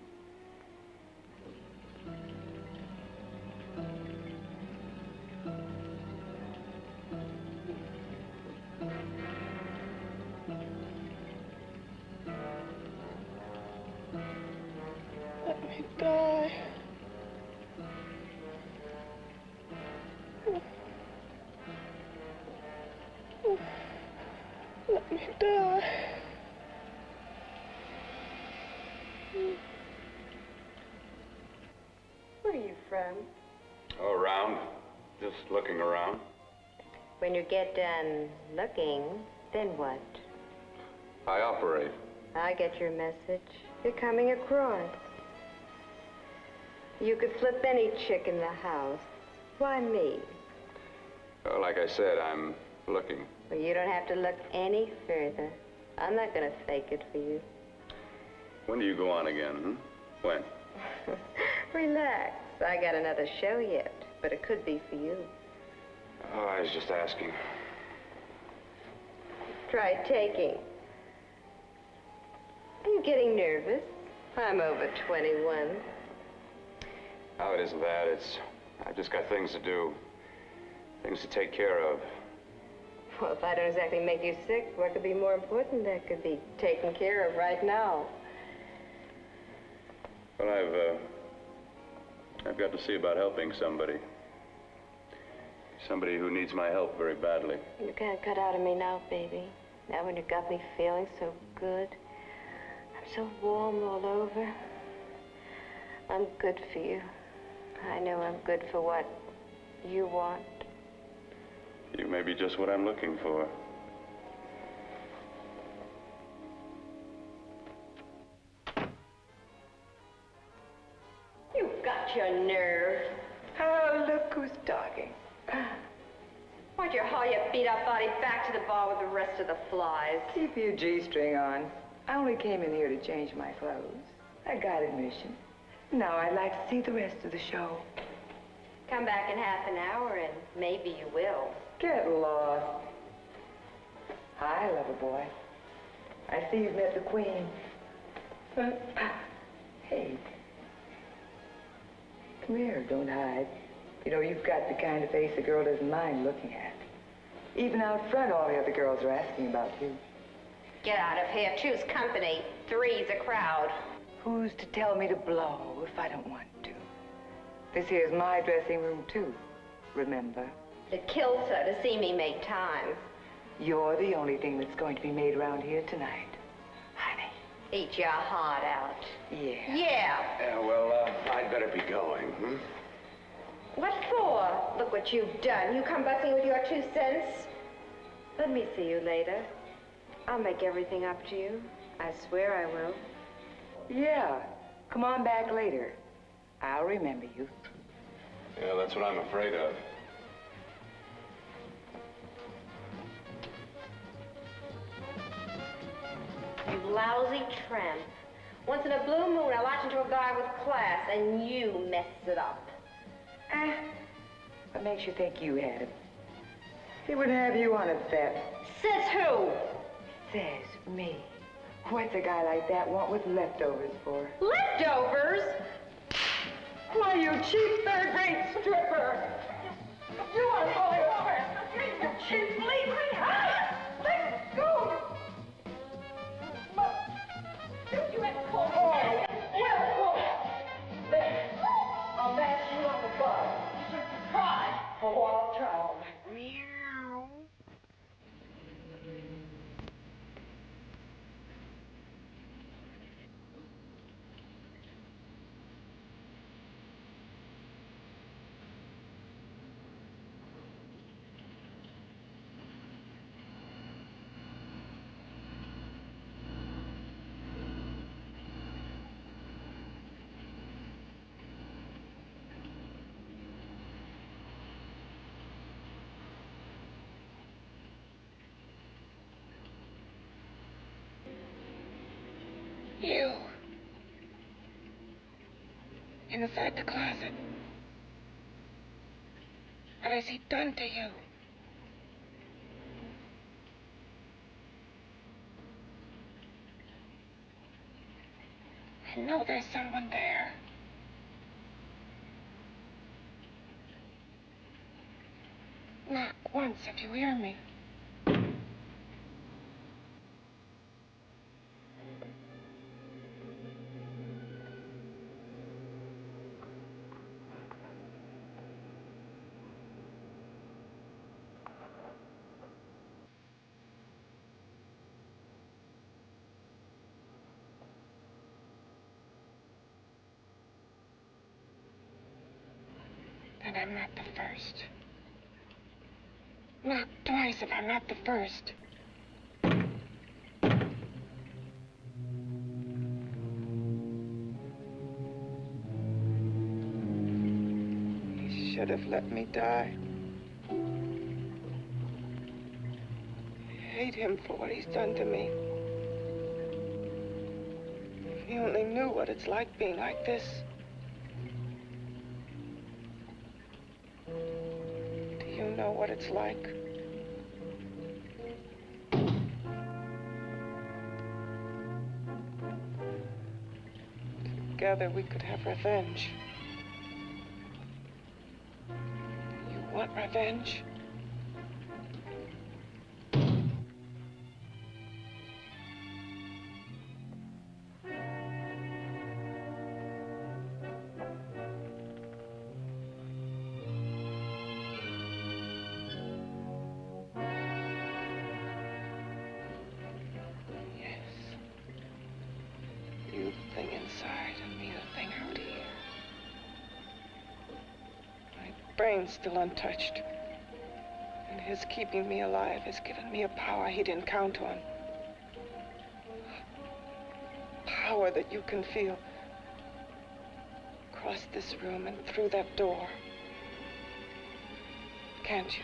Let me die. Where are you from? Oh, around. Just looking around. When you get done looking, then what? I operate. I get your message. You're coming across. You could flip any chick in the house. Why me? Well, like I said, I'm looking. Well, you don't have to look any further. I'm not going to fake it for you. When do you go on again, When? Relax. I got another show yet, but it could be for you. Oh, I was just asking. Try taking. Are you getting nervous? I'm over 21. Oh, it isn't that. I've just got things to do. Things to take care of. Well, if I don't exactly make you sick, what could be more important that could be taken care of right now? Well, I've got to see about helping somebody. Somebody who needs my help very badly. You can't cut out of me now, baby. Now when you got me feeling so good. I'm so warm all over. I'm good for you. I know I'm good for what you want. You may be just what I'm looking for. You've got your nerve. Oh, look who's talking. Why'd you haul your beat-up body back to the bar with the rest of the flies? Keep your G-string on. I only came in here to change my clothes. I got admission. Now I'd like to see the rest of the show. Come back in half an hour and maybe you will. Get lost. Hi, lover boy. I see you've met the queen. Hey. Come here, don't hide. You know, you've got the kind of face a girl doesn't mind looking at. Even out front, all the other girls are asking about you. Get out of here. Choose company. Three's a crowd. Who's to tell me to blow if I don't want to? This here's my dressing room, too. Remember? It kills her to see me make time. You're the only thing that's going to be made around here tonight. Honey. Eat your heart out. Yeah. Yeah. Yeah, well, I'd better be going, What for? Look what you've done. You come busting with your 2 cents. Let me see you later. I'll make everything up to you. I swear I will. Yeah. Come on back later. I'll remember you. Yeah, that's what I'm afraid of. You lousy tramp. Once in a blue moon, I latch into a guy with class, and you mess it up. What makes you think you had him? He wouldn't have you on a bet. Says who? Says me. What's a guy like that want with leftovers for? Leftovers? Why, you cheap third-rate stripper! You are falling over! You cheap fleecing! Let go! You had to pull me back. There. I'll mash you on the butt. You should try. Oh, I'll try all right. Meow. You. Inside the closet. What has he done to you? I know there's someone there. Knock once if you hear me. I'm not the first. Knock twice if I'm not the first. He should have let me die. I hate him for what he's done to me. If he only knew what it's like being like this. Do you know what it's like? Together we could have revenge. You want revenge? You the thing inside and me the thing out here. My brain's still untouched. And his keeping me alive has given me a power he didn't count on. Power that you can feel across this room and through that door. Can't you?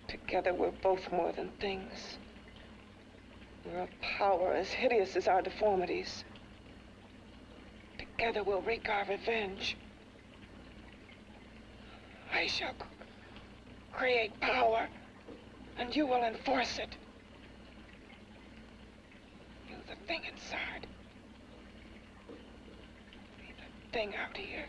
Together we're both more than things. We're a power as hideous as our deformities. Together we'll wreak our revenge. I shall create power, and you will enforce it. You the thing inside. Me the thing out here.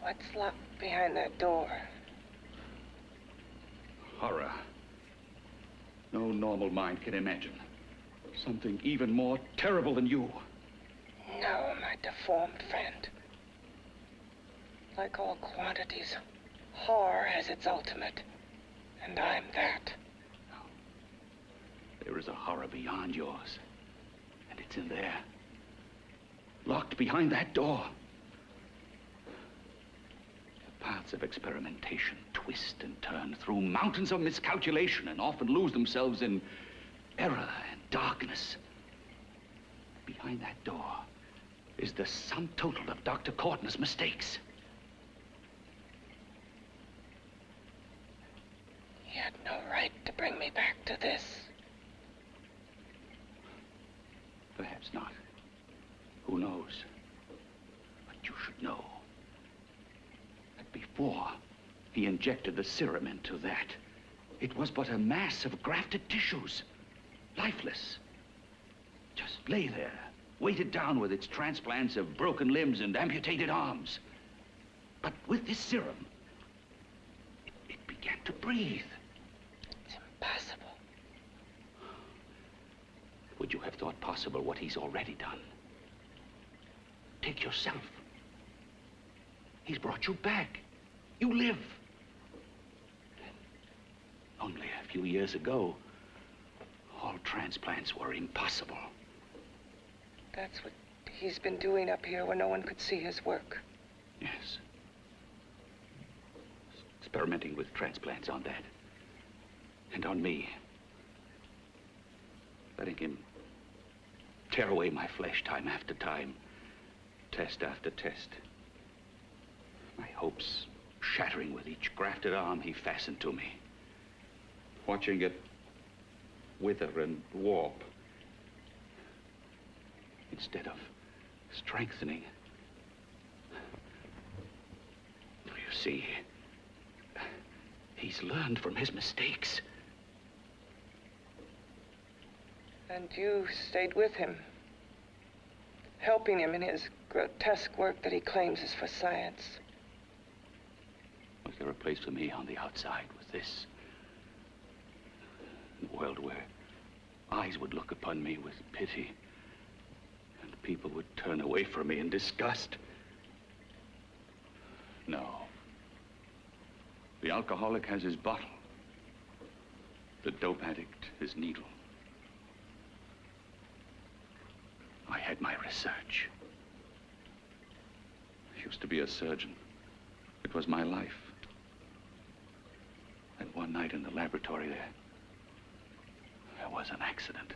What's locked behind that door? Horror. No normal mind can imagine. Something even more terrible than you. No, my deformed friend. Like all quantities, horror has its ultimate. And I'm that. There is a horror beyond yours. And it's in there. Locked behind that door. The paths of experimentation twist and turn through mountains of miscalculation and often lose themselves in error and darkness. Behind that door is the sum total of Dr. Courtney's mistakes. He had no right to bring me back to this. Who knows? But you should know that before he injected the serum into that, it was but a mass of grafted tissues, lifeless. Just lay there, weighted down with its transplants of broken limbs and amputated arms. But with this serum, it began to breathe. It's impossible. Would you have thought possible what he's already done? Take yourself. He's brought you back. You live. Only a few years ago, all transplants were impossible. That's what he's been doing up here where no one could see his work. Yes. Experimenting with transplants on that. And on me. Letting him tear away my flesh time after time, test after test. My hopes shattering with each grafted arm he fastened to me. Watching it wither and warp instead of strengthening. You see, he's learned from his mistakes. And you stayed with him, helping him in his grotesque work that he claims is for science. Was there a place for me on the outside with this? A world where eyes would look upon me with pity and people would turn away from me in disgust? No. The alcoholic has his bottle. The dope addict his needle. I had my research. I used to be a surgeon. It was my life. And one night in the laboratory there was an accident.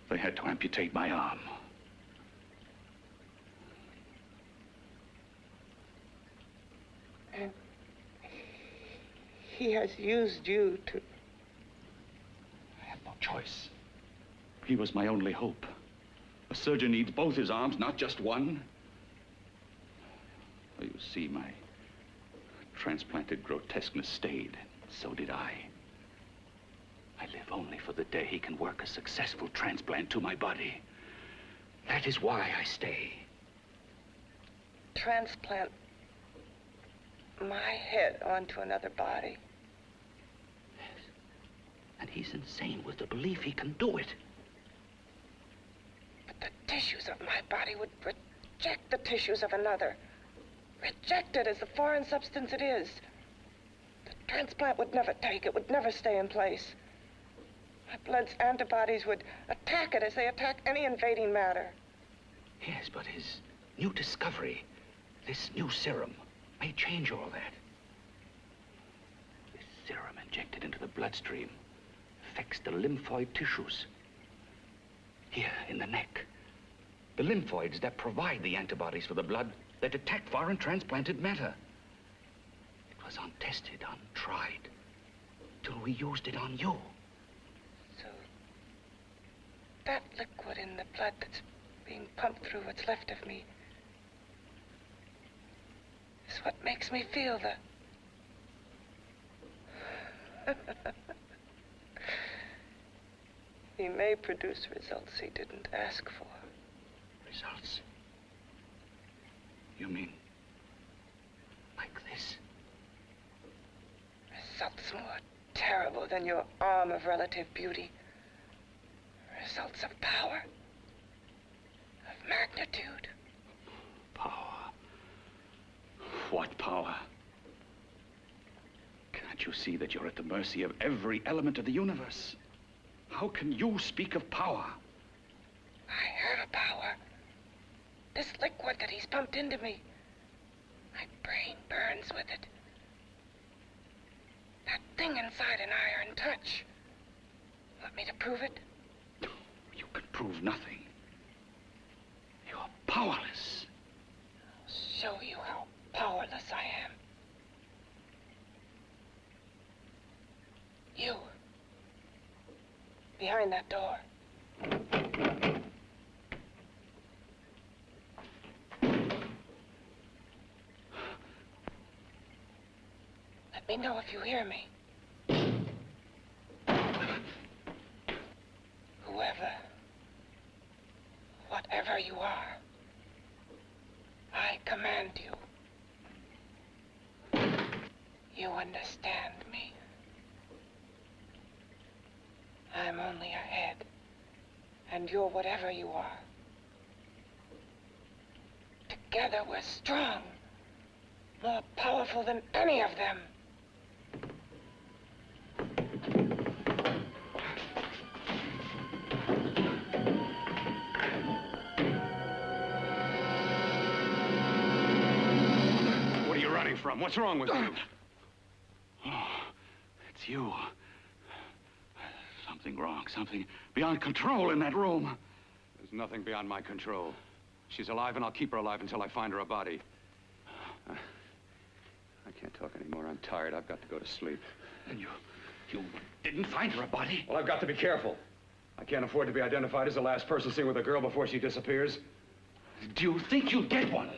They had to amputate my arm. And he has used you to... I had no choice. He was my only hope. A surgeon needs both his arms, not just one. Well, you see, my transplanted grotesqueness stayed. So did I. I live only for the day he can work a successful transplant to my body. That is why I stay. Transplant my head onto another body. Yes. And he's insane with the belief he can do it. But the tissues of my body would reject the tissues of another. Reject it as the foreign substance it is. The transplant would never take it, would never stay in place. My blood's antibodies would attack it as they attack any invading matter. Yes, but his new discovery, this new serum, may change all that. This serum injected into the bloodstream affects the lymphoid tissues. Here, in the neck. The lymphoids that provide the antibodies for the blood that attack foreign transplanted matter. It was untested, untried, till we used it on you. So, that liquid in the blood that's being pumped through what's left of me is what makes me feel the... He may produce results he didn't ask for. Results? You mean like this? Results more terrible than your arm of relative beauty. Results of power. Of magnitude. Power. What power? Can't you see that you're at the mercy of every element of the universe? How can you speak of power? I have a power. This liquid that he's pumped into me. My brain burns with it. That thing inside an iron touch. Want me to prove it? You can prove nothing. You're powerless. I'll show you how powerless I am. You. Behind that door. Let me know if you hear me. Whoever, whatever you are, I command you. You understand me? I'm only a head, and you're whatever you are. Together we're strong, more powerful than any of them. What are you running from? What's wrong with you? Oh, it's you. Something wrong, something beyond control in that room. There's nothing beyond my control. She's alive, and I'll keep her alive until I find her a body. I can't talk anymore. I'm tired. I've got to go to sleep. And you didn't find her a body? Well, I've got to be careful. I can't afford to be identified as the last person seen with a girl before she disappears. Do you think you'll get one?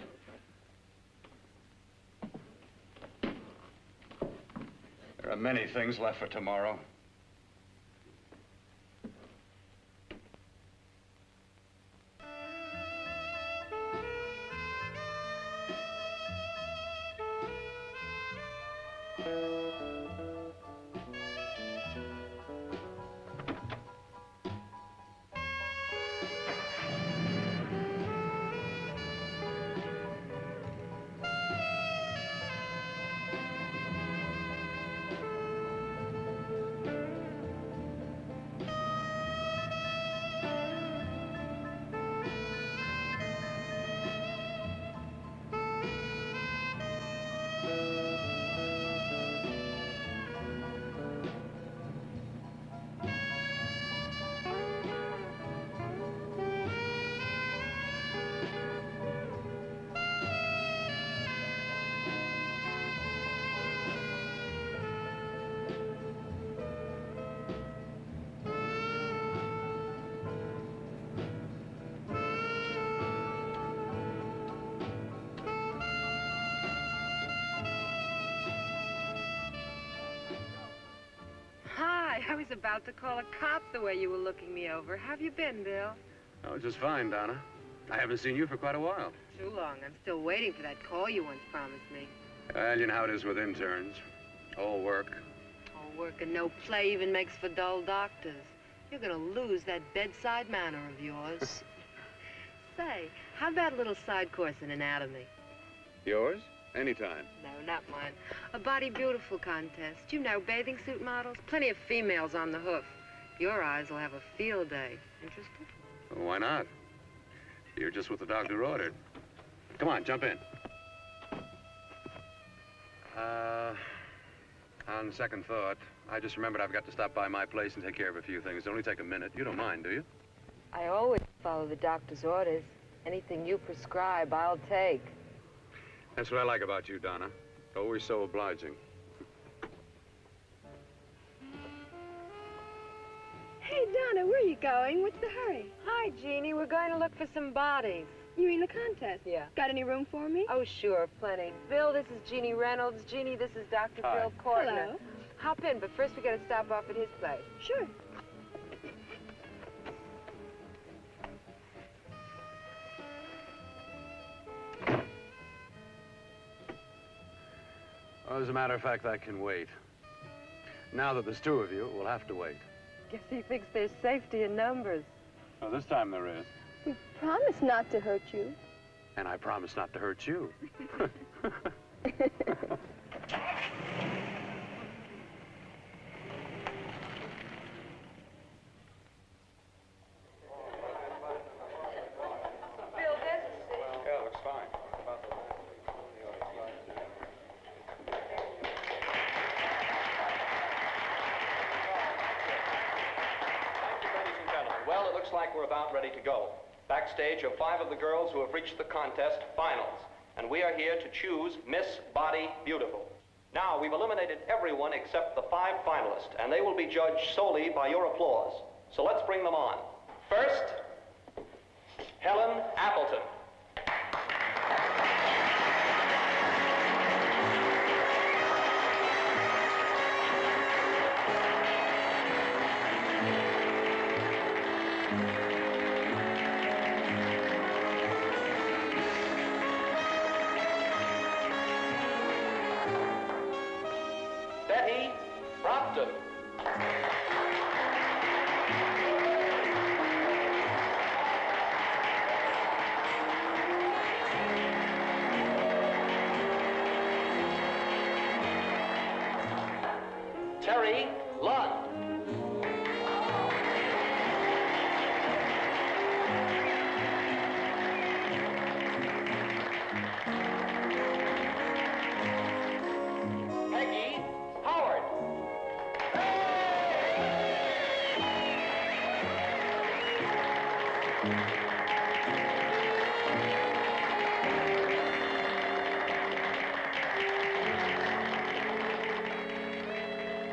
There are many things left for tomorrow. I was about to call a cop the way you were looking me over. How have you been, Bill? Oh, just fine, Donna. I haven't seen you for quite a while. Too long. I'm still waiting for that call you once promised me. Well, you know how it is with interns. All work. All work and no play even makes for dull doctors. You're gonna lose that bedside manner of yours. Say, how about a little side course in anatomy? Yours? Anytime. No, not mine. A Body Beautiful contest. You know, bathing suit models. Plenty of females on the hoof. Your eyes will have a field day. Interested? Well, why not? You're just what the doctor ordered. Come on, jump in. On second thought, I just remembered I've got to stop by my place and take care of a few things. It'll only take a minute. You don't mind, do you? I always follow the doctor's orders. Anything you prescribe, I'll take. That's what I like about you, Donna. Always so obliging. Hey, Donna, where are you going? What's the hurry? Hi, Jeannie. We're going to look for some bodies. You mean the contest? Yeah. Got any room for me? Oh, sure, plenty. Bill, this is Jeannie Reynolds. Jeannie, this is Dr. Hi. Bill Kortner. Hello. Hop in, but first we got to stop off at his place. Sure. Well, as a matter of fact, that can wait. Now that there's two of you, we'll have to wait. Guess he thinks there's safety in numbers. Well, this time there is. We promise not to hurt you. And I promise not to hurt you. Yeah, looks fine. Well, it looks like we're about ready to go. Backstage are 5 of the girls who have reached the contest finals, and we are here to choose Miss Body Beautiful. Now, we've eliminated everyone except the 5 finalists, and they will be judged solely by your applause. So let's bring them on. First, Helen Appleton. Manster. Terry Lund. Peggy Howard.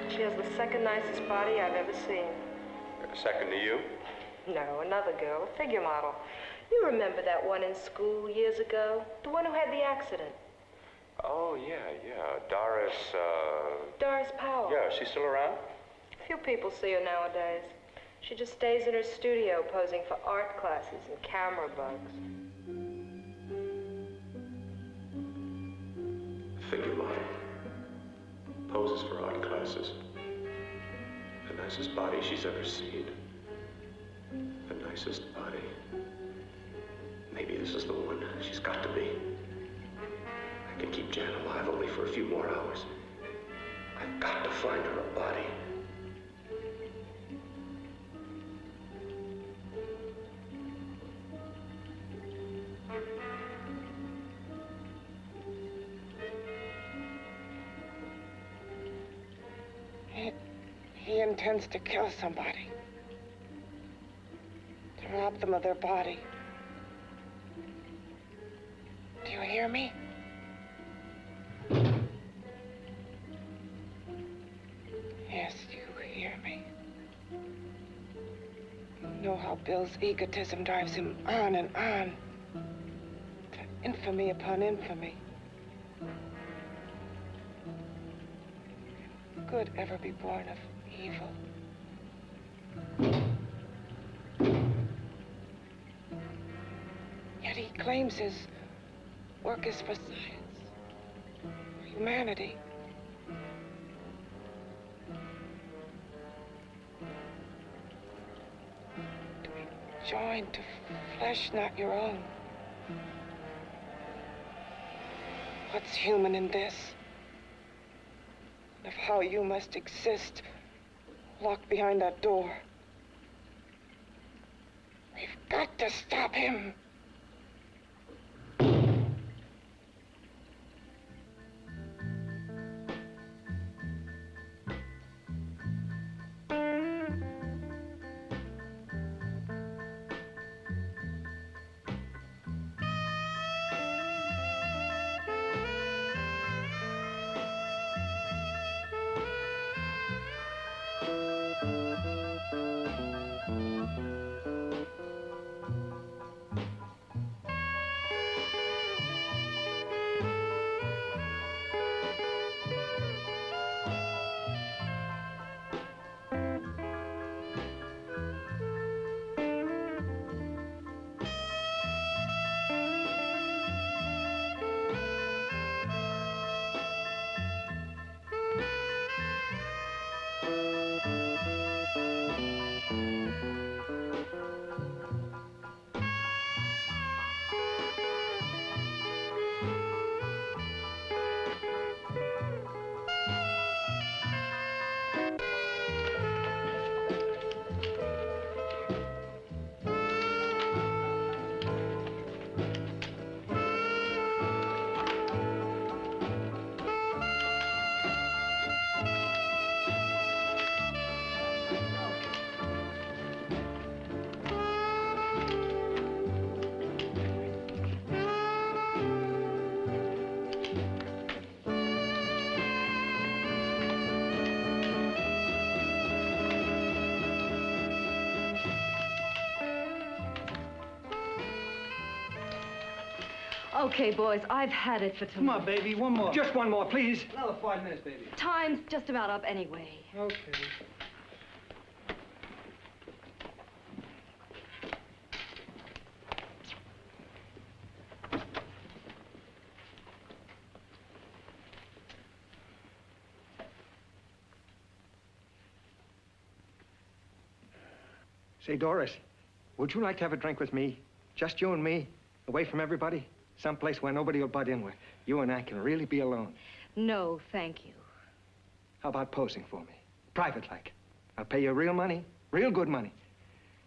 She has the second nicest body I've ever seen. Second to you? No, another girl, a figure model. You remember that one in school years ago? The one who had the accident. Oh, yeah. Doris, Doris Powell. Yeah, is she still around? Few people see her nowadays. She just stays in her studio posing for art classes and camera bugs. Figure model. Poses for art classes. The nicest body she's ever seen. The nicest body. Maybe this is the one. She's got to be. I can keep Jan alive only for a few more hours. I've got to find her a body. He intends to kill somebody. To rob them of their body. Do you hear me? Yes, you hear me. You know how Bill's egotism drives him on and on. To infamy upon infamy. Good ever be born of evil? Yet he claims his work is for science, for humanity. To be joined to flesh not your own. What's human in this? Of how you must exist locked behind that door. We've got to stop him. Okay, boys, I've had it for tonight. Come on, baby, one more. Just one more, please. Another 5 minutes, baby. Time's just about up anyway. Okay. Say, Doris, would you like to have a drink with me? Just you and me, away from everybody? Someplace where nobody will butt in, where you and I can really be alone. No, thank you. How about posing for me? Private like. I'll pay you real money, real good money.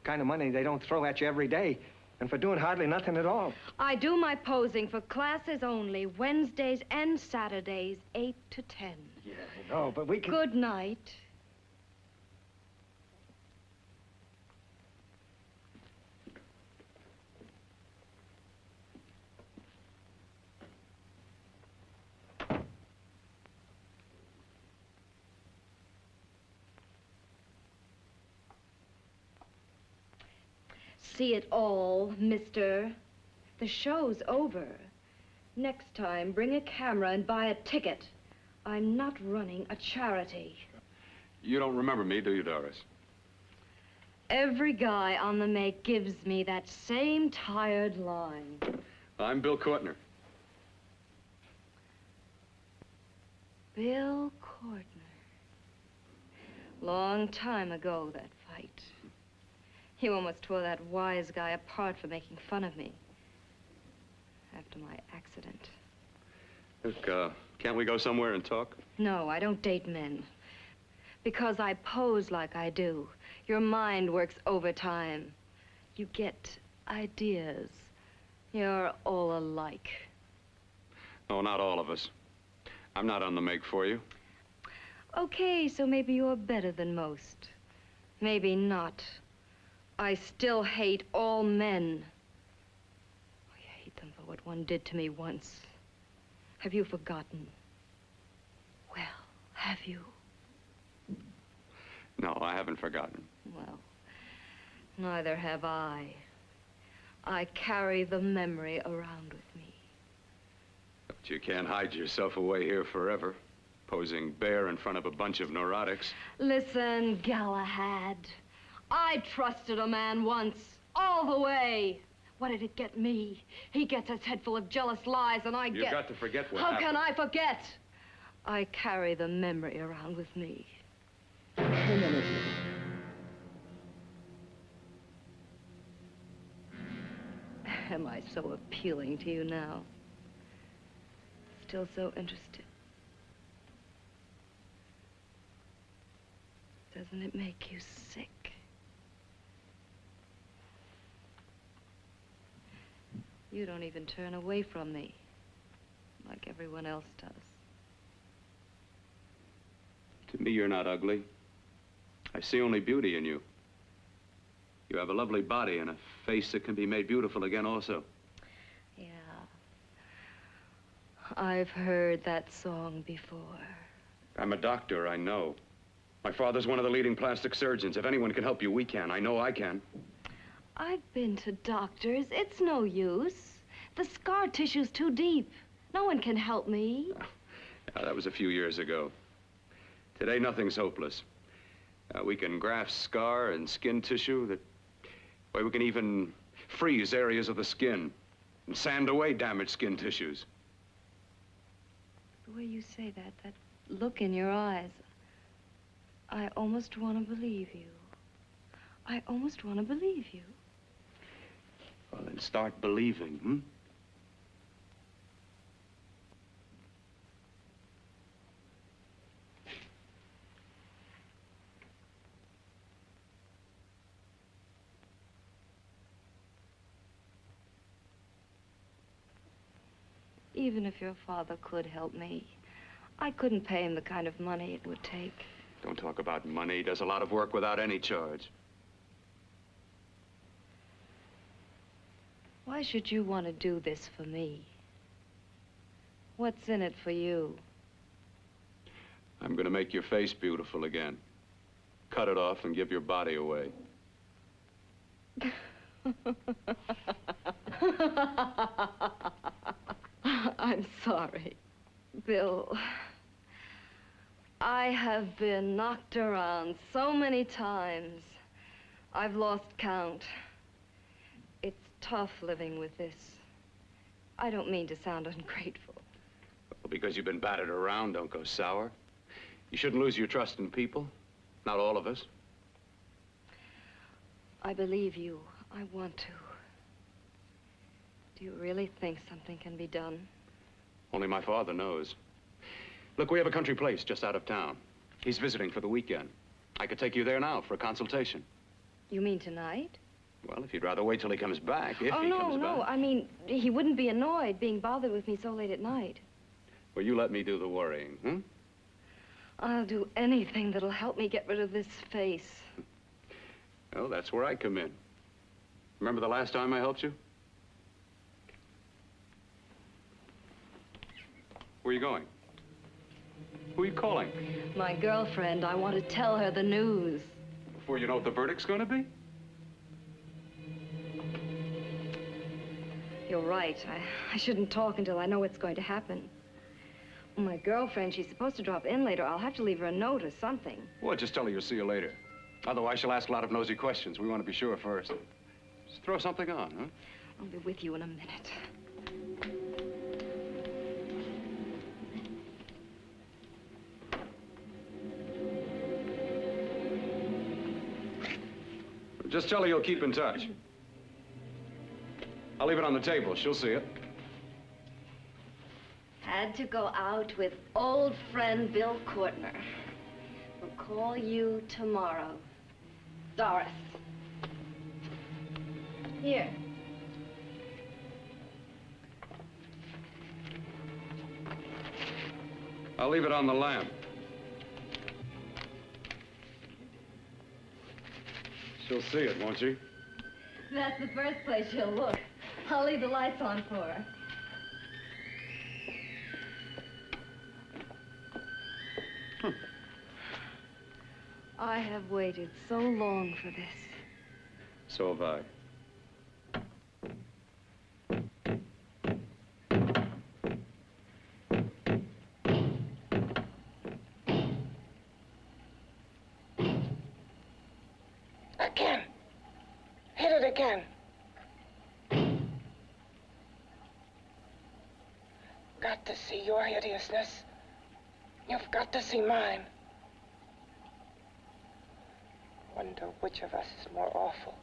Kind of money they don't throw at you every day, and for doing hardly nothing at all. I do my posing for classes only, Wednesdays and Saturdays, 8 to 10. Yeah, I know, but we can... Good night. See it all, mister. The show's over. Next time, bring a camera and buy a ticket. I'm not running a charity. You don't remember me, do you, Doris? Every guy on the make gives me that same tired line. I'm Bill Courtner. Bill Courtner. Long time ago, that fight. You almost tore that wise guy apart for making fun of me. After my accident. Look, can't we go somewhere and talk? No, I don't date men. Because I pose like I do. Your mind works overtime. You get ideas. You're all alike. Oh, not all of us. I'm not on the make for you. Okay, so maybe you're better than most. Maybe not. I still hate all men. I hate them for what one did to me once. Have you forgotten? Well, have you? No, I haven't forgotten. Well, neither have I. I carry the memory around with me. But you can't hide yourself away here forever, posing bare in front of a bunch of neurotics. Listen, Galahad. I trusted a man once, all the way. What did it get me? He gets his head full of jealous lies, and I get... You've got to forget what How happened. can I forget? I carry the memory around with me. Am I so appealing to you now? Still so interested? Doesn't it make you sick? You don't even turn away from me, like everyone else does. To me, you're not ugly. I see only beauty in you. You have a lovely body and a face that can be made beautiful again also. Yeah. I've heard that song before. I'm a doctor, I know. My father's one of the leading plastic surgeons. If anyone can help you, we can. I know I can. I've been to doctors. It's no use. The scar tissue's too deep. No one can help me. That was a few years ago. Today, nothing's hopeless. We can graft scar and skin tissue that... Well, we can even freeze areas of the skin and sand away damaged skin tissues. The way you say that, that look in your eyes, I almost want to believe you. I almost want to believe you. Well, then start believing, hmm? Even if your father could help me, I couldn't pay him the kind of money it would take. Don't talk about money. He does a lot of work without any charge. Why should you want to do this for me? What's in it for you? I'm going to make your face beautiful again. Cut it off and give your body away. I'm sorry, Bill. I have been knocked around so many times. I've lost count. It's tough living with this. I don't mean to sound ungrateful. Well, because you've been battered around, don't go sour. You shouldn't lose your trust in people. Not all of us. I believe you. I want to. Do you really think something can be done? Only my father knows. Look, we have a country place just out of town. He's visiting for the weekend. I could take you there now for a consultation. You mean tonight? Well, if you'd rather wait till he comes back, if oh, he no, comes no. back. I mean, he wouldn't be annoyed being bothered with me so late at night. Well, you let me do the worrying, hmm? I'll do anything that'll help me get rid of this face. Well, that's where I come in. Remember the last time I helped you? Where are you going? Who are you calling? My girlfriend. I want to tell her the news. Before you know what the verdict's going to be? You're right. I shouldn't talk until I know what's going to happen. My girlfriend, she's supposed to drop in later. I'll have to leave her a note or something. Well, just tell her you'll see you later. Otherwise, she'll ask a lot of nosy questions. We want to be sure first. Just throw something on, huh? I'll be with you in a minute. Just tell her you'll keep in touch. I'll leave it on the table. She'll see it. Had to go out with old friend Bill Courtner. We'll call you tomorrow. Doris. Here. I'll leave it on the lamp. She'll see it, won't she? That's the first place she'll look. I'll leave the lights on for her. I have waited so long for this. So have I. Again. Hit it again. Got to see your hideousness. You've got to see mine. Wonder which of us is more awful.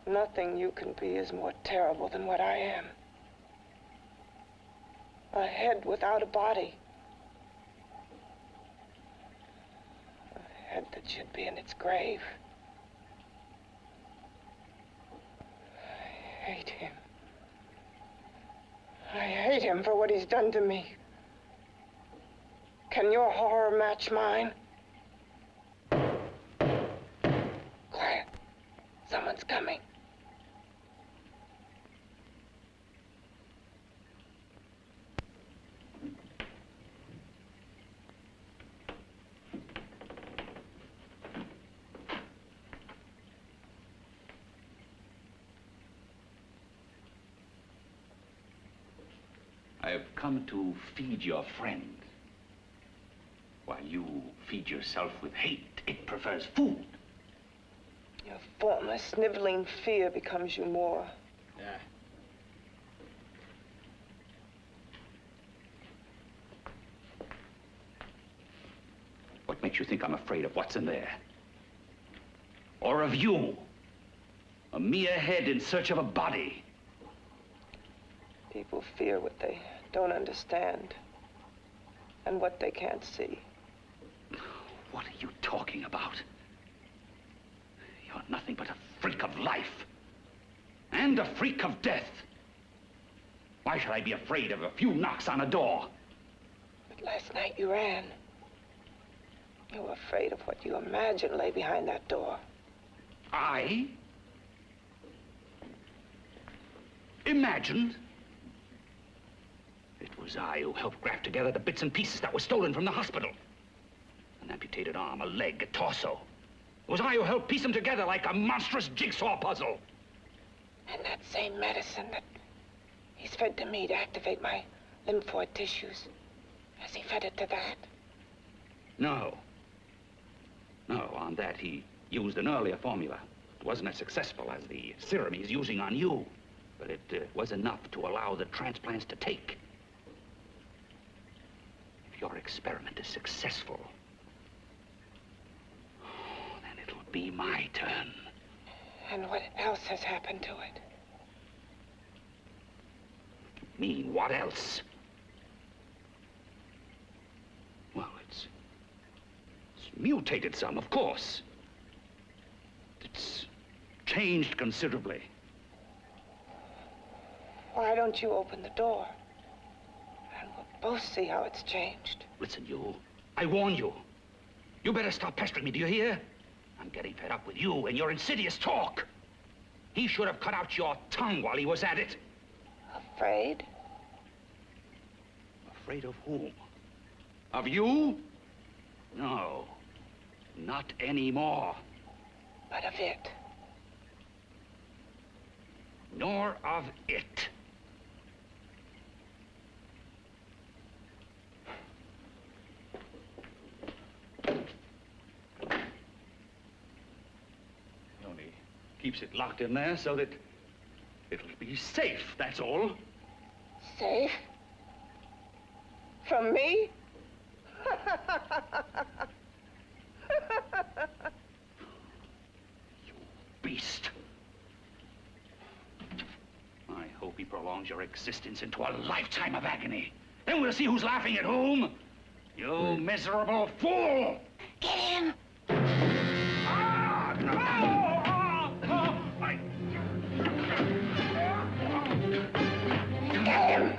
Nothing you can be is more terrible than what I am. A head without a body. A head that should be in its grave. I hate him. I hate him for what he's done to me. Can your horror match mine? Quiet. Someone's coming. I have come to feed your friend. While you feed yourself with hate, it prefers food. Your former sniveling fear becomes you more. Yeah. What makes you think I'm afraid of what's in there? Or of you? A mere head in search of a body. People fear what they don't understand and what they can't see. What are you talking about? You're nothing but a freak of life. And a freak of death. Why should I be afraid of a few knocks on a door? But last night you ran. You were afraid of what you imagined lay behind that door. I? Imagined? It was I who helped graft together the bits and pieces that were stolen from the hospital. An amputated arm, a leg, a torso. It was I who helped piece them together like a monstrous jigsaw puzzle. And that same medicine that he's fed to me to activate my lymphoid tissues. Has he fed it to that? No. No, on that he used an earlier formula. It wasn't as successful as the serum he's using on you, but it was enough to allow the transplants to take. If your experiment is successful, be my turn. And what else has happened to it? Mean what else? Well, it's mutated some, of course. It's changed considerably. Why don't you open the door? And we'll both see how it's changed. Listen, you. I warn you. You better stop pestering me, do you hear? I'm getting fed up with you and your insidious talk. He should have cut out your tongue while he was at it. Afraid? Afraid of whom? Of you? No, not anymore. But of it. Nor of it. He only keeps it locked in there so that it'll be safe, that's all. Safe? From me? Beast. I hope he prolongs your existence into a lifetime of agony. Then we'll see who's laughing at whom. You miserable fool! Get him! Get him!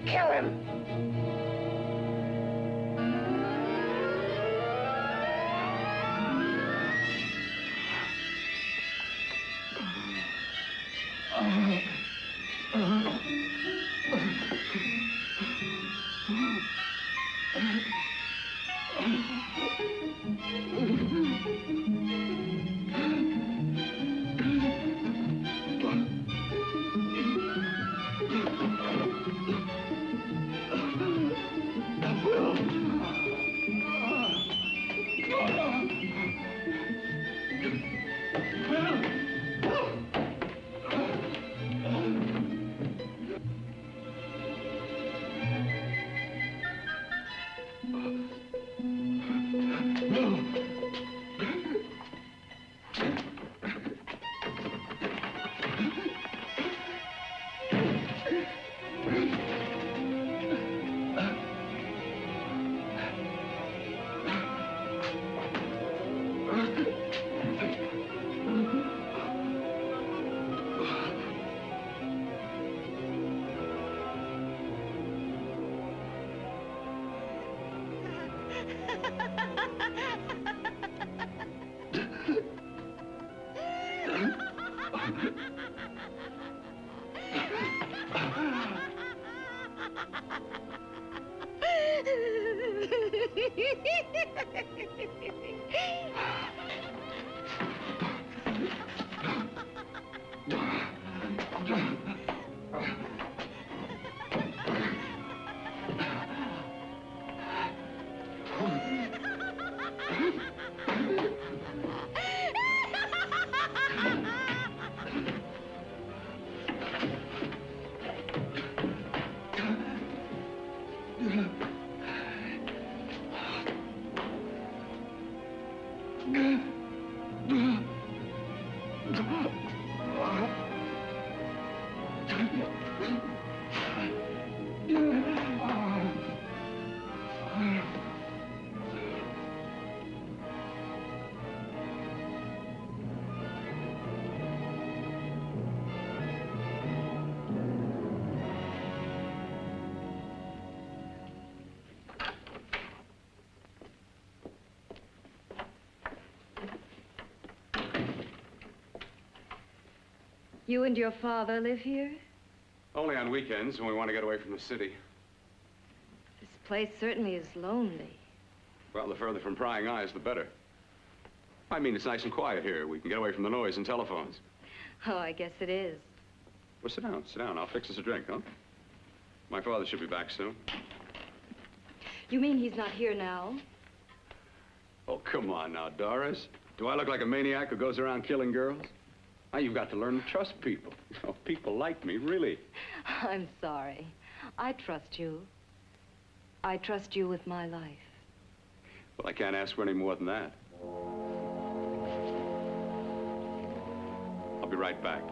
Kill him! You and your father live here? Only on weekends when we want to get away from the city. This place certainly is lonely. Well, the further from prying eyes, the better. I mean, it's nice and quiet here. We can get away from the noise and telephones. Oh, I guess it is. Well, sit down, sit down. I'll fix us a drink, huh? My father should be back soon. You mean he's not here now? Oh, come on now, Doris. Do I look like a maniac who goes around killing girls? Now, you've got to learn to trust people. Oh, people like me, really. I'm sorry. I trust you. I trust you with my life. Well, I can't ask for any more than that. I'll be right back.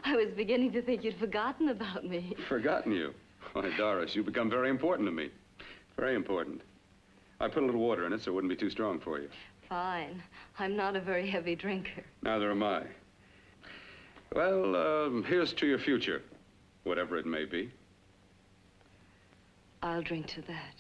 I was beginning to think you'd forgotten about me. Forgotten you? Why, Doris, you've become very important to me. Very important. I put a little water in it so it wouldn't be too strong for you. Fine. I'm not a very heavy drinker. Neither am I. Well, here's to your future, whatever it may be. I'll drink to that.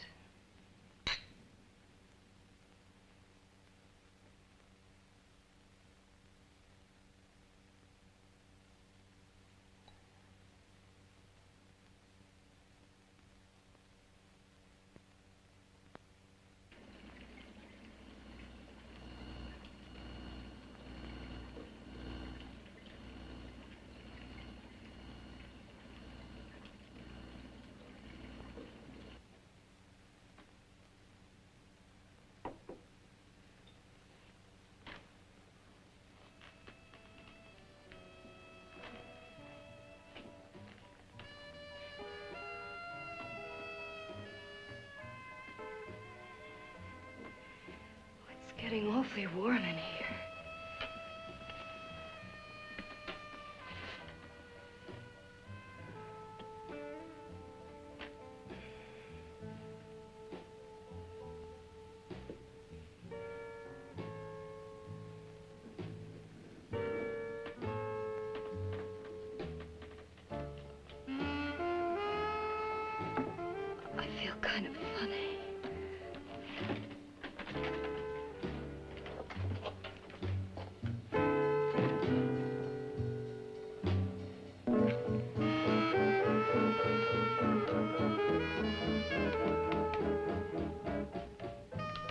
It's getting awfully warm in here. I feel kind of funny.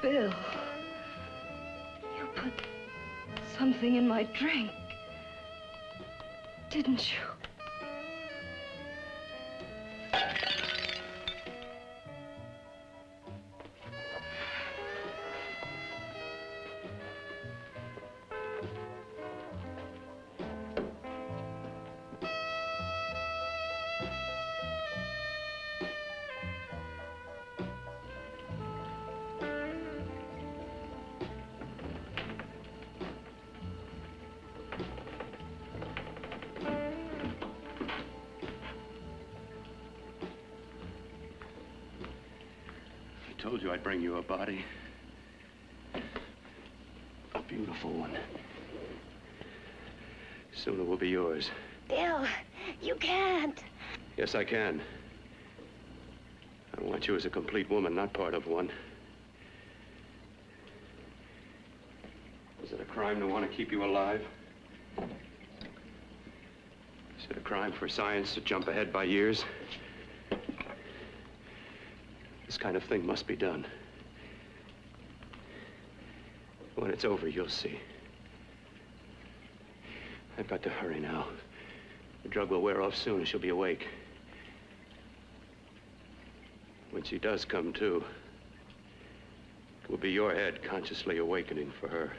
Bill. something in my drink. Didn't you? I told you I'd bring you a body. A beautiful one. Soon it will be yours. Bill, you can't. Yes, I can. I want you as a complete woman, not part of one. Is it a crime to want to keep you alive? Is it a crime for science to jump ahead by years? This kind of thing must be done. When it's over, you'll see. I've got to hurry now. The drug will wear off soon and she'll be awake. When she does come to, it will be your head consciously awakening for her.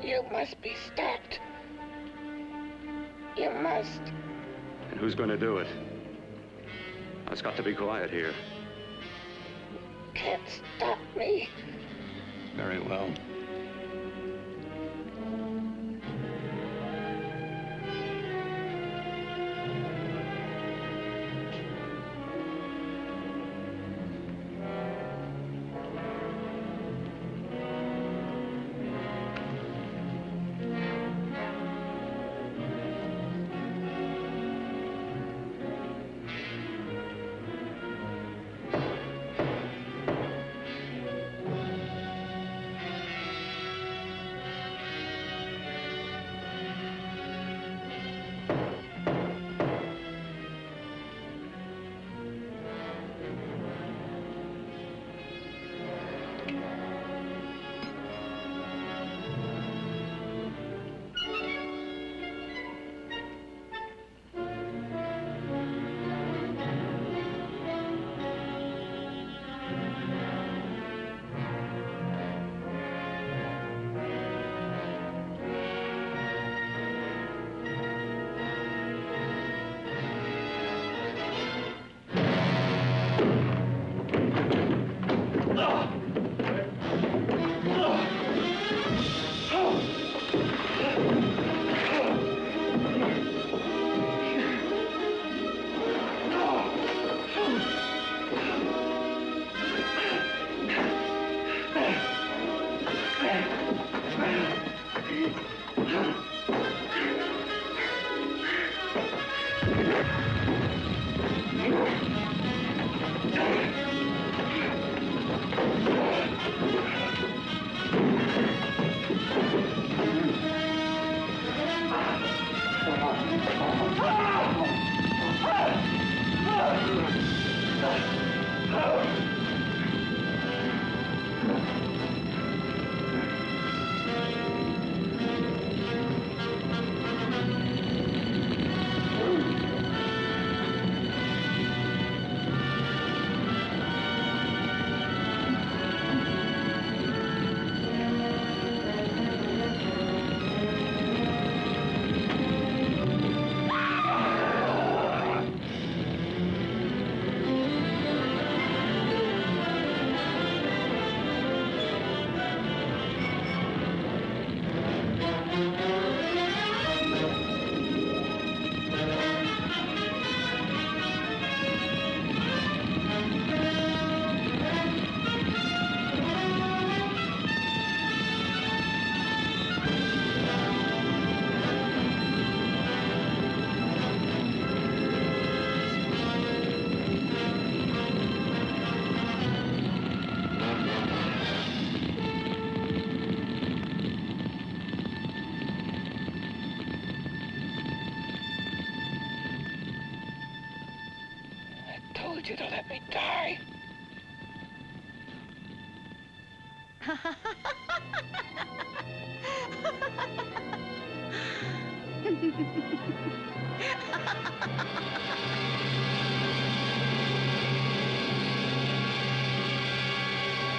You must be stopped. You must. And who's going to do it? It's got to be quiet here. Can't stop me. Very well. told you to let me die.